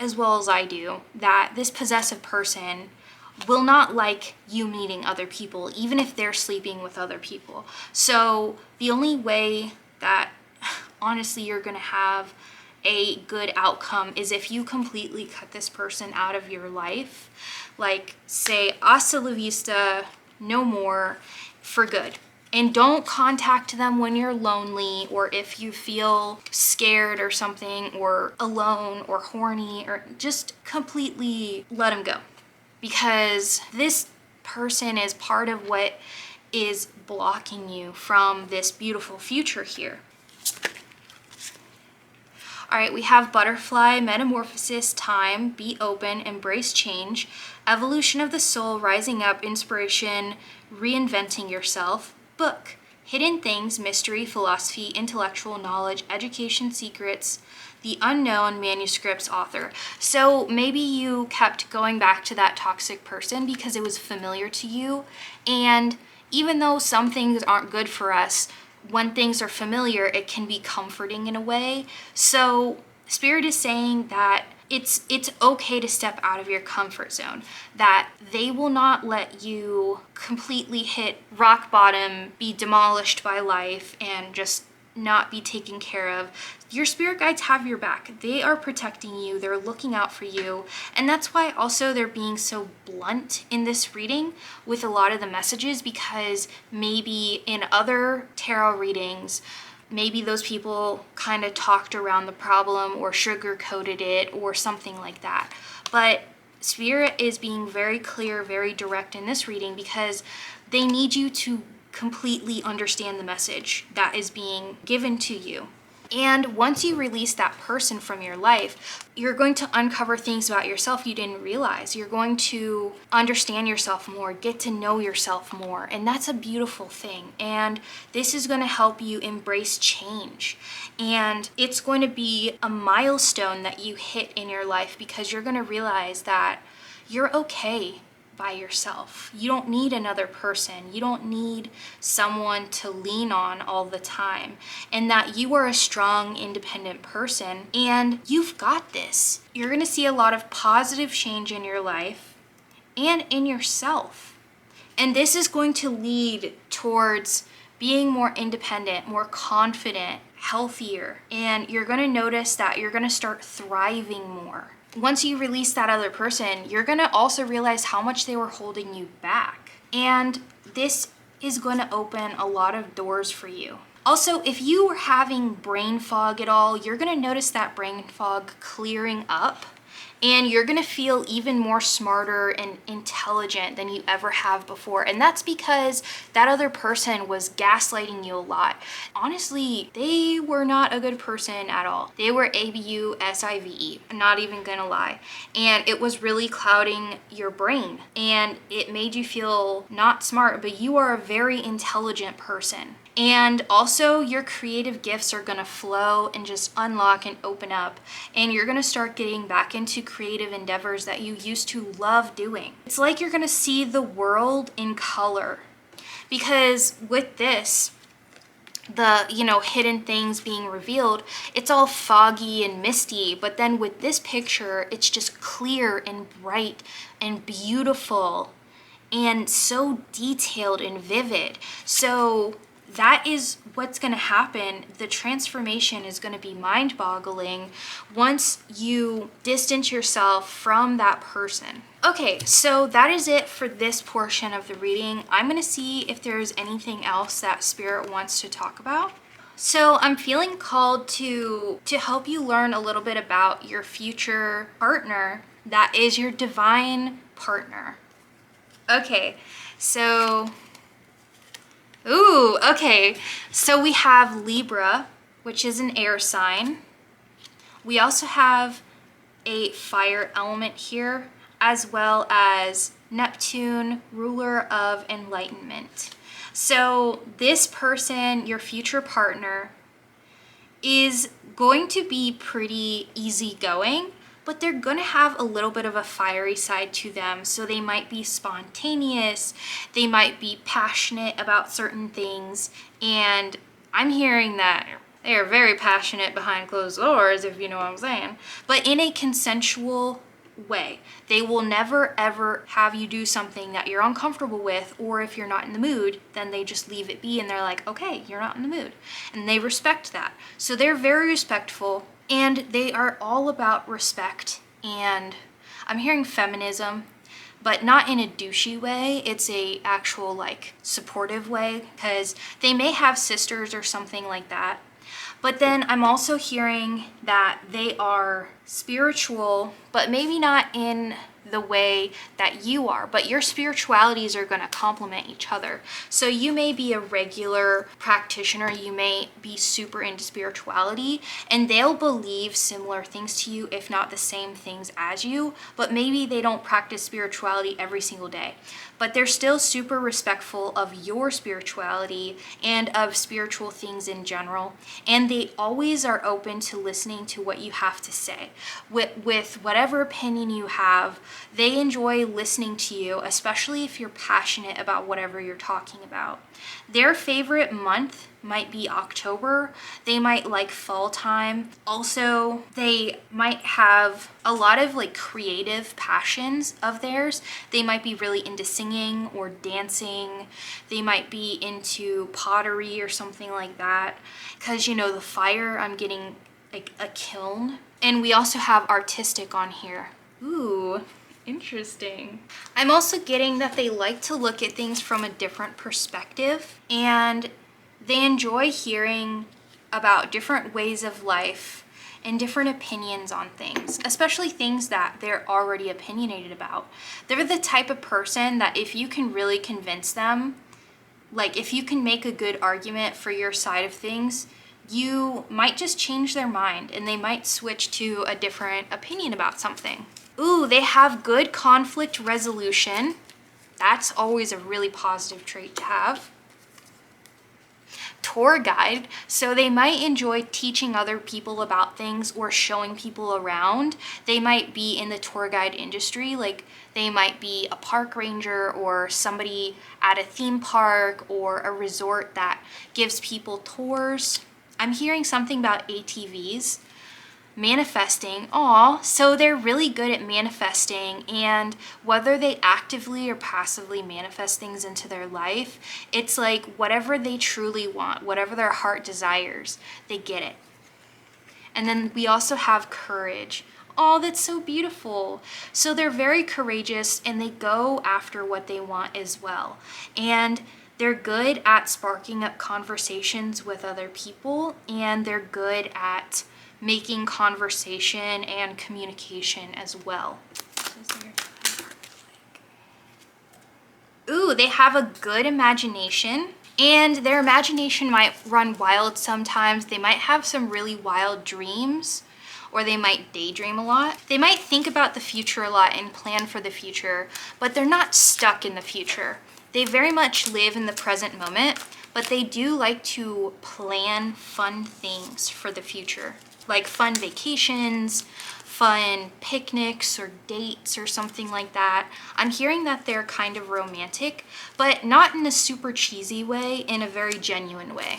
as well as I do that this possessive person will not like you meeting other people, even if they're sleeping with other people. So the only way that honestly you're gonna have a good outcome is if you completely cut this person out of your life, like say hasta la vista, no more, for good. And don't contact them when you're lonely, or if you feel scared or something, or alone or horny, or just completely let them go. Because this person is part of what is blocking you from this beautiful future here. All right, we have butterfly, metamorphosis, time, be open, embrace change, evolution of the soul, rising up, inspiration, reinventing yourself, book, hidden things, mystery, philosophy, intellectual knowledge, education, secrets, the unknown, manuscripts, author. So maybe you kept going back to that toxic person because it was familiar to you. And even though some things aren't good for us, when things are familiar, it can be comforting in a way. So Spirit is saying that it's okay to step out of your comfort zone, that they will not let you completely hit rock bottom, be demolished by life, and just not be taken care of. Your spirit guides have your back. They are protecting you. They're looking out for you. And that's why also they're being so blunt in this reading with a lot of the messages, because maybe in other tarot readings, maybe those people kind of talked around the problem or sugar-coated it or something like that. But Spirit is being very clear, very direct in this reading, because they need you to completely understand the message that is being given to you. And once you release that person from your life, you're going to uncover things about yourself you didn't realize. You're going to understand yourself more, get to know yourself more, and that's a beautiful thing. And this is going to help you embrace change. And it's going to be a milestone that you hit in your life, because you're going to realize that you're okay by yourself. You don't need another person. You don't need someone to lean on all the time, and that you are a strong, independent person and you've got this. You're going to see a lot of positive change in your life and in yourself. And this is going to lead towards being more independent, more confident, healthier, and you're going to notice that you're going to start thriving more. Once you release that other person, you're going to also realize how much they were holding you back. And this is going to open a lot of doors for you. Also, if you were having brain fog at all, you're going to notice that brain fog clearing up. And you're going to feel even more smarter and intelligent than you ever have before. And that's because that other person was gaslighting you a lot. Honestly, they were not a good person at all. They were abusive, not even gonna lie. And it was really clouding your brain. And it made you feel not smart, but you are a very intelligent person. And also your creative gifts are gonna flow and just unlock and open up. And you're gonna start getting back into creative endeavors that you used to love doing. It's like you're gonna see the world in color, Because with this, the, you know, hidden things being revealed, it's all foggy and misty. But then with this picture, it's just clear and bright and beautiful and so detailed and vivid. So that is what's going to happen. The transformation is going to be mind-boggling once you distance yourself from that person. Okay, so that is it for this portion of the reading. I'm going to see if there's anything else that Spirit wants to talk about. So I'm feeling called to help you learn a little bit about your future partner that is your divine partner. Okay, so okay. So we have Libra, which is an air sign. We also have a fire element here, as well as Neptune, ruler of enlightenment. So this person, your future partner, is going to be pretty easygoing, but they're going to have a little bit of a fiery side to them. So they might be spontaneous, they might be passionate about certain things, and I'm hearing that they are very passionate behind closed doors, if you know what I'm saying, but in a consensual way. They will never ever have you do something that you're uncomfortable with, or if you're not in the mood, then they just leave it be and they're like, okay, you're not in the mood. And they respect that. So they're very respectful, and they are all about respect. And I'm hearing feminism, but not in a douchey way. It's a actual like supportive way, because they may have sisters or something like that. But then I'm also hearing that they are spiritual, but maybe not in the way that you are, but your spiritualities are going to complement each other. So you may be a regular practitioner, you may be super into spirituality, and they'll believe similar things to you, if not the same things as you, but maybe they don't practice spirituality every single day. But they're still super respectful of your spirituality and of spiritual things in general. And they always are open to listening to what you have to say. With whatever opinion you have, they enjoy listening to you, especially if you're passionate about whatever you're talking about. Their favorite month might be October. They might like fall time. Also, they might have a lot of like creative passions of theirs. They might be really into singing or dancing. They might be into pottery or something like that. Because, you know, the fire, I'm getting like a kiln. And we also have artistic on here. Ooh, interesting. I'm also getting that they like to look at things from a different perspective, and they enjoy hearing about different ways of life and different opinions on things, especially things that they're already opinionated about. They're the type of person that if you can really convince them, like if you can make a good argument for your side of things, you might just change their mind and they might switch to a different opinion about something. Ooh, they have good conflict resolution. That's always a really positive trait to have. Tour guide, so they might enjoy teaching other people about things or showing people around. They might be in the tour guide industry, like they might be a park ranger or somebody at a theme park or a resort that gives people tours. I'm hearing something about ATVs. Manifesting, so they're really good at manifesting, and whether they actively or passively manifest things into their life, it's like whatever they truly want, whatever their heart desires, they get it. And then we also have courage. That's so beautiful. So they're very courageous and they go after what they want as well. And they're good at sparking up conversations with other people, and they're good at making conversation and communication as well. Ooh, they have a good imagination, and their imagination might run wild sometimes. They might have some really wild dreams, or they might daydream a lot. They might think about the future a lot and plan for the future, but they're not stuck in the future. They very much live in the present moment, but they do like to plan fun things for the future. like fun vacations, fun picnics or dates or something like that. I'm hearing that they're kind of romantic, but not in a super cheesy way, in a very genuine way.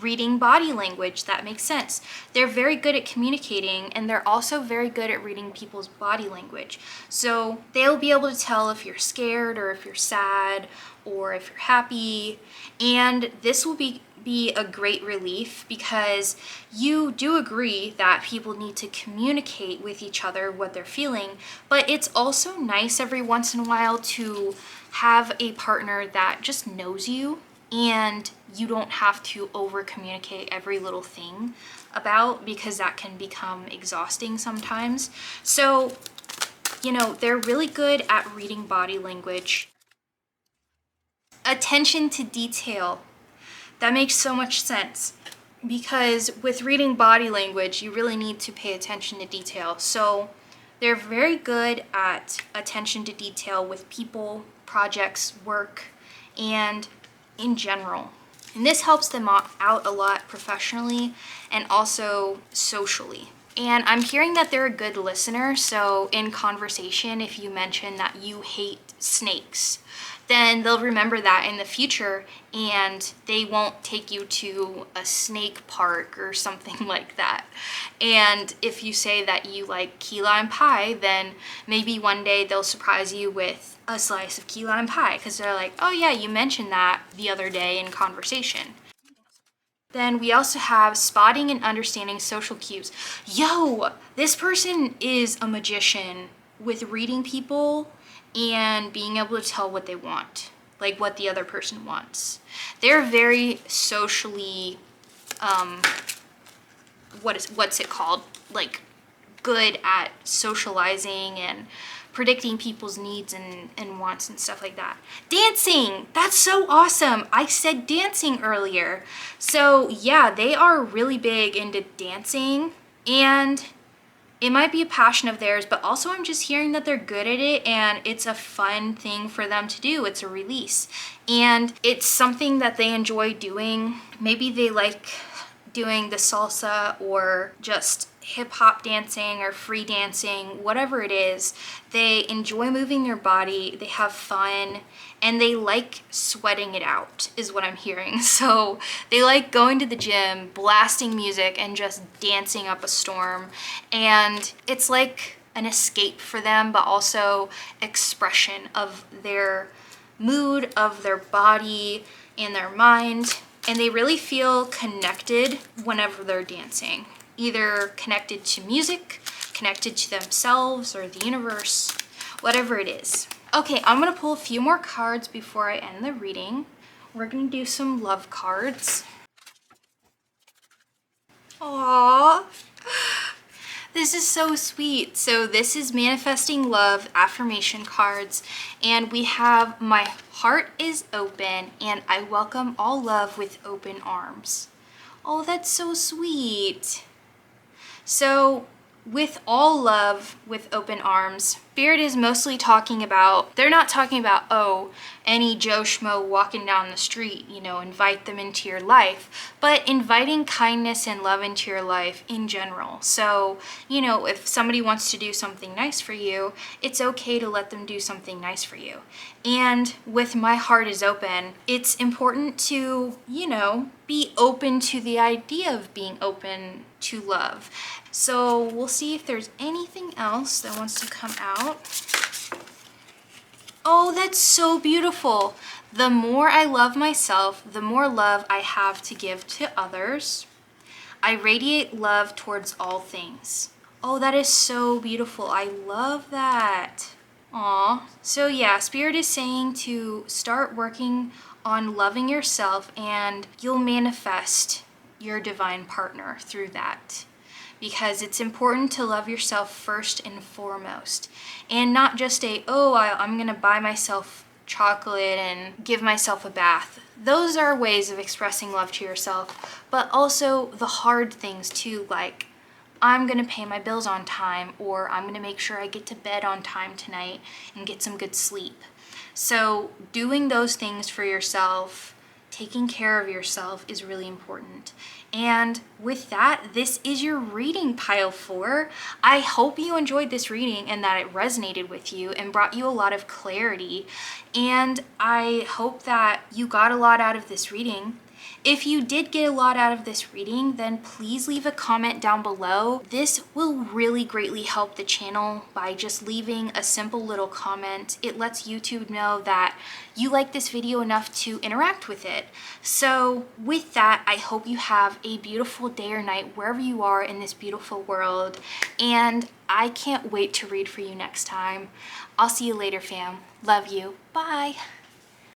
Reading body language, that makes sense. They're very good at communicating, and they're also very good at reading people's body language. So they'll be able to tell if you're scared or if you're sad or if you're happy. And this will be a great relief, because you do agree that people need to communicate with each other what they're feeling, but it's also nice every once in a while to have a partner that just knows you, and you don't have to over communicate every little thing about, because that can become exhausting sometimes. So, you know, they're really good at reading body language. Attention to detail. That makes so much sense, because with reading body language, you really need to pay attention to detail. So they're very good at attention to detail with people, projects, work, and in general. And this helps them out a lot professionally and also socially. And I'm hearing that they're a good listener. So in conversation, if you mention that you hate snakes, then they'll remember that in the future, and they won't take you to a snake park or something like that. And if you say that you like key lime pie, then maybe one day they'll surprise you with a slice of key lime pie, because they're like, oh yeah, you mentioned that the other day in conversation. Then we also have spotting and understanding social cues. Yo, this person is a magician with reading people and being able to tell what they want, like what the other person wants. They're very socially, what's it called? Like good at socializing and predicting people's needs and wants and stuff like that. Dancing, that's so awesome. I said dancing earlier. So yeah, they are really big into dancing, and it might be a passion of theirs, but also I'm just hearing that they're good at it, and it's a fun thing for them to do. It's a release, and it's something that they enjoy doing. Maybe they like doing the salsa or just hip hop dancing or free dancing, whatever it is. They enjoy moving their body, they have fun, and they like sweating it out, is what I'm hearing. So they like going to the gym, blasting music, and just dancing up a storm. And it's like an escape for them, but also expression of their mood, of their body, and their mind. And they really feel connected whenever they're dancing, either connected to music, connected to themselves or the universe, whatever it is. Okay, I'm gonna pull a few more cards before I end the reading. We're gonna do some love cards. Aww. This is so sweet. So this is Manifesting Love affirmation cards, and we have my heart is open and I welcome all love with open arms. Oh, that's so sweet. So with all love with open arms, Spirit is mostly talking about, they're not talking about, oh, any Joe Schmo walking down the street, you know, invite them into your life, but inviting kindness and love into your life in general. So, you know, if somebody wants to do something nice for you, it's okay to let them do something nice for you. And with my heart is open, it's important to, you know, be open to the idea of being open to love. So we'll see if there's anything else that wants to come out. Oh, that's so beautiful. The more I love myself, the more love I have to give to others. I radiate love towards all things. Oh, that is so beautiful. I love that. Aw. So yeah, Spirit is saying to start working on loving yourself, and you'll manifest your divine partner through that. Because it's important to love yourself first and foremost, and not just I'm gonna buy myself chocolate and give myself a bath. Those are ways of expressing love to yourself, but also the hard things too, like I'm gonna pay my bills on time, or I'm gonna make sure I get to bed on time tonight and get some good sleep. So doing those things for yourself taking care of yourself is really important. And with that, this is your reading, pile 4. I hope you enjoyed this reading and that it resonated with you and brought you a lot of clarity. And I hope that you got a lot out of this reading. If you did get a lot out of this reading, then please leave a comment down below. This will really greatly help the channel by just leaving a simple little comment. It lets YouTube know that you like this video enough to interact with it. So with that, I hope you have a beautiful day or night wherever you are in this beautiful world. And I can't wait to read for you next time. I'll see you later, fam. Love you. Bye.